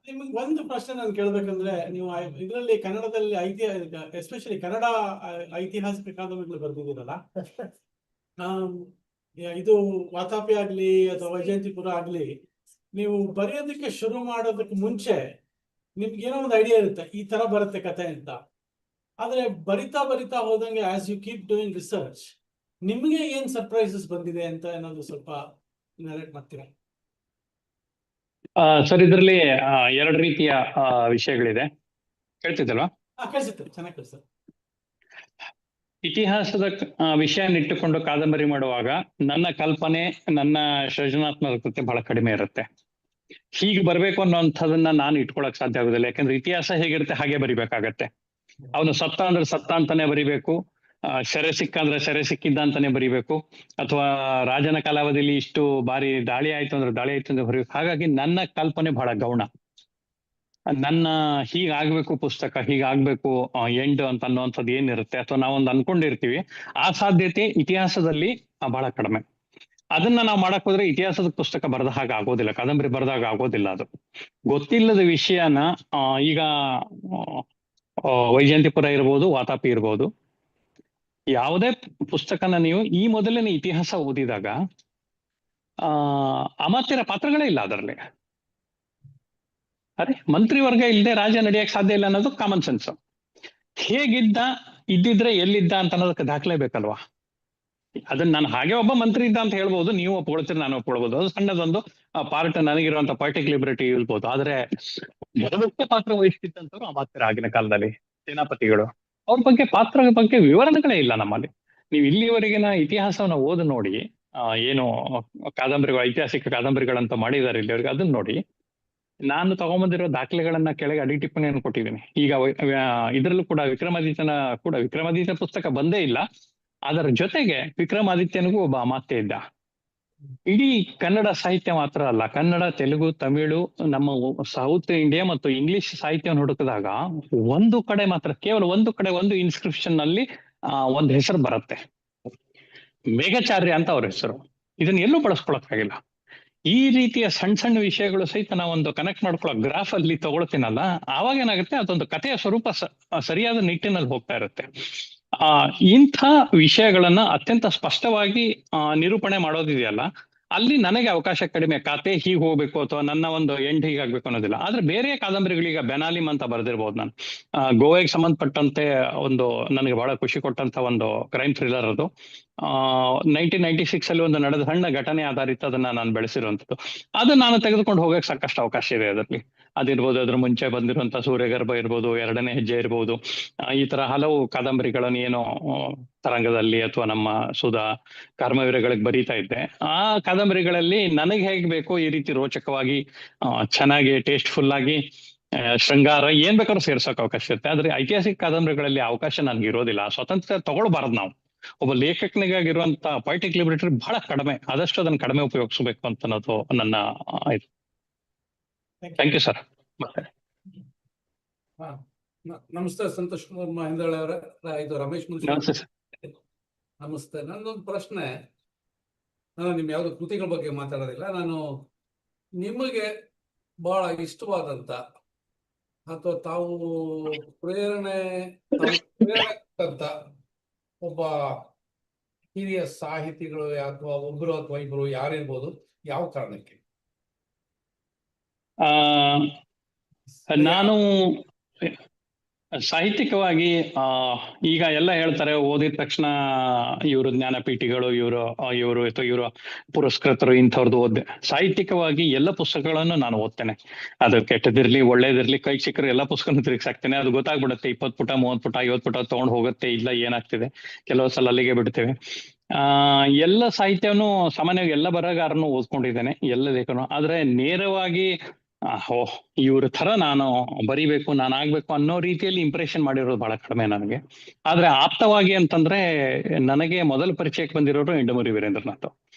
ನಿಮ್ಗೆ ಒಂದು ಪ್ರಶ್ನೆ ನಾನು ಕೇಳ್ಬೇಕಂದ್ರೆ, ನೀವು ಇದರಲ್ಲಿ ಕನ್ನಡದಲ್ಲಿ ಎಸ್ಪೆಷಲಿ ಕನ್ನಡ ಐತಿಹಾಸಿಕ ಕಾದಂಬರಿಗಳು ಬರ್ತಿದ್ದೀರಲ್ಲ, ಇದು ವಾತಾಪಿ ಆಗ್ಲಿ ಅಥವಾ ವೈಜಯಂತಿಪುರ ಆಗ್ಲಿ, ನೀವು ಬರೆಯೋದಕ್ಕೆ ಶುರು ಮಾಡೋದಕ್ಕೆ ಮುಂಚೆ ನಿಮ್ಗೇನೋ ಒಂದು ಐಡಿಯಾ ಇರುತ್ತೆ, ಈ ತರ ಬರುತ್ತೆ ಕತೆ ಅಂತ. ಆದ್ರೆ ಬರಿತಾ ಬರಿತಾ ಹೋದಂಗೆ as you keep doing research, ನಿಮ್ಗೆ ಏನ್ ಸರ್ಪ್ರೈಸಸ್ ಬಂದಿದೆ ಅಂತ ಏನಾದ್ರು ಸ್ವಲ್ಪ ನರೇಟ್ ಮಾಡ್ತೀರಾ? ಸರ್, ಇದರಲ್ಲಿ ಎರಡು ರೀತಿಯ ವಿಷಯಗಳಿದೆ. ಕೇಳ್ತಿದ್ದಲ್ವಾ? ಕೇಳಿಸುತ್ತೆ, ಚೆನ್ನಾಗಿ ಕೇಳಿಸುತ್ತೆ. ಇತಿಹಾಸದ ವಿಷಯನ್ನಿಟ್ಟುಕೊಂಡು ಕಾದಂಬರಿ ಮಾಡುವಾಗ ನನ್ನ ಕಲ್ಪನೆ, ನನ್ನ ಸೃಜನಾತ್ಮಕತೆ ಬಹಳ ಕಡಿಮೆ ಇರುತ್ತೆ. ಹೀಗೆ ಬರ್ಬೇಕು ಅನ್ನೋಂಥದನ್ನ ನಾನು ಇಟ್ಕೊಳಕ್ ಸಾಧ್ಯ ಆಗುದಿಲ್ಲ. ಯಾಕಂದ್ರೆ ಇತಿಹಾಸ ಹೇಗಿರುತ್ತೆ ಹಾಗೆ ಬರಿಬೇಕಾಗತ್ತೆ. ಅವನು ಸತ್ತ ಅಂದ್ರೆ ಸತ್ತ ಅಂತಾನೆ ಬರಿಬೇಕು, ಸೆರೆ ಸಿಕ್ಕ ಅಂದ್ರೆ ಸೆರೆ ಸಿಕ್ಕಿದ್ದ ಅಂತಾನೆ ಬರಿಬೇಕು, ಅಥವಾ ರಾಜನ ಕಾಲಾವಧಿಯಲ್ಲಿ ಇಷ್ಟು ಬಾರಿ ದಾಳಿ ಆಯ್ತು ಅಂದ್ರೆ ದಾಳಿ ಆಯ್ತು ಅಂದ್ರೆ ಬರಿಬೇಕು. ಹಾಗಾಗಿ ನನ್ನ ಕಲ್ಪನೆ ಬಹಳ ಗೌಣ. ನನ್ನ ಹೀಗಾಗ್ಬೇಕು ಪುಸ್ತಕ ಹೀಗಾಗ್ಬೇಕು ಎಂಡ್ ಅಂತ ಅನ್ನುವಂಥದ್ದು ಏನಿರುತ್ತೆ ಅಥವಾ ನಾವೊಂದು ಅನ್ಕೊಂಡಿರ್ತೀವಿ, ಆ ಸಾಧ್ಯತೆ ಇತಿಹಾಸದಲ್ಲಿ ಬಹಳ ಕಡಿಮೆ. ಅದನ್ನ ನಾವು ಮಾಡಕ್ ಹೋದ್ರೆ ಇತಿಹಾಸದ ಪುಸ್ತಕ ಬರೆದ ಹಾಗೆ ಆಗೋದಿಲ್ಲ, ಕಾದಂಬರಿ ಬರೆದಾಗ ಆಗೋದಿಲ್ಲ. ಅದು ಗೊತ್ತಿಲ್ಲದ ವಿಷಯನ ಈಗ ವೈಜಯಂತಿಪುರ ಇರ್ಬೋದು, ವಾತಾಪಿ ಇರ್ಬೋದು, ಯಾವುದೇ ಪುಸ್ತಕನ ನೀವು ಈ ಮೊದಲನೇ ಇತಿಹಾಸ ಓದಿದಾಗ ಅಮಾತ್ಯರ ಪಾತ್ರಗಳೇ ಇಲ್ಲ ಅದರಲ್ಲಿ. ಅರೆ, ಮಂತ್ರಿವರ್ಗ ಇಲ್ಲದೆ ರಾಜ ನಡೆಯಕ್ ಸಾಧ್ಯ ಇಲ್ಲ ಅನ್ನೋದು ಕಾಮನ್ ಸೆನ್ಸ್. ಹೇಗಿದ್ದ, ಇದ್ದಿದ್ರೆ ಎಲ್ಲಿದ್ದ ಅಂತ ಅನ್ನೋದಕ್ಕೆ ದಾಖಲೆ ಬೇಕಲ್ವಾ? ಅದನ್ನ ನಾನು ಹಾಗೆ ಒಬ್ಬ ಮಂತ್ರಿ ಇದ್ದ ಅಂತ ಹೇಳ್ಬೋದು, ನೀವು ಒಪ್ಕೊಳ್ತೀರಿ, ನಾನು ಒಪ್ಕೊಳ್ಬೋದು. ಅದು ಸಣ್ಣದೊಂದು ಪಾರ್ಟ್, ನನಗಿರುವಂತ ಪೊಯಿಟಿಕ್ ಲಿಬರ್ಟಿ ಇರ್ಬೋದು. ಆದ್ರೆ ಮುಖ್ಯ ಪಾತ್ರ ವಹಿಸ್ತಿದ್ದಂಥವ್ರು ಅಮಾತ್ಯರ ಆಗಿನ ಕಾಲದಲ್ಲಿ ಸೇನಾಪತಿಗಳು. ಅವ್ರ ಪಾತ್ರ ಬಗ್ಗೆ ವಿವರಣೆಗಳೇ ಇಲ್ಲ ನಮ್ಮಲ್ಲಿ. ನೀವು ಇಲ್ಲಿವರೆಗಿನ ಇತಿಹಾಸವನ್ನ ಓದಿ ನೋಡಿ, ಏನು ಕಾದಂಬರಿಗಳು, ಐತಿಹಾಸಿಕ ಕಾದಂಬರಿಗಳಂತ ಮಾಡಿದ್ದಾರೆ ಇಲ್ಲಿವರೆಗೆ, ಅದನ್ನ ನೋಡಿ. ನಾನು ತಗೊಂಬಂದಿರೋ ದಾಖಲೆಗಳನ್ನ ಕೆಳಗೆ ಅಡಿ ಟಿಪ್ಪಣಿಯನ್ನು ಕೊಟ್ಟಿದ್ದೀನಿ. ಈಗ ಇದರಲ್ಲೂ ಕೂಡ ವಿಕ್ರಮಾದಿತ್ಯ ಪುಸ್ತಕ ಬಂದೇ ಇಲ್ಲ. ಅದರ ಜೊತೆಗೆ ವಿಕ್ರಮಾದಿತ್ಯನಿಗೂ ಒಬ್ಬ ಅಮಾತ್ಯ ಇದ್ದ. ಇಡೀ ಕನ್ನಡ ಸಾಹಿತ್ಯ ಮಾತ್ರ ಅಲ್ಲ, ಕನ್ನಡ, ತೆಲುಗು, ತಮಿಳು, ನಮ್ಮ ಸೌತ್ ಇಂಡಿಯಾ ಮತ್ತು ಇಂಗ್ಲಿಷ್ ಸಾಹಿತ್ಯವನ್ನು ಹುಡುಕಿದಾಗ ಒಂದು ಕಡೆ ಮಾತ್ರ, ಕೇವಲ ಒಂದು ಕಡೆ ಒಂದು ಇನ್ಸ್ಕ್ರಿಪ್ಷನ್ ನಲ್ಲಿ ಒಂದು ಹೆಸರು ಬರುತ್ತೆ, ಮೇಘಚಾರ್ಯ ಅಂತ ಅವ್ರ ಹೆಸರು. ಇದನ್ನ ಎಲ್ಲೂ ಬಳಸ್ಕೊಳಕ್ಕಾಗಿಲ್ಲ. ಈ ರೀತಿಯ ಸಣ್ಣ ಸಣ್ಣ ವಿಷಯಗಳು ಸಹಿತ ನಾವೊಂದು ಕನೆಕ್ಟ್ ಮಾಡ್ಕೊಳ್ಳೋ ಗ್ರಾಫ್ ಅಲ್ಲಿ ತಗೊಳ್ತೀನಲ್ಲ, ಆವಾಗ ಏನಾಗುತ್ತೆ, ಅದೊಂದು ಕಥೆಯ ಸ್ವರೂಪ ಸರಿಯಾದ ನಿಟ್ಟಿನಲ್ಲಿ ಹೋಗ್ತಾ ಇರುತ್ತೆ. ಇಂಥ ವಿಷಯಗಳನ್ನ ಅತ್ಯಂತ ಸ್ಪಷ್ಟವಾಗಿ ನಿರೂಪಣೆ ಮಾಡೋದಿದೆಯಲ್ಲ, ಅಲ್ಲಿ ನನಗೆ ಅವಕಾಶ ಕಡಿಮೆ. ಕತೆ ಹೀಗೆ ಹೋಗ್ಬೇಕು ಅಥವಾ ನನ್ನ ಒಂದು ಎಂಡ್ ಹೀಗಾಗ್ಬೇಕು ಅನ್ನೋದಿಲ್ಲ. ಆದ್ರೆ ಬೇರೆ ಕಾದಂಬರಿಗಳೀಗ ಬೆನಾಲಿಮ್ ಅಂತ ಬರೆದಿರ್ಬೋದು ನಾನು. ಗೋವಾಗೆ ಸಂಬಂಧಪಟ್ಟಂತೆ ಒಂದು ನನಗೆ ಬಹಳ ಖುಷಿ ಕೊಟ್ಟಂತ ಒಂದು ಕ್ರೈಮ್ ಥ್ರಿಲ್ಲರ್ ಅದು. 1996 ಅಲ್ಲಿ ಒಂದು ನಡೆದ ಸಣ್ಣ ಘಟನೆ ಆಧಾರಿತ ಅದನ್ನ ನಾನು ಬೆಳೆಸಿರುವಂಥದ್ದು. ಅದನ್ನ ನಾನು ತೆಗೆದುಕೊಂಡು ಹೋಗಕ್ಕೆ ಸಾಕಷ್ಟು ಅವಕಾಶ ಇದೆ ಅದರಲ್ಲಿ. ಅದಿರ್ಬೋದು, ಅದ್ರ ಮುಂಚೆ ಬಂದಿರುವಂತ ಸೂರ್ಯಗರ್ಭ ಇರ್ಬೋದು, ಎರಡನೇ ಹೆಜ್ಜೆ ಇರ್ಬೋದು, ಈ ತರ ಹಲವು ಕಾದಂಬರಿಗಳನ್ನು ಏನೋ ತರಂಗದಲ್ಲಿ ಅಥವಾ ನಮ್ಮ ಸುಧಾ, ಕರ್ಮವೀರಗಳಿಗೆ ಬರೀತಾ ಇದ್ದೆ. ಆ ಕಾದಂಬರಿಗಳಲ್ಲಿ ನನಗೆ ಹೇಗೆ ಬೇಕೋ ಈ ರೀತಿ ರೋಚಕವಾಗಿ, ಚೆನ್ನಾಗಿ, ಟೇಸ್ಟ್ಫುಲ್ ಆಗಿ, ಶೃಂಗಾರ ಏನ್ ಬೇಕಾದ್ರೂ ಸೇರ್ಸೋಕೆ ಅವಕಾಶ ಇರುತ್ತೆ. ಆದ್ರೆ ಐತಿಹಾಸಿಕ ಕಾದಂಬರಿಗಳಲ್ಲಿ ಅವಕಾಶ ನನ್ಗೆ ಇರೋದಿಲ್ಲ. ಸ್ವತಂತ್ರ ತಗೊಳ್ಬಾರ್ದು ನಾವು. ಒಬ್ಬ ಲೇಖಕನಿಗಾಗಿರುವಂತ ಪೊಯಿಟಿಕ್ ಲಿಬರ್ಟಿ ಬಹಳ ಕಡಿಮೆ. ಆದಷ್ಟು ಅದನ್ನ ಕಡಿಮೆ ಉಪಯೋಗಿಸಬೇಕು ಅಂತ ಅನ್ನೋದು ನನ್ನ ಇದು. Thank you sir. ಮತ್ತೆ ನಮಸ್ತೆ ಸಂತೋಷ್ ಕುಮಾರ್ ಮಹೇಂದ್ರ ಅವರೇ. ಇದು ರಮೇಶ್ ಮುನ್ಷಿ. ನಮಸ್ತೆ ಸರ್. ನಮಸ್ತೆ. ನಂದೊಂದು ಪ್ರಶ್ನೆ. ನಾನು ನಿಮ್ ಯಾವ್ದು ಕೃತಿಗಳ ಬಗ್ಗೆ ಮಾತಾಡೋದಿಲ್ಲ. ನಾನು ನಿಮಗೆ ಬಹಳ ಇಷ್ಟವಾದಂತ ಅಥವಾ ತಾವು ಪ್ರೇರಣೆ ಅಂತ ಒಬ್ಬ ಹಿರಿಯ ಸಾಹಿತಿಗಳು ಅಥವಾ ಒಬ್ಬರು ಅಥವಾ ಇಬ್ಬರು ಯಾರಿರ್ಬೋದು, ಯಾವ ಕಾರಣಕ್ಕೆ? ನಾನು ಸಾಹಿತ್ಯಿಕವಾಗಿ ಈಗ ಎಲ್ಲ ಹೇಳ್ತಾರೆ, ಓದಿದ ತಕ್ಷಣ ಇವರು ಜ್ಞಾನಪೀಠಿಗಳು, ಇವರು ಪುರಸ್ಕೃತರು, ಇಂಥವ್ರದ್ದು ಓದ್ದೆ. ಸಾಹಿತ್ಯಿಕವಾಗಿ ಎಲ್ಲ ಪುಸ್ತಕಗಳನ್ನು ನಾನು ಓದ್ತೇನೆ. ಅದು ಕೆಟ್ಟದಿರ್ಲಿ ಒಳ್ಳೇದಿರ್ಲಿ, ಕೈ ಸಿಕ್ಕರೆ ಎಲ್ಲ ಪುಸ್ತಕನೂ ತಿರುಗಿಸಾಕ್ತೇನೆ. ಅದು ಗೊತ್ತಾಗ್ಬಿಡುತ್ತೆ, 20 ಪುಟ 30 ಪುಟ 50 ಪುಟ ತಗೊಂಡು ಹೋಗುತ್ತೆ, ಇಲ್ಲ ಏನಾಗ್ತಿದೆ. ಕೆಲವು ಸಲ ಅಲ್ಲಿಗೆ ಬಿಡ್ತೇವೆ. ಎಲ್ಲ ಸಾಹಿತ್ಯವನ್ನು ಸಾಮಾನ್ಯವಾಗಿ ಎಲ್ಲ ಬರಹಗಾರನು ಓದ್ಕೊಂಡಿದ್ದೇನೆ, ಎಲ್ಲ ಲೇಖನ. ಆದ್ರೆ ನೇರವಾಗಿ ಇವ್ರ ತರ ನಾನು ಬರಿಬೇಕು, ನಾನು ಆಗ್ಬೇಕು ಅನ್ನೋ ರೀತಿಯಲ್ಲಿ ಇಂಪ್ರೆಷನ್ ಮಾಡಿರೋದು ಬಹಳ ಕಡಿಮೆ ನನಗೆ. ಆದ್ರೆ ಆಪ್ತವಾಗಿ ಅಂತಂದ್ರೆ ನನಗೆ ಮೊದಲ ಪರಿಚಯಕ್ಕೆ ಬಂದಿರೋರು ಎಂಡಮೂರಿ ವೀರೇಂದ್ರನಾಥ್.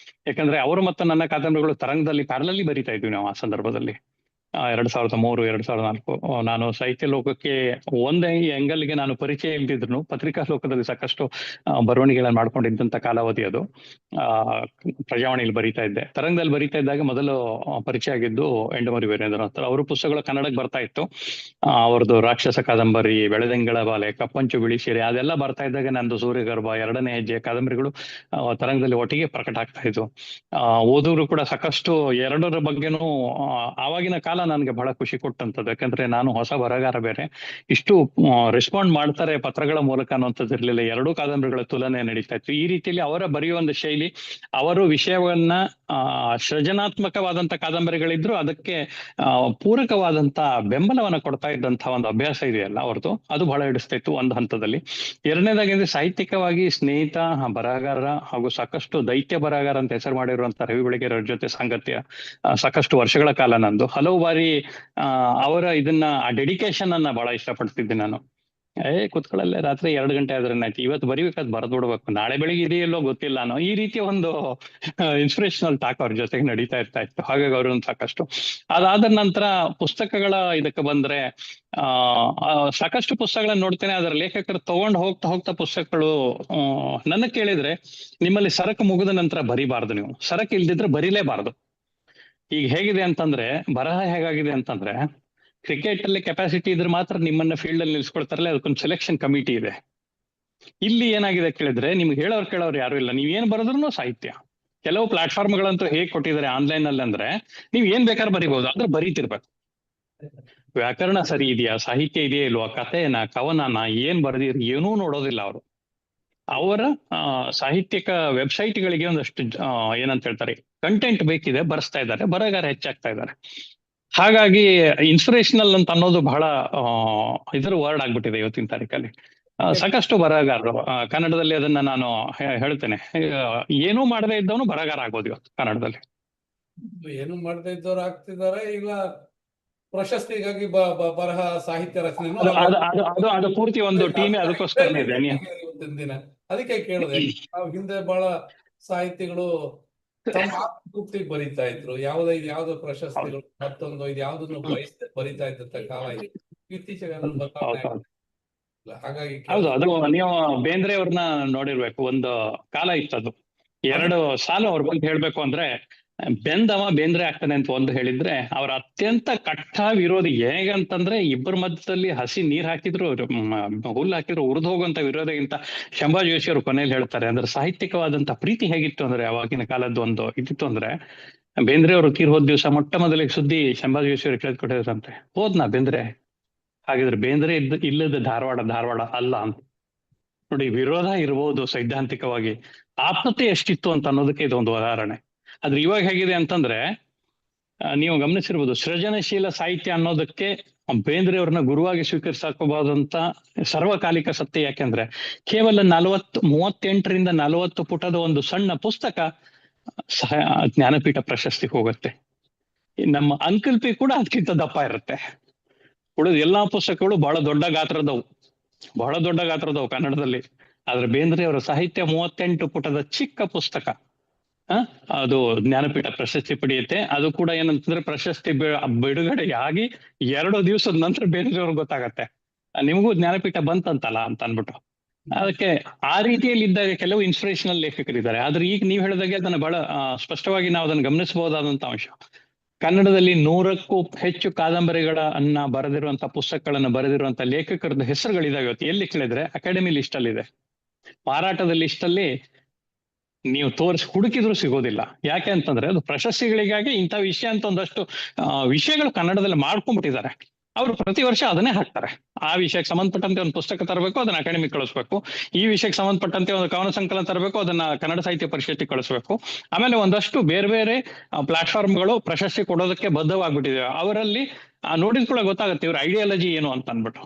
ಯಾಕಂದ್ರೆ ಅವರು ಮತ್ತು ನನ್ನ ಕಾದಂಬರಿಗಳು ತರಂಗದಲ್ಲಿ ಪ್ಯಾರಲಲ್ಲಿ ಬರಿತಾ ಇದ್ವಿ ನಾವು ಆ ಸಂದರ್ಭದಲ್ಲಿ. 2003 2004. ನಾನು ಸಾಹಿತ್ಯ ಲೋಕಕ್ಕೆ ಒಂದೇ ಎಂಗಲ್ಗೆ ನಾನು ಪರಿಚಯ ಇಲ್ದಿದ್ರು ಪತ್ರಿಕಾ ಲೋಕದಲ್ಲಿ ಸಾಕಷ್ಟು ಬರವಣಿಗೆಗಳನ್ನು ಮಾಡ್ಕೊಂಡಿದ್ದಂತ ಕಾಲಾವಧಿ ಅದು. ಪ್ರಜಾವಾಣಿಯಲ್ಲಿ ಬರೀತಾ ಇದ್ದೆ, ತರಂಗದಲ್ಲಿ ಬರೀತಾ ಇದ್ದಾಗ ಮೊದಲು ಪರಿಚಯ ಆಗಿದ್ದು ಎಂಡಮೂರಿ ವೀರೇಂದ್ರನಾಥ್. ಅವರು ಪುಸ್ತಕಗಳು ಕನ್ನಡಕ್ಕೆ ಬರ್ತಾ ಇತ್ತು. ಅವ್ರದ್ದು ರಾಕ್ಷಸ ಕಾದಂಬರಿ, ಬೆಳೆದಂಗಳ ಬಾಲೆ, ಕಪ್ಪಂಚು ಬಿಳಿ ಸೀರೆ ಅದೆಲ್ಲ ಬರ್ತಾ ಇದ್ದಾಗ ನಂದು ಸೂರ್ಯಗರ್ಭ, ಎರಡನೇ ಹೆಜ್ಜೆ ಕಾದಂಬರಿಗಳು ತರಂಗದಲ್ಲಿ ಒಟ್ಟಿಗೆ ಪ್ರಕಟ ಆಗ್ತಾ ಇದ್ವು. ಓದೋರು ಕೂಡ ಸಾಕಷ್ಟು ಎರಡರ ಬಗ್ಗೆನೂ ಆವಾಗಿನ ಕಾಲ ನನಗೆ ಬಹಳ ಖುಷಿ ಕೊಟ್ಟಂತದ್ದು. ಯಾಕಂದ್ರೆ ನಾನು ಹೊಸ ಬರಹಗಾರ ಬೇರೆ, ಇಷ್ಟು ರೆಸ್ಪಾಂಡ್ ಮಾಡ್ತಾರೆ ಪತ್ರಗಳ ಮೂಲಕ ಅನ್ನುವಂಥದ್ದು ಇರಲಿಲ್ಲ. ಎರಡೂ ಕಾದಂಬರಿಗಳ ತುಲನೆ ನಡೀತಾ ಇತ್ತು. ಈ ರೀತಿಯಲ್ಲಿ ಅವರ ಬರೆಯುವ ಶೈಲಿ, ಅವರು ವಿಷಯವನ್ನ ಸೃಜನಾತ್ಮಕವಾದಂತ ಕಾದಂಬರಿಗಳಿದ್ರು ಅದಕ್ಕೆ ಪೂರಕವಾದಂತ ಬೆಂಬಲವನ್ನ ಕೊಡ್ತಾ ಇದ್ದಂತ ಒಂದು ಅಭ್ಯಾಸ ಇದೆಯಲ್ಲ ಅವ್ರದ್ದು, ಅದು ಬಹಳ ಹಿಡಿಸ್ತಾ ಇತ್ತು ಒಂದು ಹಂತದಲ್ಲಿ. ಎರಡನೇದಾಗಿ ಸಾಹಿತ್ಯಿಕವಾಗಿ ಸ್ನೇಹಿತ ಬರಹಗಾರ ಹಾಗೂ ಸಾಕಷ್ಟು ದೈತ್ಯ ಬರಹಗಾರ ಅಂತ ಹೆಸರು ಮಾಡಿರುವಂತ ರವಿ ಬೆಳಗೆರೆ ಅವ್ರ ಜೊತೆ ಸಾಂಗತ್ಯ ಸಾಕಷ್ಟು ವರ್ಷಗಳ ಕಾಲ ನಂದು. ಹಲವು ಬಾರಿ ಅವರ ಇದನ್ನ ಆ ಡೆಡಿಕೇಶನ್ ಅನ್ನ ಬಹಳ ಇಷ್ಟಪಡ್ತಿದ್ದೆ ನಾನು. ಕುತ್ಕೊಳ್ಳಲ್ಲೇ ರಾತ್ರಿ 2 ಗಂಟೆ ಆದ್ರೆ ಆಯ್ತು, ಇವತ್ತು ಬರಿಬೇಕಾದ್ ಬರೆದು ಬಿಡ್ಬೇಕು, ನಾಳೆ ಬೆಳಿಗ್ಗೆ ಇದೆಯಲ್ಲೋ ಗೊತ್ತಿಲ್ಲ ಅನ್ನೋ ಈ ರೀತಿಯ ಒಂದು ಇನ್ಸ್ಪಿರೇಷನಲ್ ಟಾಕ್ ಅವ್ರ ಜೊತೆಗೆ ನಡೀತಾ ಇತ್ತು. ಹಾಗಾಗಿ ಅವ್ರನ್ನ ಸಾಕಷ್ಟು. ಅದಾದ ನಂತರ ಪುಸ್ತಕಗಳ ಇದಕ್ಕೆ ಬಂದ್ರೆ ಸಾಕಷ್ಟು ಪುಸ್ತಕಗಳನ್ನ ನೋಡ್ತೇನೆ. ಅದರ ಲೇಖಕರು ತಗೊಂಡು ಹೋಗ್ತಾ ಪುಸ್ತಕಗಳು ನನ್ನ ಕೇಳಿದ್ರೆ, ನಿಮ್ಮಲ್ಲಿ ಸರಕು ಮುಗಿದ ನಂತರ ಬರಿಬಾರ್ದು, ನೀವು ಸರಕು ಇಲ್ದಿದ್ರೆ ಬರೀಲೇಬಾರ್ದು. ಈಗ ಹೇಗಿದೆ ಅಂತಂದ್ರೆ, ಬರಹ ಹೇಗಾಗಿದೆ ಅಂತಂದ್ರೆ, ಕ್ರಿಕೆಟ್ ಅಲ್ಲಿ ಕೆಪಾಸಿಟಿ ಇದ್ರೆ ಮಾತ್ರ ನಿಮ್ಮನ್ನ ಫೀಲ್ಡ್ ಅಲ್ಲಿ ನಿಲ್ಸ್ಕೊಳ್ತಾರಲ್ಲ, ಅದಕ್ಕೊಂದು ಸೆಲೆಕ್ಷನ್ ಕಮಿಟಿ ಇದೆ. ಇಲ್ಲಿ ಏನಾಗಿದೆ ಕೇಳಿದ್ರೆ, ನಿಮ್ಗೆ ಕೇಳೋರು ಯಾರು ಇಲ್ಲ. ನೀವ್ ಏನ್ ಬರೆದ್ರು ಸಾಹಿತ್ಯ. ಕೆಲವು ಪ್ಲಾಟ್ಫಾರ್ಮ್ಗಳಂತೂ ಹೇಗ್ ಕೊಟ್ಟಿದ್ದಾರೆ ಆನ್ಲೈನ್ ಅಲ್ಲಿ ಅಂದ್ರೆ, ನೀವ್ ಏನ್ ಬೇಕಾದ್ರೂ ಬರಿಬಹುದು, ಆದ್ರೆ ಬರೀತಿರ್ಬೇಕು. ವ್ಯಾಕರಣ ಸರಿ ಇದೆಯಾ, ಸಾಹಿತ್ಯ ಇದೆಯಾ ಇಲ್ವಾ, ಕಥೆನ ಕವನನ ಏನ್ ಬರೆದಿರಿ ಏನೂ ನೋಡೋದಿಲ್ಲ ಅವರು. ಅವರ ಸಾಹಿತ್ಯಿಕ ವೆಬ್ಸೈಟ್ಗಳಿಗೆ ಒಂದಷ್ಟು ಏನಂತ ಹೇಳ್ತಾರೆ ಕಂಟೆಂಟ್ ಬೇಕಿದೆ, ಬರ್ಸ್ತಾ ಇದ್ದಾರೆ, ಬರಹಗಾರ ಹೆಚ್ಚಾಗ್ತಾ ಇದ್ದಾರೆ. ಹಾಗಾಗಿ ಇನ್ಸ್ಪಿರೇಷನಲ್ ಅಂತ ಅನ್ನೋದು ಬಹಳ ಇದರ ವರ್ಡ್ ಆಗ್ಬಿಟ್ಟಿದೆ ಇವತ್ತಿನ ತಾರೀಕಲ್ಲಿ. ಸಾಕಷ್ಟು ಬರಹಗಾರರು ಕನ್ನಡದಲ್ಲಿ, ಅದನ್ನ ನಾನು ಹೇಳ್ತೇನೆ, ಏನೂ ಮಾಡದೇ ಇದ್ದವನು ಬರಹಗಾರ ಆಗೋದು ಇವತ್ತು ಕನ್ನಡದಲ್ಲಿ. ಏನು ಮಾಡದೇ ಇದ್ದವ್ರು ಆಗ್ತಿದ್ದಾರೆ, ಇಲ್ಲ ಪ್ರಶಸ್ತಿಗಾಗಿ ಬರಹ ಸಾಹಿತ್ಯ ರಚನೆ ಅದು ಪೂರ್ತಿ ಒಂದು ಟೀಮೇ ಅದಕ್ಕೋಸ್ಕರನೇ ಇದೆ. ಇವತ್ತಿನ ದಿನ ಅದಕ್ಕೆ ಕೇಳಿದೆ. ನಾವು ಹಿಂದೆ ಬಹಳ ಸಾಹಿತಿಗಳು ತಮ್ಮ ಆತ್ಮತೃಪ್ತಿಗೆ ಬರಿತಾ ಇದ್ರು, ಯಾವ್ದೋ ಪ್ರಶಸ್ತಿಗಳು ಮತ್ತೊಂದು ಇದು ಯಾವ್ದನ್ನು ಬಯಸದೆ ಬರಿತಾ ಇದ್ದಂತ ಕಾಲ ಇದೆ. ಇತ್ತೀಚೆಗೆ ಹಾಗಾಗಿ ಹೌದು, ಅದು ನೀವು ಬೇಂದ್ರೆ ಅವ್ರನ್ನ ನೋಡಿರ್ಬೇಕು. ಒಂದು ಕಾಲ ಇತ್ತು, ಅದು 2 ಸಾಲು ಅವ್ರ ಬಗ್ಗೆ ಹೇಳ್ಬೇಕು ಅಂದ್ರೆ, ಬೆಂದವ ಬೇಂದ್ರೆ ಆಗ್ತಾನೆ ಅಂತ ಒಂದು ಹೇಳಿದ್ರೆ, ಅವ್ರ ಅತ್ಯಂತ ಕಟ್ಟ ವಿರೋಧಿ ಹೇಗಂತಂದ್ರೆ, ಇಬ್ಬರ ಮಧ್ಯದಲ್ಲಿ ಹಸಿ ನೀರ್ ಹಾಕಿದ್ರು ಹುಲ್ಲು ಹಾಕಿದ್ರು ಉರಿದು ಹೋಗುವಂತ ವಿರೋಧಿಗಿಂತ ಶಂಭಾ ಜೋಶಿ ಅವರು ಕೊನೆಯಲ್ಲಿ ಹೇಳ್ತಾರೆ. ಅಂದ್ರೆ ಸಾಹಿತ್ಯಿಕವಾದಂತ ಪ್ರೀತಿ ಹೇಗಿತ್ತು ಅಂದ್ರೆ, ಅವಾಗಿನ ಕಾಲದ್ದು ಒಂದು ಇದಿತ್ತು ಅಂದ್ರೆ, ಬೇಂದ್ರೆ ಅವರು ತೀರ್ ಹೋದ ದಿವಸ ಮೊಟ್ಟ ಮೊದಲಿಗೆ ಸುದ್ದಿ ಶಂಭಾ ಜೋಶಿ ಅವ್ರಿಗೆ ಕೇಳ್ಕೊಟ್ಟಿದ್ರಂತೆ, ಹೋದ್ನಾ ಬೇಂದ್ರೆ? ಹಾಗಿದ್ರೆ ಬೇಂದ್ರೆ ಇಲ್ಲದ ಧಾರವಾಡ ಅಲ್ಲ ಅಂತ. ನೋಡಿ, ವಿರೋಧ ಇರಬಹುದು ಸೈದ್ಧಾಂತಿಕವಾಗಿ, ಆಪ್ತತೆ ಎಷ್ಟಿತ್ತು ಅಂತ ಅನ್ನೋದಕ್ಕೆ ಇದೊಂದು ಉದಾಹರಣೆ. ಆದ್ರೆ ಇವಾಗ ಹೇಗಿದೆ ಅಂತಂದ್ರೆ, ನೀವು ಗಮನಿಸಿರ್ಬೋದು, ಸೃಜನಶೀಲ ಸಾಹಿತ್ಯ ಅನ್ನೋದಕ್ಕೆ ಬೇಂದ್ರೆ ಅವ್ರನ್ನ ಗುರುವಾಗಿ ಸ್ವೀಕರಿಸಬಹುದಂತ ಸರ್ವಕಾಲಿಕ ಸತ್ಯ. ಯಾಕೆಂದ್ರೆ ಕೇವಲ 38ರಿಂದ 40 ಪುಟದ ಒಂದು ಸಣ್ಣ ಪುಸ್ತಕ ಜ್ಞಾನಪೀಠ ಪ್ರಶಸ್ತಿ ಹೋಗುತ್ತೆ. ನಮ್ಮ ಅಂಕಲ್ ಪಿ ಕೂಡ ಅದಕ್ಕಿಂತ ದಪ್ಪ ಇರುತ್ತೆ. ಉಳಿದ ಎಲ್ಲಾ ಪುಸ್ತಕಗಳು ಬಹಳ ದೊಡ್ಡ ಗಾತ್ರದವು ಕನ್ನಡದಲ್ಲಿ. ಆದ್ರೆ ಬೇಂದ್ರೆ ಅವರ ಸಾಹಿತ್ಯ 38 ಪುಟದ ಚಿಕ್ಕ ಪುಸ್ತಕ, ಅದು ಜ್ಞಾನಪೀಠ ಪ್ರಶಸ್ತಿ ಪಡೆಯುತ್ತೆ. ಅದು ಕೂಡ ಏನಂತಂದ್ರೆ, ಪ್ರಶಸ್ತಿ ಬಿಡುಗಡೆಯಾಗಿ 2 ದಿವಸದ ನಂತರ ಬೇಂದ್ರೆ ಅವ್ರಿಗೆ ಗೊತ್ತಾಗತ್ತೆ, ನಿಮಗೂ ಜ್ಞಾನಪೀಠ ಬಂತಂತಲ್ಲ ಅಂತ ಅನ್ಬಿಟ್ಟು. ಅದಕ್ಕೆ ಆ ರೀತಿಯಲ್ಲಿ ಇದ್ದಾಗ ಕೆಲವು ಇನ್ಸ್ಪಿರೇಷನಲ್ ಲೇಖಕರಿದ್ದಾರೆ. ಆದ್ರೆ ಈಗ ನೀವು ಹೇಳಿದಾಗೆ ಅದನ್ನ ಬಹಳ ಸ್ಪಷ್ಟವಾಗಿ ನಾವು ಅದನ್ನು ಗಮನಿಸಬಹುದಾದಂತ ಅಂಶ. ಕನ್ನಡದಲ್ಲಿ 100ಕ್ಕೂ ಹೆಚ್ಚು ಕಾದಂಬರಿಗಳನ್ನ ಬರೆದಿರುವಂತ ಪುಸ್ತಕಗಳನ್ನ ಬರೆದಿರುವಂತ ಲೇಖಕರದ ಹೆಸರುಗಳಿದಾವೆ ಇವತ್ತು. ಎಲ್ಲಿ ಕೇಳಿದ್ರೆ ಅಕಾಡೆಮಿ ಲಿಸ್ಟ್ ಅಲ್ಲಿ ಇದೆ, ಮಾರಾಟದ ಲಿಸ್ಟ್ ಅಲ್ಲಿ ನೀವು ಹುಡುಕಿದ್ರು ಸಿಗೋದಿಲ್ಲ. ಯಾಕೆ ಅಂತಂದ್ರೆ, ಅದು ಪ್ರಶಸ್ತಿಗಳಿಗಾಗಿ ಇಂಥ ವಿಷಯ ಅಂತ ಒಂದಷ್ಟು ವಿಷಯಗಳು ಕನ್ನಡದಲ್ಲಿ ಮಾಡ್ಕೊಂಡ್ಬಿಟ್ಟಿದ್ದಾರೆ. ಅವರು ಪ್ರತಿ ವರ್ಷ ಅದನ್ನೇ ಹಾಕ್ತಾರೆ. ಆ ವಿಷಯಕ್ಕೆ ಸಂಬಂಧಪಟ್ಟಂತೆ ಒಂದು ಪುಸ್ತಕ ತರಬೇಕು, ಅದನ್ನ ಅಕಾಡೆಮಿಕ್ ಕಳಿಸ್ಬೇಕು. ಈ ವಿಷಯಕ್ಕೆ ಸಂಬಂಧಪಟ್ಟಂತೆ ಒಂದು ಕವನ ಸಂಕಲನ ತರಬೇಕು, ಅದನ್ನ ಕನ್ನಡ ಸಾಹಿತ್ಯ ಪರಿಷತ್ತಿಗೆ ಕಳಿಸ್ಬೇಕು. ಆಮೇಲೆ ಒಂದಷ್ಟು ಬೇರೆ ಪ್ಲಾಟ್ಫಾರ್ಮ್ಗಳು ಪ್ರಶಸ್ತಿ ಕೊಡೋದಕ್ಕೆ ಬದ್ಧವಾಗ್ಬಿಟ್ಟಿದೆ. ಅವರಲ್ಲಿ ನೋಡಿದ ಕೂಡ ಗೊತ್ತಾಗುತ್ತೆ ಇವ್ರ ಐಡಿಯಾಲಜಿ ಏನು ಅಂತ ಅನ್ಬಿಟ್ಟು.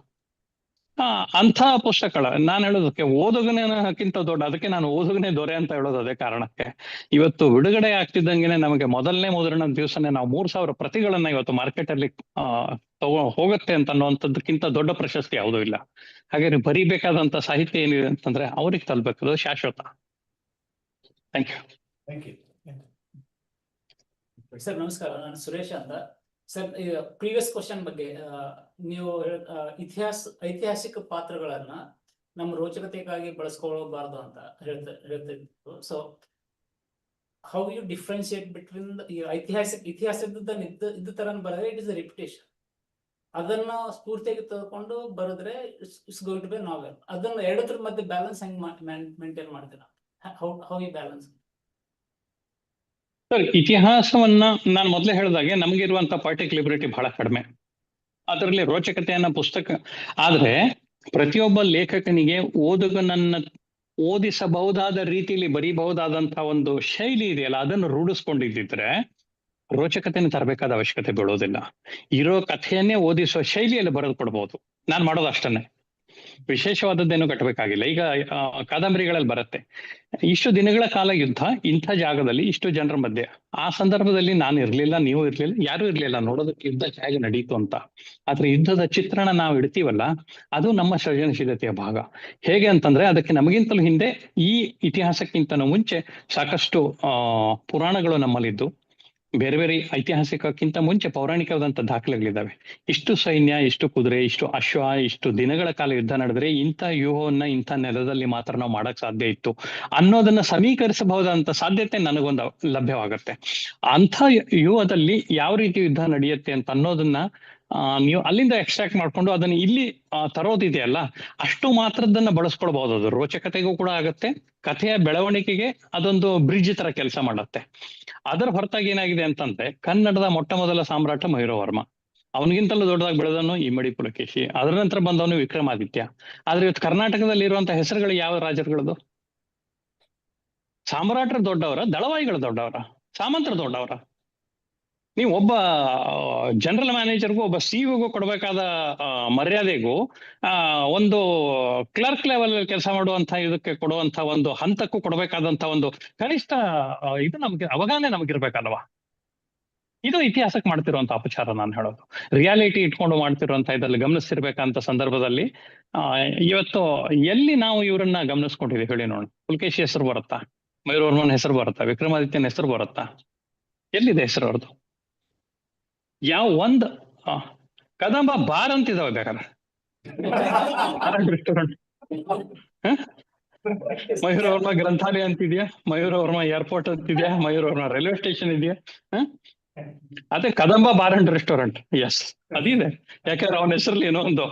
ಅಂಥ ಪುಸ್ತಕಗಳ ನಾನು ಹೇಳೋದಕ್ಕೆ ಓದುಗನೇನಕ್ಕಿಂತ ದೊಡ್ಡ, ಅದಕ್ಕೆ ನಾನು ಓದುಗನೇ ದೊರೆ ಅಂತ ಹೇಳೋದು ಅದೇ ಕಾರಣಕ್ಕೆ. ಇವತ್ತು ಬಿಡುಗಡೆ ಆಗ್ತಿದ್ದಂಗೆನೆ ನಮಗೆ ಮೊದಲನೇ ಮುದ್ರಣದ ದಿವಸನೇ ನಾವು 3000 ಪ್ರತಿಗಳನ್ನ ಇವತ್ತು ಮಾರ್ಕೆಟ್ ಅಲ್ಲಿ ಹೋಗುತ್ತೆ ಅಂತ ಅನ್ನುವಂಥದ್ದಕ್ಕಿಂತ ದೊಡ್ಡ ಪ್ರಶಸ್ತಿ ಯಾವುದೂ ಇಲ್ಲ. ಹಾಗೆ ಬರಿಬೇಕಾದಂತ ಸಾಹಿತ್ಯ ಏನಿದೆ ಅಂತಂದ್ರೆ ಅವ್ರಿಗೆ ತಲುಪಬೇಕು, ಶಾಶ್ವತ. Thank you. ಸರ್ ನಮಸ್ಕಾರ, ನಾನು ಸುರೇಶ್ ಅಂತ. ಸರ್, ಪ್ರೀವಿಯಸ್ ಕ್ವಶನ್ ಬಗ್ಗೆ ನೀವು ಐತಿಹಾಸಿಕ ಪಾತ್ರಗಳನ್ನ ನಮ್ಮ ರೋಚಕತೆಗಾಗಿ ಬಳಸ್ಕೊಳ್ಬಾರ್ದು ಅಂತ ಹೇಳ್ತಿದ್ರು. So how you differentiate between ಇತಿಹಾಸದ ಇದ್ದ ತರ ಬರೆದ್ರೆ ಇಟ್ ಇಸ್ ಅ ರಿಪಿಟೇಷನ್. ಅದನ್ನ ಸ್ಫೂರ್ತಿಯಾಗಿ ತಗೊಂಡು ಬರೆದ್ರೆ it's going to be novel. ಅದನ್ನ ಎರಡತ್ರ ಮಧ್ಯೆ ಬ್ಯಾಲೆನ್ಸ್ ಹೆಂಗ್ ಮೇಂಟೈನ್ ಮಾಡ್ತೀರಾ? How you balance? ಸರ್, ಇತಿಹಾಸವನ್ನ ನಾನು ಮೊದಲೇ ಹೇಳಿದಾಗೆ ನಮಗಿರುವಂತ ಪಾರ್ಟಿಕ್ ಲಿಬರ್ಟಿ ಬಹಳ ಕಡಿಮೆ. ಅದರಲ್ಲಿ ರೋಚಕತೆಯನ್ನ ಪುಸ್ತಕ, ಆದ್ರೆ ಪ್ರತಿಯೊಬ್ಬ ಲೇಖಕನಿಗೆ ಓದುಗನನ್ನ ಓದಿಸಬಹುದಾದ ರೀತಿಯಲ್ಲಿ ಬರೀಬಹುದಾದಂತಹ ಒಂದು ಶೈಲಿ ಇದೆಯಲ್ಲ, ಅದನ್ನು ರೂಢಿಸ್ಕೊಂಡಿದ್ದಿದ್ರೆ ರೋಚಕತೆಯನ್ನು ತರಬೇಕಾದ ಅವಶ್ಯಕತೆ ಬೀಳೋದಿಲ್ಲ. ಇರೋ ಕಥೆಯನ್ನೇ ಓದಿಸುವ ಶೈಲಿಯಲ್ಲಿ ಬರೆದು ಕೊಡ್ಬೋದು. ನಾನು ಮಾಡೋದು ಅಷ್ಟನ್ನೇ. ವಿಶೇಷವಾದದ್ದೇನು ಕಟ್ಟಬೇಕಾಗಿಲ್ಲ. ಈಗ ಕಾದಂಬರಿಗಳಲ್ಲಿ ಬರುತ್ತೆ, ಇಷ್ಟು ದಿನಗಳ ಕಾಲ ಯುದ್ಧ ಇಂಥ ಜಾಗದಲ್ಲಿ ಇಷ್ಟು ಜನರ ಮಧ್ಯೆ. ಆ ಸಂದರ್ಭದಲ್ಲಿ ನಾನು ಇರ್ಲಿಲ್ಲ, ನೀವು ಇರ್ಲಿಲ್ಲ, ಯಾರು ಇರ್ಲಿಲ್ಲ ನೋಡೋದಕ್ಕೆ ಯುದ್ಧ ಹೇಗೆ ನಡೀತು ಅಂತ. ಆದ್ರೆ ಯುದ್ಧದ ಚಿತ್ರಣ ನಾವು ಇಡ್ತೀವಲ್ಲ, ಅದು ನಮ್ಮ ಸೃಜನಶೀಲತೆಯ ಭಾಗ. ಹೇಗೆ ಅಂತಂದ್ರೆ ಅದಕ್ಕೆ ನಮಗಿಂತಲೂ ಹಿಂದೆ, ಈ ಇತಿಹಾಸಕ್ಕಿಂತನೂ ಮುಂಚೆ ಸಾಕಷ್ಟು ಪುರಾಣಗಳು ನಮ್ಮಲ್ಲಿದ್ದು, ಬೇರೆ ಬೇರೆ ಐತಿಹಾಸಿಕಕ್ಕಿಂತ ಮುಂಚೆ ಪೌರಾಣಿಕವಾದಂಥ ದಾಖಲೆಗಳಿದ್ದಾವೆ. ಇಷ್ಟು ಸೈನ್ಯ, ಇಷ್ಟು ಕುದುರೆ, ಇಷ್ಟು ಅಶ್ವ, ಇಷ್ಟು ದಿನಗಳ ಕಾಲ ಯುದ್ಧ ನಡೆದ್ರೆ ಇಂಥ ವ್ಯೂಹವನ್ನ ಇಂಥ ನೆಲದಲ್ಲಿ ಮಾತ್ರ ನಾವು ಮಾಡಕ್ ಸಾಧ್ಯ ಇತ್ತು ಅನ್ನೋದನ್ನ ಸಮೀಕರಿಸಬಹುದಂತ ಸಾಧ್ಯತೆ ನನಗೊಂದು ಲಭ್ಯವಾಗುತ್ತೆ. ಅಂಥ ವ್ಯೂಹದಲ್ಲಿ ಯಾವ ರೀತಿ ಯುದ್ಧ ನಡೆಯುತ್ತೆ ಅಂತ ಅನ್ನೋದನ್ನ ನೀವು ಅಲ್ಲಿಂದ ಎಕ್ಸ್ಟ್ರಾಕ್ಟ್ ಮಾಡ್ಕೊಂಡು ಅದನ್ನ ಇಲ್ಲಿ ತರೋದಿದೆಯಲ್ಲ, ಅಷ್ಟು ಮಾತ್ರದನ್ನ ಬಳಸ್ಕೊಳ್ಬಹುದು. ಅದು ರೋಚಕತೆಗೂ ಕೂಡ ಆಗತ್ತೆ, ಕಥೆಯ ಬೆಳವಣಿಗೆಗೆ ಅದೊಂದು ಬ್ರಿಡ್ಜ್ ತರ ಕೆಲಸ ಮಾಡುತ್ತೆ. ಅದರ ಹೊರತಾಗಿ ಏನಾಗಿದೆ ಅಂತಂದ್ರೆ, ಕನ್ನಡದ ಮೊಟ್ಟ ಮೊದಲ ಸಾಮ್ರಾಟ ಮಯೂರವರ್ಮ, ಅವನಿಗಿಂತಲೂ ದೊಡ್ಡದಾಗಿ ಬೆಳೆದವನು ಇಮ್ಮಡಿ ಪುಲಕೇಶಿ, ಅದರ ನಂತರ ಬಂದವನು ವಿಕ್ರಮಾದಿತ್ಯ. ಆದ್ರೆ ಇವತ್ತು ಕರ್ನಾಟಕದಲ್ಲಿ ಇರುವಂತಹ ಹೆಸರುಗಳು ಯಾವ ರಾಜರುಗಳದು? ಸಾಮ್ರಾಟರು ದೊಡ್ಡವರ, ದಳವಾಯಿಗಳು ದೊಡ್ಡವರ, ಸಾಮಂತರು ದೊಡ್ಡವರ? ನೀವು ಒಬ್ಬ ಜನರಲ್ ಮ್ಯಾನೇಜರ್ಗೂ ಒಬ್ಬ ಸಿಇಒಗೂ ಕೊಡಬೇಕಾದ ಮರ್ಯಾದೆಗೂ ಒಂದು ಕ್ಲರ್ಕ್ ಲೆವೆಲ್ ಕೆಲಸ ಮಾಡುವಂತ ಇದಕ್ಕೆ ಕೊಡುವಂತ ಒಂದು ಹಂತಕ್ಕೂ ಕೊಡಬೇಕಾದಂತ ಒಂದು ಕನಿಷ್ಠ ಇದು ನಮ್ಗೆ ಅವಗಾಹನೆ ನಮಗಿರ್ಬೇಕಲ್ವಾ? ಇದು ಇತಿಹಾಸಕ್ಕೆ ಮಾಡ್ತಿರುವಂತ ಅಪಚಾರ ನಾನು ಹೇಳೋದು. ರಿಯಾಲಿಟಿ ಇಟ್ಕೊಂಡು ಮಾಡ್ತಿರುವಂತ ಇದ್ರಲ್ಲಿ ಗಮನಿಸ್ತಿರ್ಬೇಕಂತ ಸಂದರ್ಭದಲ್ಲಿ ಇವತ್ತು ಎಲ್ಲಿ ನಾವು ಇವರನ್ನ ಗಮನಿಸ್ಕೊಂಡಿದ್ದೀವಿ ಹೇಳಿ ನೋಡೋಣ. ಪುಲಕೇಶಿ ಹೆಸರು ಬರುತ್ತಾ? ಮಯೂರವರ್ಮನ ಹೆಸರು ಬರುತ್ತಾ? ವಿಕ್ರಮಾದಿತ್ಯನ ಹೆಸರು ಬರುತ್ತಾ? ಎಲ್ಲಿದೆ ಹೆಸರು ಅವ್ರದ್ದು? ಯಾವ ಒಂದ್ ಕದಂಬ ಬಾರ್ ಅಂತಿದಾವೆ ಬೇಕಾದ್ರೆ. ಮಯೂರವರ್ಮ ಗ್ರಂಥಾಲಯ ಅಂತಿದ್ಯಾ, ಮಯೂರವರ್ಮ ಏರ್ಪೋರ್ಟ್ ಅಂತಿದ್ಯಾ, ಮಯೂರವರ್ಮ ರೈಲ್ವೆ ಸ್ಟೇಷನ್ ಇದೆಯಾ? ಅದೇ Kadamba bar and restaurant. Yes, ಅದಿದೆ. ಯಾಕಂದ್ರೆ ಅವನ ಹೆಸರಲ್ಲಿ ಏನೋ ಒಂದು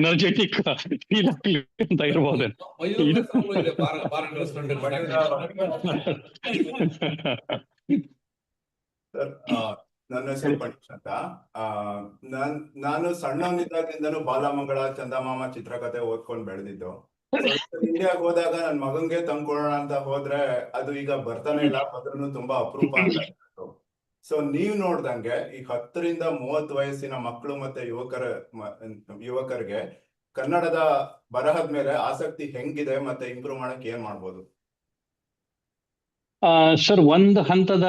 ಎನರ್ಜೆಟಿಕ್ ಅಂತ ಇರ್ಬೋದು. ನನ್ನ ಹೆಸರು ಪಣೀಶ್ ಅಂತ. ನಾನು ಸಣ್ಣವನಿದ್ದಾಗಿಂದನೂ ಬಾಲಮಂಗಳ, ಚಂದಮಾಮ ಚಿತ್ರಕಥೆ ಓದ್ಕೊಂಡ್ ಬೆಳೆದಿದ್ದು. ಇಂಡಿಯಾಗ್ ಹೋದಾಗ ನನ್ ಮಗಂಗೆ ತಂದ್ಕೊಡೋಣ ಅಂತ ಹೋದ್ರೆ ಅದು ಈಗ ಬರ್ತಾನೆ ಇಲ್ಲ, ಅದ್ರೂ ತುಂಬಾ ಅಪರೂಪ ಅಂತ. ಸೊ ನೀವ್ ನೋಡ್ದಂಗೆ ಈ 10 ರಿಂದ 30 ವಯಸ್ಸಿನ ಮಕ್ಕಳು ಮತ್ತೆ ಯುವಕರಿಗೆ ಕನ್ನಡದ ಬರಹದ ಮೇಲೆ ಆಸಕ್ತಿ ಹೆಂಗಿದೆ ಮತ್ತೆ ಇಂಪ್ರೂವ್ ಮಾಡಕ್ ಏನ್ ಮಾಡ್ಬೋದು? ಸರ್, ಒಂದು ಹಂತದ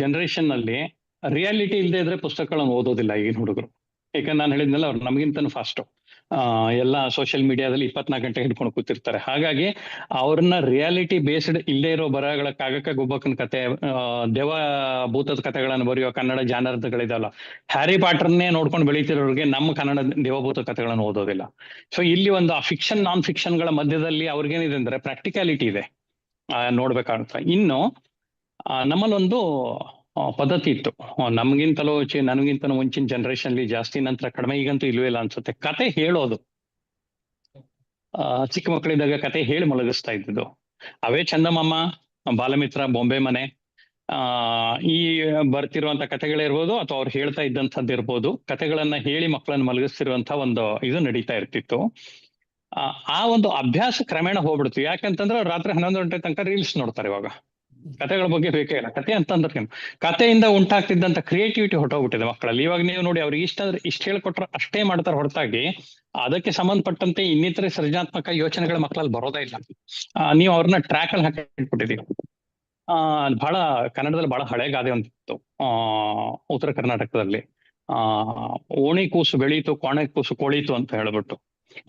ಜನರೇಷನ್ ನಲ್ಲಿ ರಿಯಾಲಿಟಿ ಇಲ್ಲದೆ ಇದ್ರೆ ಪುಸ್ತಕಗಳನ್ನು ಓದೋದಿಲ್ಲ ಈಗಿನ ಹುಡುಗರು. ಯಾಕಂದ್ರೆ ನಾನು ಹೇಳಿದ್ನಲ್ಲ, ಅವ್ರು ನಮಗಿಂತನೂ ಫಾಸ್ಟ್. ಎಲ್ಲ ಸೋಷಿಯಲ್ ಮೀಡಿಯಾದಲ್ಲಿ 24 ಗಂಟೆ ಹಿಡ್ಕೊಂಡು ಕೂತಿರ್ತಾರೆ. ಹಾಗಾಗಿ ಅವ್ರನ್ನ ರಿಯಾಲಿಟಿ ಬೇಸ್ಡ್ ಇಲ್ಲದೆ ಇರೋ ಬರಹಗಳ ಕಾಗಕ್ಕ ಗುಬ್ಬಕ್ಕನ ಕತೆ, ದೇವ ಭೂತದ ಕಥೆಗಳನ್ನು ಬರೆಯೋ ಕನ್ನಡ ಜಾನರ್ಗಳಿದಾವಲ್ಲ, ಹ್ಯಾರಿ ಪಾಟರ್ನೇ ನೋಡ್ಕೊಂಡು ಬೆಳೀತಿರೋರಿಗೆ ನಮ್ಮ ಕನ್ನಡ ದೇವಭೂತ ಕಥೆಗಳನ್ನು ಓದೋದಿಲ್ಲ. ಸೊ ಇಲ್ಲಿ ಒಂದು ಫಿಕ್ಷನ್ ನಾನ್ ಫಿಕ್ಷನ್ಗಳ ಮಧ್ಯದಲ್ಲಿ ಅವ್ರಿಗೇನಿದೆ ಅಂದ್ರೆ ಪ್ರಾಕ್ಟಿಕಾಲಿಟಿ ಇದೆ ನೋಡ್ಬೇಕಾಗುತ್ತೆ. ಇನ್ನು ನಮ್ಮಲ್ಲೊಂದು ಪದ್ಧತಿ ಇತ್ತು, ನನಗಿಂತಲೂ ಮುಂಚಿನ ಜನರೇಷನ್ಲಿ ಜಾಸ್ತಿ, ನಂತರ ಕಡಿಮೆ, ಈಗಂತೂ ಇಲ್ವೇ ಇಲ್ಲ ಅನ್ಸುತ್ತೆ, ಕತೆ ಹೇಳೋದು. ಚಿಕ್ಕ ಮಕ್ಕಳಿದ್ದಾಗ ಕತೆ ಹೇಳಿ ಮಲಗಿಸ್ತಾ ಇದ್ದಿದ್ದು ಅವೇ ಚಂದಮಾಮ, ಬಾಲಮಿತ್ರ, ಬೊಂಬೆ ಮನೆ, ಈ ಬರ್ತಿರುವಂತ ಕಥೆಗಳಿರ್ಬೋದು ಅಥವಾ ಅವ್ರು ಹೇಳ್ತಾ ಇದ್ದಂಥದ್ದು ಇರ್ಬೋದು. ಕಥೆಗಳನ್ನ ಹೇಳಿ ಮಕ್ಕಳನ್ನ ಮಲಗಿಸ್ತಿರುವಂತ ಒಂದು ಇದು ನಡೀತಾ ಇರ್ತಿತ್ತು. ಆ ಒಂದು ಅಭ್ಯಾಸ ಕ್ರಮೇಣ ಹೋಗ್ಬಿಡ್ತು. ಯಾಕಂತಂದ್ರೆ ರಾತ್ರಿ 11 ಗಂಟೆ ತನಕ ರೀಲ್ಸ್ ನೋಡ್ತಾರೆ. ಇವಾಗ ಕಥೆಗಳ ಬಗ್ಗೆ ಬೇಕೇ ಇಲ್ಲ. ಕತೆ ಅಂತಂದ್ರೆ ಕಥೆಯಿಂದ ಉಂಟಾಗ್ತಿದ್ದಂತ ಕ್ರಿಯೇಟಿವಿಟಿ ಹೊಟ್ಟೋಗ್ಬಿಟ್ಟಿದೆ ಮಕ್ಕಳಲ್ಲಿ. ಇವಾಗ ನೀವು ನೋಡಿ, ಅವ್ರಿಗೆ ಇಷ್ಟ ಹೇಳ್ಕೊಟ್ರೆ ಅಷ್ಟೇ ಮಾಡ್ತಾರೆ, ಹೊರತಾಗಿ ಅದಕ್ಕೆ ಸಂಬಂಧಪಟ್ಟಂತೆ ಇನ್ನಿತರೆ ಸೃಜನಾತ್ಮಕ ಯೋಚನೆಗಳ ಮಕ್ಕಳಲ್ಲಿ ಬರೋದೇ ಇಲ್ಲ. ನೀವು ಅವ್ರನ್ನ ಟ್ರ್ಯಾಕ್ ಅಲ್ಲಿ ಹಾಕಿಟ್ಬಿಟ್ಟಿದೀವಿ. ಬಹಳ ಕನ್ನಡದಲ್ಲಿ ಬಹಳ ಹಳೆ ಗಾದೆ ಅಂತಿತ್ತು ಉತ್ತರ ಕರ್ನಾಟಕದಲ್ಲಿ, ಓಣಿ ಕೂಸು ಬೆಳೀತು, ಕೋಣೆ ಕೂಸು ಕೊಳೀತು ಅಂತ ಹೇಳ್ಬಿಟ್ಟು.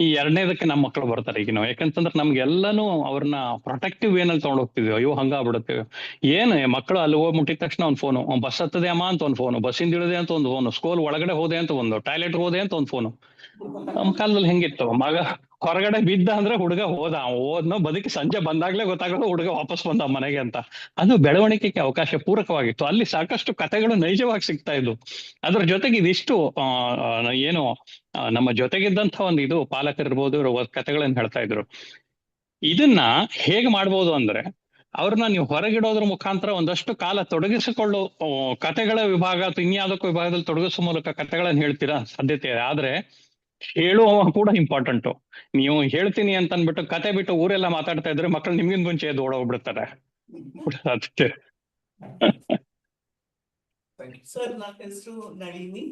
ಈ ಎರಡನೇದಕ್ಕೆ ನಮ್ಮ ಮಕ್ಕಳು ಬರ್ತಾರೆ ಈಗ. ನಾವು ಯಾಕಂತಂದ್ರೆ ನಮ್ಗೆಲ್ಲಾನು ಅವ್ರನ್ನ ಪ್ರೊಟೆಕ್ಟಿವ್ ವೇನಲ್ಲಿ ತಗೊಂಡ್ ಹೋಗ್ತಿದ್ವಿ. ಅಯ್ಯೋ ಹಂಗಾಗ್ಬಿಡುತ್ತೆ. ಏನು ಮಕ್ಕಳು ಅಲ್ಲಿ ಹೋಗಿ ಮುಟ್ಟಿದ ತಕ್ಷಣ ಒಂದು ಫೋನು, ಬಸ್ ಹತ್ತದೆ ಅಮ್ಮ ಅಂತ ಒಂದು ಫೋನು, ಬಸ್ಸಿಂದ ಇಳಿದೆ ಅಂತ ಒಂದು ಫೋನು, ಸ್ಕೂಲ್ ಒಳಗಡೆ ಹೋದೆ ಅಂತ ಒಂದು, ಟಾಯ್ಲೆಟ್ ಹೋದೆ ಅಂತ ಒಂದು ಫೋನು. ನಮ್ಮ ಕಾಲದಲ್ಲಿ ಹೆಂಗಿತ್ತು, ಮಗ ಹೊರಗಡೆ ಬಿದ್ದ ಅಂದ್ರೆ ಹುಡುಗ ಹೋದ್ನೋ ಬದುಕಿ ಸಂಜೆ ಬಂದಾಗ್ಲೇ ಗೊತ್ತಾಗೋದು ಹುಡುಗ ವಾಪಸ್ ಬಂದ ಮನೆಗೆ ಅಂತ. ಅದು ಬೆಳವಣಿಗೆಗೆ ಅವಕಾಶ ಪೂರಕವಾಗಿತ್ತು. ಅಲ್ಲಿ ಸಾಕಷ್ಟು ಕಥೆಗಳು ನೈಜವಾಗಿ ಸಿಗ್ತಾ ಇದ್ವು. ಅದ್ರ ಜೊತೆಗೆ ಇದಿಷ್ಟು ಏನು ನಮ್ಮ ಜೊತೆಗಿದ್ದಂಥ ಒಂದು ಇದು ಪಾಲಕರಿರ್ಬೋದು, ಕಥೆಗಳನ್ನ ಹೇಳ್ತಾ ಇದ್ರು. ಇದನ್ನ ಹೇಗೆ ಮಾಡ್ಬೋದು ಅಂದ್ರೆ, ಅವ್ರನ್ನ ನೀವು ಹೊರಗಿಡೋದ್ರ ಮುಖಾಂತರ ಒಂದಷ್ಟು ಕಾಲ ತೊಡಗಿಸಿಕೊಳ್ಳೋ ಕಥೆಗಳ ವಿಭಾಗ ಅಥವಾ ಇನ್ಯಾವುದಕ್ಕೂ ವಿಭಾಗದಲ್ಲಿ ತೊಡಗಿಸೋ ಮೂಲಕ ಕಥೆಗಳನ್ನ ಹೇಳ್ತೀರಾ ಸಾಧ್ಯತೆ. ಆದ್ರೆ ಹೇಳುವ ಕೂಡ ಇಂಪಾರ್ಟೆಂಟು. ನೀವು ಹೇಳ್ತೀನಿ ಅಂತ ಅಂದ್ಬಿಟ್ಟು ಕತೆ ಬಿಟ್ಟು ಊರೆಲ್ಲ ಮಾತಾಡ್ತಾ ಇದ್ರೆ ಮಕ್ಕಳು ನಿಮ್ಗಿಂತ ಮುಂಚೆ ಎದ್ದು ಓಡೋಗ್ಬಿಡ್ತಾರೆ. ಸರ್, ನನ್ನ ಹೆಸರು ನಳಿನಿ.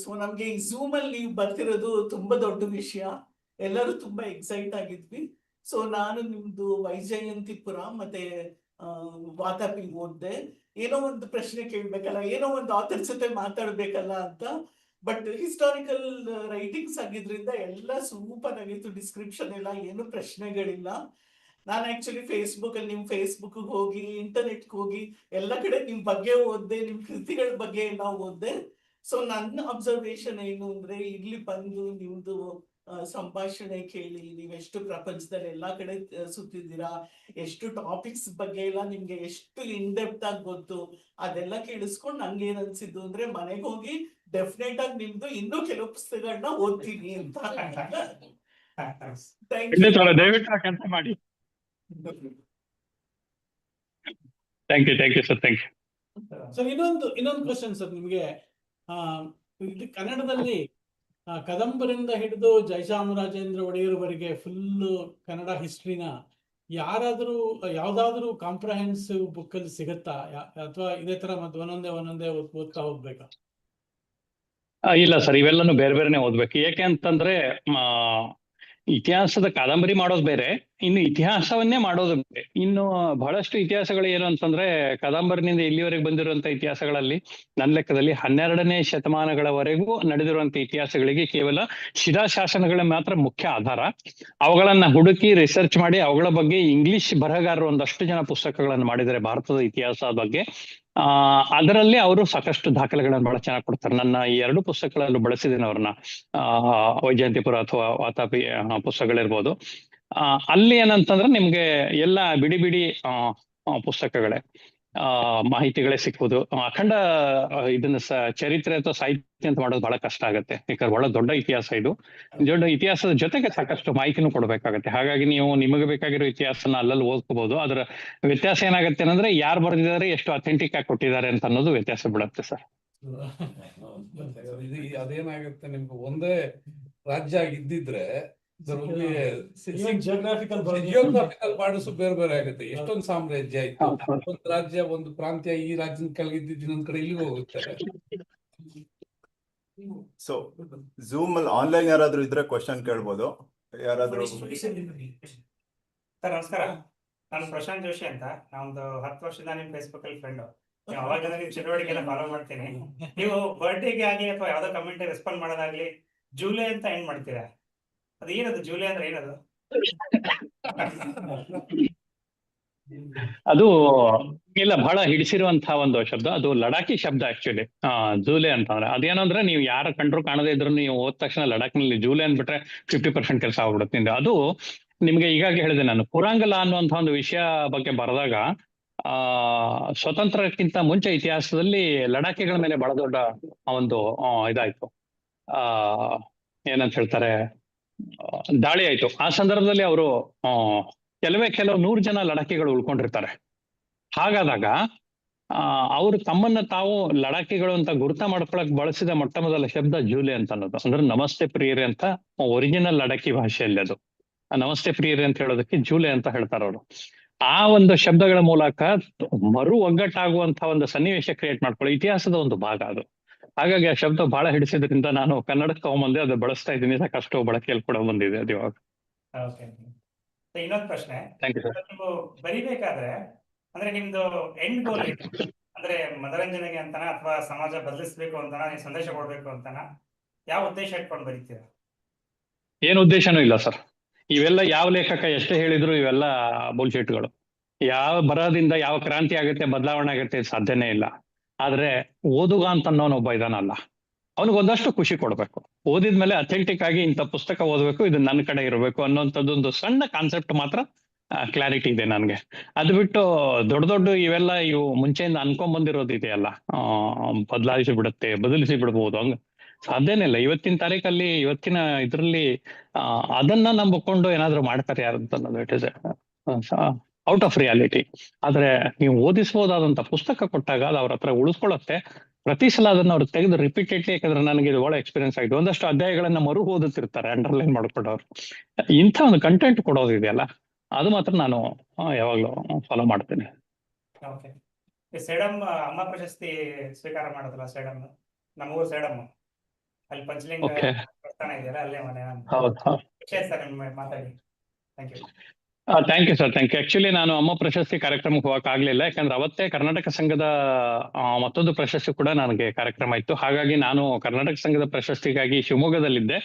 ಸೊ ನಮ್ಗೆ ಈ ಝೂಮ್ ಅಲ್ಲಿ ನೀವು ಬರ್ತಿರೋದು ತುಂಬಾ ದೊಡ್ಡ ವಿಷಯ. ಎಲ್ಲರೂ ತುಂಬಾ ಎಕ್ಸೈಟ್ ಆಗಿದ್ವಿ. ಸೊ ನಾನು ನಿಮ್ದು ವೈಜಯಂತಿಪುರ ಮತ್ತೆ ವಾತಾಪಿ ಓದ್ದೆ. ಏನೋ ಒಂದು ಪ್ರಶ್ನೆ ಕೇಳ್ಬೇಕಲ್ಲ, ಏನೋ ಒಂದು ಆಥರ್ ಜೊತೆ ಮಾತಾಡ್ಬೇಕಲ್ಲ ಅಂತ. ಬಟ್ ಹಿಸ್ಟಾರಿಕಲ್ ರೈಟಿಂಗ್ಸ್ ಆಗಿದ್ರಿಂದ ಎಲ್ಲ ಸೂಪರ್ ಆಗಿತ್ತು, ಡಿಸ್ಕ್ರಿಪ್ಷನ್ ಎಲ್ಲ, ಏನು ಪ್ರಶ್ನೆಗಳಿಲ್ಲ. ನಾನು ಆಕ್ಚುಲಿ ಫೇಸ್ಬುಕ್ ಅಲ್ಲಿ ನಿಮ್ ಫೇಸ್ಬುಕ್ ಹೋಗಿ ಇಂಟರ್ನೆಟ್ ಹೋಗಿ ಎಲ್ಲ ಕಡೆ ನಿಮ್ ಬಗ್ಗೆ ಓದ್ದೆ, ನಿಮ್ ಕೃತಿಗಳ ಬಗ್ಗೆ ಎಲ್ಲ ಓದ್ದೆ. ಸೊ ನನ್ನ ಅಬ್ಸರ್ವೇಶನ್ ಏನು ಅಂದ್ರೆ, ಇಲ್ಲಿ ಬಂದು ನಿಮ್ದು ಸಂಭಾಷಣೆ ಕೇಳಿ ನೀವೆಷ್ಟು ಪ್ರಪಂಚದಲ್ಲಿ ಎಲ್ಲಾ ಕಡೆ ಸುತ್ತಿದ್ದೀರಾ, ಎಷ್ಟು ಟಾಪಿಕ್ಸ್ ಬಗ್ಗೆ ಎಲ್ಲ ನಿಮ್ಗೆ ಎಷ್ಟು ಇನ್ ಡೆಪ್ತ್ ಆಗಿ ಗೊತ್ತು, ಅದೆಲ್ಲ ಕೇಳಿಸ್ಕೊಂಡು ನಂಗೆ ಏನ್ ಅನ್ಸಿದ್ದು ಅಂದ್ರೆ, ಮನೆಗೆ ಹೋಗಿ ಡೆಫಿನೆಟ್ ಆಗಿ ನಿಮ್ದು ಇನ್ನೂ ಕೆಲವು ಪುಸ್ತಕಗಳನ್ನ ಓದ್ತೀನಿ ಅಂತ. ದಯವಿಟ್ಟು ಆ ಕೆಲಸ ಮಾಡಿ. Thank you sir, thank you. Sir ಇನ್ನೊಂದು ಕ್ವಶನ್ ಸರ್ ನಿಮ್ಗೆ. ಇದು ಕನ್ನಡದಲ್ಲಿ ಕದಂಬರಿಂದ ಹಿಡಿದು ಜಯಚಾಮರಾಜೇಂದ್ರ ಒಡೆಯರ್ವರೆಗೆ ಫುಲ್ ಕನ್ನಡ ಹಿಸ್ಟ್ರಿನ ಯಾವ್ದಾದ್ರು ಕಾಂಪ್ರಹೆನ್ಸಿವ್ ಬುಕ್ ಅಲ್ಲಿ ಸಿಗತ್ತಾ, ಅಥವಾ ಇದೇ ತರ ಮತ್ತೆ ಒಂದೊಂದೇ ಓದ್ತಾ ಹೋಗ್ಬೇಕಾ? ಇಲ್ಲ ಸರ್, ಇವೆಲ್ಲನೂ ಬೇರೆ ಬೇರೆನೆ ಓದ್ಬೇಕು. ಏಕೆ ಅಂತಂದ್ರೆ ಇತಿಹಾಸದ ಕಾದಂಬರಿ ಮಾಡೋದು ಬೇರೆ, ಇನ್ನು ಇತಿಹಾಸವನ್ನೇ ಮಾಡೋದು ಬೇರೆ. ಇನ್ನು ಬಹಳಷ್ಟು ಇತಿಹಾಸಗಳು ಏನು ಅಂತಂದ್ರೆ, ಕಾದಂಬರಿನಿಂದ ಇಲ್ಲಿವರೆಗೆ ಬಂದಿರುವಂತ ಇತಿಹಾಸಗಳಲ್ಲಿ ನನ್ನ ಲೆಕ್ಕದಲ್ಲಿ 12ನೇ ಶತಮಾನಗಳವರೆಗೂ ನಡೆದಿರುವಂತ ಇತಿಹಾಸಗಳಿಗೆ ಕೇವಲ ಶಿಲಾಶಾಸನಗಳ ಮಾತ್ರ ಮುಖ್ಯ ಆಧಾರ. ಅವುಗಳನ್ನ ಹುಡುಕಿ ರಿಸರ್ಚ್ ಮಾಡಿ ಅವುಗಳ ಬಗ್ಗೆ ಇಂಗ್ಲಿಷ್ ಬರಹಗಾರರು ಒಂದಷ್ಟು ಜನ ಪುಸ್ತಕಗಳನ್ನು ಮಾಡಿದ್ದಾರೆ ಭಾರತದ ಇತಿಹಾಸದ ಬಗ್ಗೆ. ಅದರಲ್ಲಿ ಅವರು ಸಾಕಷ್ಟು ದಾಖಲೆಗಳನ್ನು ಬಹಳ ಚೆನ್ನಾಗಿ ಕೊಡ್ತಾರೆ. ನನ್ನ ಈ 2 ಪುಸ್ತಕಗಳಲ್ಲೂ ಬಳಸಿದ್ದೀನಿ ಅವ್ರನ್ನ. ವೈಜಯಂತಿಪುರ ಅಥವಾ ವಾತಾಪಿ ಪುಸ್ತಕಗಳಿರ್ಬೋದು. ಅಲ್ಲಿ ಏನಂತಂದ್ರೆ ನಿಮ್ಗೆ ಎಲ್ಲ ಬಿಡಿ ಪುಸ್ತಕಗಳೇ, ಮಾಹಿತಿಗಳೇ ಸಿಕ್ಕೋದು. ಅಖಂಡ ಇದನ್ನ ಚರಿತ್ರೆ ಅಥವಾ ಸಾಹಿತ್ಯ ಅಂತ ಮಾಡೋದು ಬಹಳ ಕಷ್ಟ ಆಗುತ್ತೆ, ಯಾಕಂದ್ರೆ ಬಹಳ ದೊಡ್ಡ ಇತಿಹಾಸ ಇದು. ದೊಡ್ಡ ಇತಿಹಾಸದ ಜೊತೆಗೆ ಸಾಕಷ್ಟು ಮಾಹಿತಿನೂ ಕೊಡ್ಬೇಕಾಗತ್ತೆ. ಹಾಗಾಗಿ ನೀವು ನಿಮಗೆ ಬೇಕಾಗಿರೋ ಇತಿಹಾಸನ ಅಲ್ಲಲ್ಲಿ ಓದ್ಕೋಬಹುದು. ಅದರ ವ್ಯತ್ಯಾಸ ಏನಾಗುತ್ತೆ ಅಂದ್ರೆ, ಯಾರು ಬರೆದಿದ್ದಾರೆ, ಎಷ್ಟು ಅಥೆಂಟಿಕ್ ಆಗಿ ಕೊಟ್ಟಿದ್ದಾರೆ ಅಂತ ಅನ್ನೋದು ವ್ಯತ್ಯಾಸ ಬಿಡುತ್ತೆ ಸರ್. ಅದೇನಾಗುತ್ತೆ, ನಿಮ್ಗೆ ಒಂದೇ ರಾಜ್ಯ ಆಗಿದ್ದಿದ್ರೆ ಜಿಯೋಗ್ರಾಫಿಕಲ್ ಪಾರ್ಟ್ಸ್ ಬೇರೆ ಬೇರೆ ಆಗುತ್ತೆ. ಎಷ್ಟೊಂದು ಸಾಮ್ರಾಜ್ಯ ಆಯ್ತು, ಒಂದು ರಾಜ್ಯ ಒಂದು ಪ್ರಾಂತ್ಯ ಈ ರಾಜ್ಯದ ಕೆಳಗಿದ್ದಿದ್ದು ಇನ್ನೊಂದ್ ಕಡೆ ಇಲ್ಲಿಗೆ ಹೋಗುತ್ತೆ. ಸೊ ಝೂಮ್ ಅಲ್ಲಿ ಆನ್ಲೈನ್ ಯಾರಾದ್ರೂ ಇದ್ರೆ ಕ್ವಶನ್ ಕೇಳ್ಬೋದು. ಯಾರಾದ್ರೂ? ಸರ್ ನಮಸ್ಕಾರ, ನಾನು ಪ್ರಶಾಂತ್ ಜೋಶಿ ಅಂತ. ನಾವೊಂದು 10 ವರ್ಷದಿಂದ ನಿಮ್ ಫೇಸ್ಬುಕ್ ಅಲ್ಲಿ ಫ್ರೆಂಡ್. ಅವಾಗ ನಿಮ್ ಚಟುವಟಿಕೆ ಎಲ್ಲ ಫಾಲೋ ಮಾಡ್ತೀನಿ. ನೀವು ಬರ್ಡೇಗೆ ಆಗಿ ಅಥವಾ ಯಾವ್ದೋ ಕಮೆಂಟ್ ರೆಸ್ಪಾಂಡ್ ಮಾಡೋದಾಗ್ಲಿ ಜೂಲೆ ಅಂತ ಎಂಡ್ ಮಾಡ್ತೀರಾ, ಅದು ಏನದು? ಜೂಲೆ ಅಂದ್ರೆ ಏನದು? ಅದು ಇಲ್ಲ, ಬಹಳ ಹಿಡಿಸಿರುವಂತಹ ಒಂದು ಶಬ್ದ. ಅದು ಲಡಾಖಿ ಶಬ್ದ ಆಕ್ಚುಲಿ. ಜೂಲೆ ಅಂತಂದ್ರೆ ಅದೇನಂದ್ರೆ, ನೀವು ಯಾರ ಕಂಡ್ರು ಕಾಣದೇ ಇದ್ರು ನೀವು ಹೋದ ತಕ್ಷಣ ಲಡಾಖ್ನಲ್ಲಿ ಜೂಲೆ ಅಂದ್ಬಿಟ್ರೆ 50% ಕೆಲಸ ಆಗ್ಬಿಡುತ್ತೆ ನಿಂದು. ಅದು ನಿಮ್ಗೆ ಈಗಾಗಲೇ ಹೇಳಿದೆ ನಾನು, ಕುರಾಂಗಲ ಅನ್ನುವಂಥ ಒಂದು ವಿಷಯ ಬಗ್ಗೆ ಬರೆದಾಗ, ಸ್ವತಂತ್ರಕ್ಕಿಂತ ಮುಂಚೆ ಇತಿಹಾಸದಲ್ಲಿ ಲಡಾಖಿಗಳ ಮೇಲೆ ಬಹಳ ದೊಡ್ಡ ಒಂದು ಇದಾಯ್ತು, ಏನಂತ ಹೇಳ್ತಾರೆ, ದಾಳಿ ಆಯ್ತು. ಆ ಸಂದರ್ಭದಲ್ಲಿ ಅವರು ಕೆಲವು 100 ಜನ ಲಡಾಖಿಗಳು ಉಳ್ಕೊಂಡಿರ್ತಾರೆ. ಹಾಗಾದಾಗ ಅವರು ತಮ್ಮನ್ನ ತಾವು ಲಡಾಖಿಗಳು ಅಂತ ಗುರುತ ಮಾಡ್ಕೊಳಕ್ ಬಳಸಿದ ಮೊಟ್ಟ ಮೊದಲ ಶಬ್ದ ಜೂಲೆ ಅಂತ ಅನ್ನೋದು. ಅಂದ್ರೆ ನಮಸ್ತೆ ಪ್ರಿಯರೇ ಅಂತ ಒರಿಜಿನಲ್ ಲಡಾಖಿ ಭಾಷೆಯಲ್ಲಿ ಅದು. ನಮಸ್ತೆ ಪ್ರಿಯರೇ ಅಂತ ಹೇಳೋದಕ್ಕೆ ಜೂಲೆ ಅಂತ ಹೇಳ್ತಾರೆ ಅವರು. ಆ ಒಂದು ಶಬ್ದಗಳ ಮೂಲಕ ಮರು ಒಗ್ಗಟ್ಟಾಗುವಂತಹ ಒಂದು ಸನ್ನಿವೇಶ ಕ್ರಿಯೇಟ್ ಮಾಡ್ಕೊಳ್ಳಿ, ಇತಿಹಾಸದ ಒಂದು ಭಾಗ ಅದು. ಹಾಗಾಗಿ ಆ ಶಬ್ದ ಬಹಳ ಹಿಡಿಸಿದ್ರಿಂದ ನಾನು ಕನ್ನಡಕ್ಕೆ ತಗೊಂಬಂದೆ, ಅದು ಬಳಸ್ತಾ ಇದ್ದೀನಿ. ಸಾಕಷ್ಟು ಬಳಕೆಯಲ್ಲಿ ಕೂಡ ಬಂದಿದೆ ಅದು ಇವಾಗ. ಇನ್ನೊಂದು ಪ್ರಶ್ನೆ, ಥ್ಯಾಂಕ್ ಯು ಸರ್. ನೀವು ಬರಿಬೇಕಾದ್ರೆ ಅಂದ್ರೆ ನಿಮ್ದು ಎಂಡ್ ಗೋಲ್ ಏನು? ಅಂದ್ರೆ ಮನರಂಜನೆಗೆ ಅಂತಾನ ಅಥವಾ ಸಮಾಜ ಬದಲಿಸ್ಬೇಕು ಅಂತಾನ, ನೀವು ಸಂದೇಶ ಕೊಡ್ಬೇಕು ಅಂತಾನ, ಯಾವ ಉದ್ದೇಶ ಇಟ್ಕೊಂಡು ಬರೀತೀರಾ? ಏನು ಉದ್ದೇಶನೂ ಇಲ್ಲ ಸರ್. ಇವೆಲ್ಲ ಯಾವ ಲೇಖಕ ಎಷ್ಟೇ ಹೇಳಿದ್ರು ಇವೆಲ್ಲ ಬುಲ್ಶಿಟ್ಗಳು. ಯಾವ ಬರಹದಿಂದ ಯಾವ ಕ್ರಾಂತಿ ಆಗುತ್ತೆ, ಬದಲಾವಣೆ ಆಗುತ್ತೆ, ಸಾಧ್ಯನೇ ಇಲ್ಲ. ಆದ್ರೆ ಓದುಗ ಅಂತ ಅನ್ನೋನೊಬ್ಬ ಇದಾನಲ್ಲ, ಅವನಿಗೊಂದಷ್ಟು ಖುಷಿ ಕೊಡ್ಬೇಕು. ಓದಿದ್ಮೇಲೆ ಅಥೆಂಟಿಕ್ ಆಗಿ ಇಂಥ ಪುಸ್ತಕ ಓದಬೇಕು, ಇದು ನನ್ನ ಕಡೆ ಇರಬೇಕು ಅನ್ನೋಂಥದ್ದೊಂದು ಸಣ್ಣ ಕಾನ್ಸೆಪ್ಟ್ ಮಾತ್ರ ಕ್ಲಾರಿಟಿ ಇದೆ ನನಗೆ. ಅದು ಬಿಟ್ಟು ದೊಡ್ಡ ಇವು ಮುಂಚೆಯಿಂದ ಅನ್ಕೊಂಡ್ ಬಂದಿರೋದು ಇದೆಯಲ್ಲ, ಬದಲಿಸಿ ಬಿಡ್ಬೋದು, ಹಂಗ ಸಾಧ್ಯನೇ ಇಲ್ಲ. ಇವತ್ತಿನ ತಾರೀಕಲ್ಲಿ, ಇವತ್ತಿನ ಇದ್ರಲ್ಲಿ ಅದನ್ನ ನಂಬಿಕೊಂಡು ಏನಾದ್ರು ಮಾಡ್ತಾರೆ ಯಾರು ಅಂತ ಅನ್ನೋದು it is out of reality. ಆದ್ರೆ ನೀವು ಓದಿಸಬಹುದಾದಂತ ಪುಸ್ತಕ ಕೊಟ್ಟಾಗ ಅದು ಅವ್ರ ಹತ್ರ ಉಳಿಸ್ಕೊಳ್ಳುತ್ತೆ. ಪ್ರತಿ ಸಲ ಅದನ್ನ ಅವ್ರು ತೆಗೆದು ರಿಪೀಟೆಡ್ಲಿ, ಯಾಕಂದ್ರೆ ನನಗೆ ಇದು ಒಳ್ಳೆ ಎಕ್ಸ್ಪೀರಿಯನ್ಸ್ ಆಗಿದೆ. ಒಂದಷ್ಟು ಅಧ್ಯಾಯಗಳನ್ನ ಮರು ಓದುತ್ತಿರ್ತಾರೆ ಅಂಡರ್ಲೈನ್ ಮಾಡ್ಕೊಂಡವ್ರು. ಇಂಥ ಒಂದು ಕಂಟೆಂಟ್ ಕೊಡೋದಿದೆಯಲ್ಲ, ಅದು ಮಾತ್ರ ನಾನು ಯಾವಾಗ್ಲೂ ಫಾಲೋ ಮಾಡ್ತೇನೆ. ಸೇಡಂ ಅಮ್ಮ ಪ್ರಶಸ್ತಿ ಸ್ವೀಕಾರ ಮಾಡೋದಲ್ಲ, ಸೇಡಂ ನಮ್ಮೂರು ಸೇಡಂ ಅಲ್ಲಿ ಪಂಚಲಿಂಗ ಓಕೆ. ಪ್ರಸ್ಥಾನ ಇದೆಯಲ್ಲ ಅಲ್ಲೇ ಮನೆ ಅಂತ. ಹೌದು. ಖುಷಿ ಆಯ್ತು ಸರ್ ನಿಮ್ಮ ಮಾತಾಡಿ. Thank you. Thank you sir, thank you. Actually ನಾನು ಅಮ್ಮ ಪ್ರಶಸ್ತಿ ಕಾರ್ಯಕ್ರಮಕ್ಕೆ ಹೋಗಕ್ ಆಗ್ಲಿಲ್ಲ, ಯಾಕಂದ್ರೆ ಅವತ್ತೇ ಕರ್ನಾಟಕ ಸಂಘದ ಮತ್ತೊಂದು ಪ್ರಶಸ್ತಿ ಕೂಡ ನನಗೆ ಕಾರ್ಯಕ್ರಮ ಇತ್ತು. ಹಾಗಾಗಿ ನಾನು ಕರ್ನಾಟಕ ಸಂಘದ ಪ್ರಶಸ್ತಿಗಾಗಿ ಶಿವಮೊಗ್ಗದಲ್ಲಿದ್ದೆ.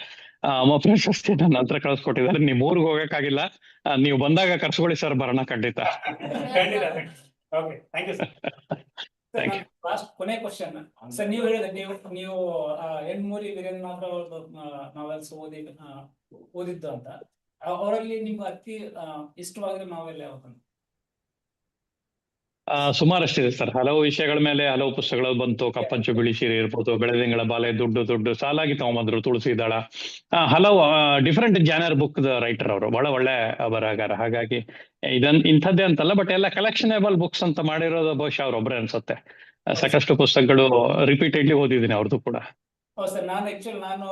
ಅಮ್ಮ ಪ್ರಶಸ್ತಿ ನನ್ನ ಹತ್ರ ಕಳಿಸ್ಕೊಟ್ಟಿದ್ದಾರೆ. ನೀವು ಊರಿಗೆ ಹೋಗಕ್ಕಾಗಿಲ್ಲ, ನೀವು ಬಂದಾಗ ಕರ್ಸ್ಕೊಳ್ಳಿ ಸರ್, ಬರೋಣ ಖಂಡಿತ. ಖಂಡಿತ. Okay, thank you sir. Thank you. Last ಕೊನೆ ಕ್ವಶನ್ ಸರ್, ನೀವು ಹೇಳಿದ್ರೆ ನೀವು ಹೆಣ್ಮೂರಿ ವೀರೇಂದ್ರನಾಥ್ ಅವ್ರದ್ದು ನಾವೆಲ್ಸ್ ಓದಿದ್ದು ಅಂತ, ಅವರಲ್ಲಿ ನಿಮ್ಗೆ ಅತಿ ಇಷ್ಟವಾಗಿರೋ ನಾವೆಲ್ ಯಾವ್ದು? ಸುಮಾರಷ್ಟಿದೆ ಸರ್, ಹಲವು ವಿಷಯಗಳ ಮೇಲೆ ಹಲವು ಪುಸ್ತಕಗಳು ಬಂತು. ಕಪ್ಪಂಚು ಬಿಳಿ ಸೀರೆ ಇರ್ಬೋದು, ಬೆಳದಿಂಗಳ ಬಾಲೆ, ದುಡ್ಡು ಸಾಲಾಗಿ ತಗೊಂಬಂದ್ರು, ತುಳಸಿದಳ, ಹಲವು ಡಿಫ್ರೆಂಟ್ ಜಾನರ್ ಬುಕ್ ರೈಟರ್ ಅವರು, ಬಹಳ ಒಳ್ಳೆ ಬರಹಗಾರ. ಹಾಗಾಗಿ ಇಂಥದ್ದೇ ಅಂತಲ್ಲ, ಬಟ್ ಎಲ್ಲ ಕಲೆಕ್ಷನೇಬಲ್ ಬುಕ್ಸ್ ಅಂತ ಮಾಡಿರೋದು ಬಹುಶಃ ಅವ್ರೊಬ್ರೆ ಅನ್ಸುತ್ತೆ. ಸಾಕಷ್ಟು ಪುಸ್ತಕಗಳು ರಿಪೀಟೆಡ್ಲಿ ಓದಿದ್ದೀನಿ ಅವ್ರದ್ದು ಕೂಡ. ಹೌದು ಸರ್, ನಾನು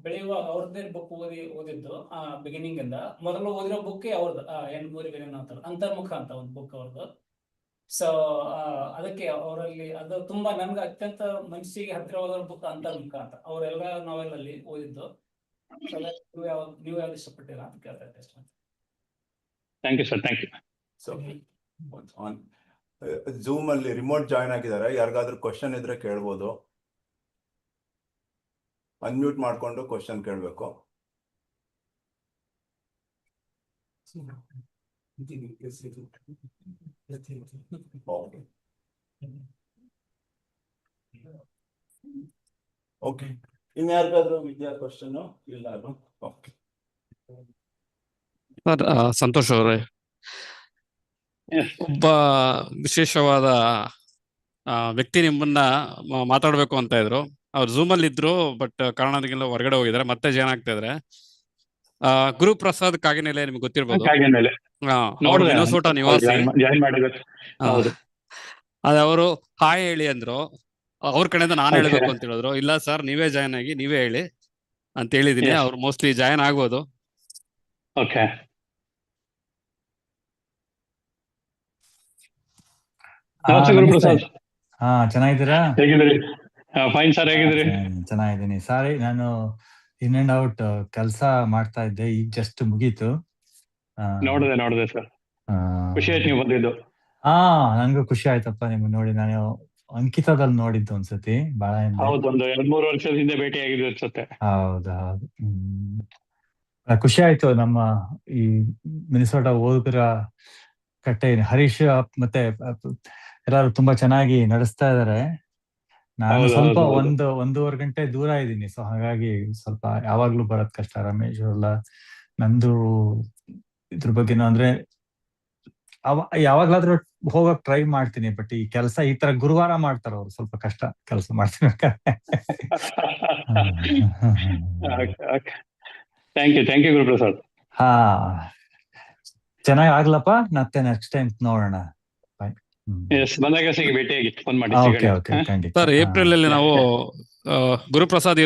ಬೆಳೆಯುವಾಗ ಅವ್ರದ್ದೇ ಬುಕ್ ಓದಿದ್ದು ಬಿಗಿನಿಂಗ್ ಇಂದ. ಮೊದಲು ಓದಿರೋ ಬುಕ್ ಅವ್ರದ್ದು ಹೆಣ್ಮೂರಿ ವೀರೇಂದ್ರನಾಥ್ ಅಂತರ್ಮುಖ ಅಂತ ಒಂದು ಬುಕ್ ಅವ್ರದ್ದು. ಸೊ ಅದಕ್ಕೆ ಅವರಲ್ಲಿ ಅದು ತುಂಬಾ ನನ್ಗೆ ಅತ್ಯಂತ ಮನಸ್ಸಿಗೆ ಹತ್ತಿರವಾದ ಬುಕ್ ಅಂತರ್ಮುಖ ಅಂತ. ಅವರೆಲ್ಲ ನಾವೆಲ್ ಅಲ್ಲಿ ಓದಿದ್ದು. ನೀವು ಯಾವ್ದು ಇಷ್ಟಪಟ್ಟಿಲ್ಲ ಅಂತ ಕೇಳ್ತಾ ಇದ್ದೆ ಅಷ್ಟೇ. Thank you sir, thank you. So Zoom ಅಲ್ಲಿ ರಿಮೋಟ್ ಜಾಯ್ನ್ ಆಗಿದ್ದಾರೆ, ಯಾರಿಗಾದ್ರೂ ಕ್ವಶನ್ ಇದ್ರೆ ಕೇಳ್ಬೋದು. ಅನ್ಮ್ಯೂಟ್ ಮಾಡ್ಕೊಂಡು ಕ್ವಶನ್ ಕೇಳಬೇಕು. ಓಕೆ, ಇನ್ಯಾರಿಗಾದ್ರೂ ವಿದ್ಯಾ ಕ್ವಶನ್ ಇಲ್ಲ? ಓಕೆ ಸರ್, ಸಂತೋಷ್ ಅವರೇ, ಒಬ್ಬ ವಿಶೇಷವಾದ ವ್ಯಕ್ತಿ ನಿಮ್ಮನ್ನ ಮಾತಾಡ್ಬೇಕು ಅಂತ ಇದ್ರು. ಅವ್ರು ಝೂಮ್ ಅಲ್ಲಿ ಇದ್ರು, ಬಟ್ ಕಾರಣದಿಂದ ಹೊರಗಡೆ ಹೋಗಿದ್ದಾರೆ, ಮತ್ತೆ ಜಾಯ್ನ್ ಆಗ್ತಾ ಇದ್ರೆ. ಗುರುಪ್ರಸಾದ್ ಕಾಗಿನೆಲೆ ನಿಮ್ಗೆ ಗೊತ್ತಿರ್ಬೋದು. ಮಿನೆಸೋಟಾ ನಿವಾಸಿ. ಅದೇ ಅವರು ಹಾಯ್ ಹೇಳಿ ಅಂದ್ರು. ಅವ್ರ ಕಡೆಯಿಂದ ನಾನು ಹೇಳ್ಬೇಕು ಅಂತ ಹೇಳಿದ್ರು. ಇಲ್ಲ ಸರ್, ನೀವೇ ಜಾಯ್ನ್ ಆಗಿ ನೀವೇ ಹೇಳಿ ಅಂತ ಹೇಳಿದೀನಿ. ಅವ್ರು ಮೋಸ್ಟ್ಲಿ ಜಾಯ್ನ್ ಆಗ್ಬೋದು. ಓಕೆ. ಹಾ, ಚೆನ್ನಾಗಿದ್ದೀರಾ? ಹೇಗಿದ್ದೀರಿ? ಫೈನ್ ಸರ್, ಹೇಗಿದ್ದೀರಿ? ಚೆನ್ನಾಗಿದ್ದೀನಿ. ಸಾರಿ, ನಾನು ಇನ್ ಅಂಡ್ ಔಟ್ ಕೆಲಸ ಮಾಡ್ತಾ ಇದ್ದೆ, ಈಗ ಜಸ್ಟ್ ಮುಗೀತು. ನೋಡಿದೆ ಸರ್, ಖುಷಿ ಆಯ್ತು ನೀವು ಬಂದಿದ್ದು. ನಂಗೂ ಖುಷಿ ಆಯ್ತಪ್ಪ ನಿಮ್ಮನ್ನ ನೋಡಿ. ನಾನು ಅಂಕಿತದಲ್ಲಿ ನೋಡಿದ್ದು ಒಂದ್ಸತಿ, ಬಹಳ ಹೌದು, ಒಂದು 2-3 ವರ್ಷದ ಹಿಂದೆ ಭೇಟಿ ಆಗಿದ್ದು ಅನ್ಸುತ್ತೆ. ಹೌದು. ಖುಷಿ ಆಯ್ತು. ನಮ್ಮ ಈ ಮಿನೆಸೋಟಾ ಓದುಗರ ಕಟ್ಟೆ ಹರೀಶ್ ಮತ್ತೆ ಎಲ್ಲಾರು ತುಂಬಾ ಚೆನ್ನಾಗಿ ನಡೆಸ್ತಾ ಇದಾರೆ. ನಾನು ಸ್ವಲ್ಪ 1-1.5 ಗಂಟೆ ದೂರ ಇದ್ದೀನಿ, ಸೊ ಹಾಗಾಗಿ ಸ್ವಲ್ಪ ಯಾವಾಗ್ಲೂ ಬರೋದ್ ಕಷ್ಟ. ರಮೇಶ್ ಎಲ್ಲ ನಂದು ಇದ್ರ ಬಗ್ಗೆನೂ ಅಂದ್ರೆ ಯಾವಾಗ್ಲಾದ್ರೂ ಹೋಗಕ್ ಟ್ರೈ ಮಾಡ್ತೀನಿ, ಬಟ್ ಈ ಕೆಲಸ ಈ ತರ ಗುರುವಾರ ಮಾಡ್ತಾರ ಅವ್ರು, ಸ್ವಲ್ಪ ಕಷ್ಟ ಕೆಲಸ ಮಾಡ್ತೀನಿ. Thank you Guruprasad. ಚೆನ್ನಾಗಿ ಆಗ್ಲಪ್ಪ, ಮತ್ತೆ ನೆಕ್ಸ್ಟ್ ಟೈಮ್ ನೋಡೋಣ. ಬಂದಾಗ ಸಿಗಿ, ಭೇಟಿಯಾಗಿ ಫೋನ್ ಮಾಡಿ. ಸರ್, ಏಪ್ರಿಲ್ ಅಲ್ಲಿ ನಾವು ಗುರುಪ್ರಸಾದ್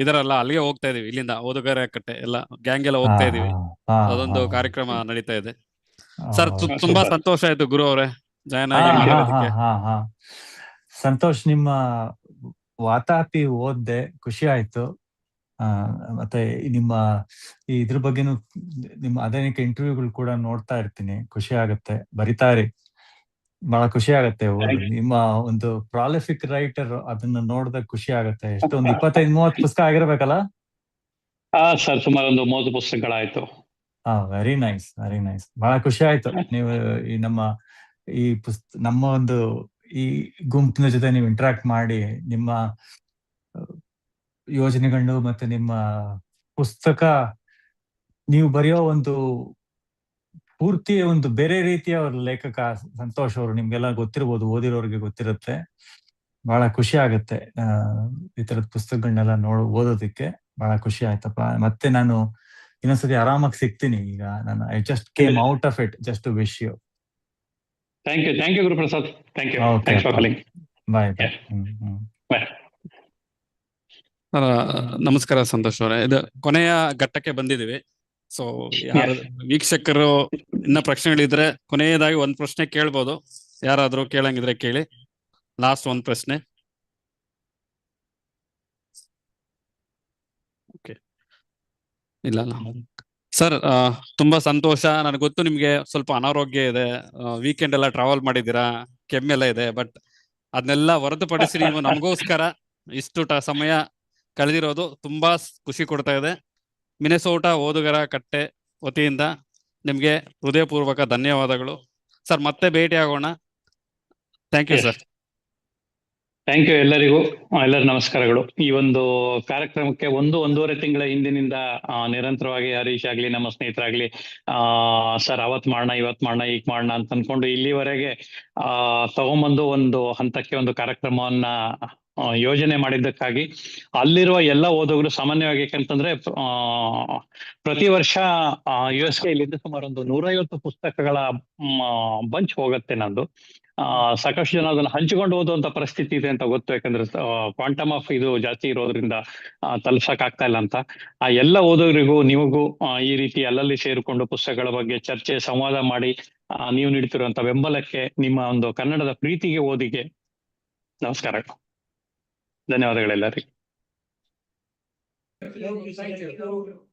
ಇದರಲ್ಲ ಅಲ್ಲಿಗೆ ಹೋಗ್ತಾ ಇದೀವಿ. ಇಲ್ಲಿಂದ ಓದುಗರ ಕಟ್ಟೆ ಎಲ್ಲ ಗ್ಯಾಂಗ್ ಎಲ್ಲ ಹೋಗ್ತಾ ಇದೀವಿ. ಅದೊಂದು ಕಾರ್ಯಕ್ರಮ ನಡೀತಾ ಇದೆ. ಸರ್, ತುಂಬಾ ಸಂತೋಷ ಆಯ್ತು ಗುರು ಅವರೇ ಜಾಯ್ನ್ ಆಗಿ. ಸಂತೋಷ್, ನಿಮ್ಮ ವಾತಾಪಿ ಓದ್ದೆ, ಖುಷಿ ಆಯ್ತು. ಮತ್ತೆ ನಿಮ್ಮ ಇದ್ರ ಬಗ್ಗೆನು ನಿಮ್ಮ ಅನೇಕ ಇಂಟರ್ವ್ಯೂಗಳು ಕೂಡ ನೋಡ್ತಾ ಇರ್ತೀನಿ, ಖುಷಿ ಆಗತ್ತೆ. ಬರಿತಾ ಇರಿ, ಬಹಳ ಖುಷಿ ಆಗತ್ತೆ. ನಿಮ್ಮ ಒಂದು ಪ್ರಾಲಿಫಿಕ್ ರೈಟರ್, ಅದನ್ನ ನೋಡಿದಾಗ ಖುಷಿ ಆಗತ್ತೆ. ಎಷ್ಟೊಂದು 25-30 ಪುಸ್ತಕ ಆಗಿರ್ಬೇಕಲ್ಲ? ಸರ್, ಸುಮಾರು ಒಂದು 30 ಪುಸ್ತಕಗಳಾಯ್ತು. Very nice. ಬಹಳ ಖುಷಿ ಆಯ್ತು. ನೀವು ಈ ನಮ್ಮ ಒಂದು ಈ ಗುಂಪಿನ ಜೊತೆ ನೀವು ಇಂಟರಾಕ್ಟ್ ಮಾಡಿ, ನಿಮ್ಮ ಯೋಜನೆಗಳು ಮತ್ತೆ ನಿಮ್ಮ ಪುಸ್ತಕ ನೀವು ಬರೆಯೋ ಒಂದು ಪೂರ್ತಿ ಒಂದು ಬೇರೆ ರೀತಿಯ ಲೇಖಕ ಸಂತೋಷ್ ಅವರು. ನಿಮ್ಗೆಲ್ಲ ಗೊತ್ತಿರ್ಬೋದು, ಓದಿರೋರಿಗೆ ಗೊತ್ತಿರುತ್ತೆ. ಬಹಳ ಖುಷಿ ಆಗತ್ತೆ ಈ ತರದ ಪುಸ್ತಕಗಳನ್ನೆಲ್ಲ ಓದೋದಿಕ್ಕೆ. ಬಹಳ ಖುಷಿ ಆಯ್ತಪ್ಪ. ಮತ್ತೆ ನಾನು ಇನ್ನೊಂದ್ಸತಿ ಆರಾಮಾಗಿ ಸಿಗ್ತೀನಿ. ಈಗ ನಾನು I just came out of it just to wish you. Thank you Guruprasad. Thank you. Thanks for calling. Bye. ನಮಸ್ಕಾರ ಸಂತೋಷ್ ಅವರೇ. ಇದು ಕೊನೆಯ ಘಟ್ಟಕ್ಕೆ ಬಂದಿದ್ದೀವಿ. ಸೊ ಯಾರು ವೀಕ್ಷಕರು ಇನ್ನ ಪ್ರಶ್ನೆಗಳಿದ್ರೆ ಕೊನೆಯದಾಗಿ ಒಂದ್ ಪ್ರಶ್ನೆ ಕೇಳ್ಬೋದು. ಯಾರಾದ್ರೂ ಕೇಳಂಗಿದ್ರೆ ಕೇಳಿ. ಲಾಸ್ಟ್ ಒಂದ್ ಪ್ರಶ್ನೆ. ಇಲ್ಲ ಸರ್, ತುಂಬಾ ಸಂತೋಷ. ನನಗೆ ಗೊತ್ತು ನಿಮ್ಗೆ ಸ್ವಲ್ಪ ಅನಾರೋಗ್ಯ ಇದೆ, ವೀಕೆಂಡ್ ಎಲ್ಲ ಟ್ರಾವೆಲ್ ಮಾಡಿದ್ದೀರಾ, ಕೆಮ್ಮೆಲ್ಲ ಇದೆ. ಬಟ್ ಅದನ್ನೆಲ್ಲ ಹೊರತುಪಡಿಸಿ ನೀವು ನಮಗೋಸ್ಕರ ಇಷ್ಟು ಸಮಯ ಕಳೆದಿರೋದು ತುಂಬಾ ಖುಷಿ ಕೊಡ್ತಾ ಇದೆ. ಮಿನೆಸೋಟಾ ಓದುಗರ ಕಟ್ಟೆ ವತಿಯಿಂದ ನಿಮ್ಗೆ ಹೃದಯಪೂರ್ವಕ ಧನ್ಯವಾದಗಳು ಸರ್. ಮತ್ತೆ ಭೇಟಿ ಆಗೋಣ. Thank you sir. Thank you ಎಲ್ಲರಿಗೂ. ಎಲ್ಲರ ನಮಸ್ಕಾರಗಳು. ಈ ಒಂದು ಕಾರ್ಯಕ್ರಮಕ್ಕೆ ಒಂದೂವರೆ ತಿಂಗಳ ಹಿಂದಿನಿಂದ ನಿರಂತರವಾಗಿ ಹರೀಶ್ ಆಗ್ಲಿ, ನಮ್ಮ ಸ್ನೇಹಿತರಾಗ್ಲಿ, ಸರ್ ಅವತ್ ಮಾಡೋಣ, ಇವತ್ ಮಾಡೋಣ, ಈಗ ಮಾಡೋಣ ಅಂತ ಅನ್ಕೊಂಡು ಇಲ್ಲಿವರೆಗೆ ತಗೊಂಬಂದು ಒಂದು ಹಂತಕ್ಕೆ ಒಂದು ಕಾರ್ಯಕ್ರಮವನ್ನ ಯೋಜನೆ ಮಾಡಿದ್ದಕ್ಕಾಗಿ ಅಲ್ಲಿರುವ ಎಲ್ಲ ಓದುಗರು ಸಾಮಾನ್ಯವಾಗಿ ಯಾಕಂತಂದ್ರೆ ಪ್ರತಿ ವರ್ಷ US ಗೆ ಇಲ್ಲಿಂದ ಸುಮಾರು ಒಂದು 150 ಪುಸ್ತಕಗಳ ಬಂಚ್ ಹೋಗುತ್ತೆ ನಂದು. ಸಾಕಷ್ಟು ಜನ ಅದನ್ನ ಹಂಚಿಕೊಂಡು ಓದುವಂತ ಪರಿಸ್ಥಿತಿ ಇದೆ ಅಂತ ಗೊತ್ತು, ಯಾಕಂದ್ರೆ ಕ್ವಾಂಟಮ್ ಆಫ್ ಇದು ಜಾಸ್ತಿ ಇರೋದ್ರಿಂದ ತಲುಪ್ಸಕ್ ಆಗ್ತಾ ಇಲ್ಲ ಅಂತ. ಆ ಎಲ್ಲ ಓದುಗರಿಗೂ ನಿಮಗೂ ಈ ರೀತಿ ಅಲ್ಲಲ್ಲಿ ಸೇರಿಕೊಂಡು ಪುಸ್ತಕಗಳ ಬಗ್ಗೆ ಚರ್ಚೆ ಸಂವಾದ ಮಾಡಿ ನೀವು ನೀಡ್ತಿರುವಂತ ಬೆಂಬಲಕ್ಕೆ, ನಿಮ್ಮ ಒಂದು ಕನ್ನಡದ ಪ್ರೀತಿಗೆ, ಓದಿಗೆ ನಮಸ್ಕಾರ. ಧನ್ಯವಾದಗಳೆಲ್ಲರಿಗೂ. Thank you.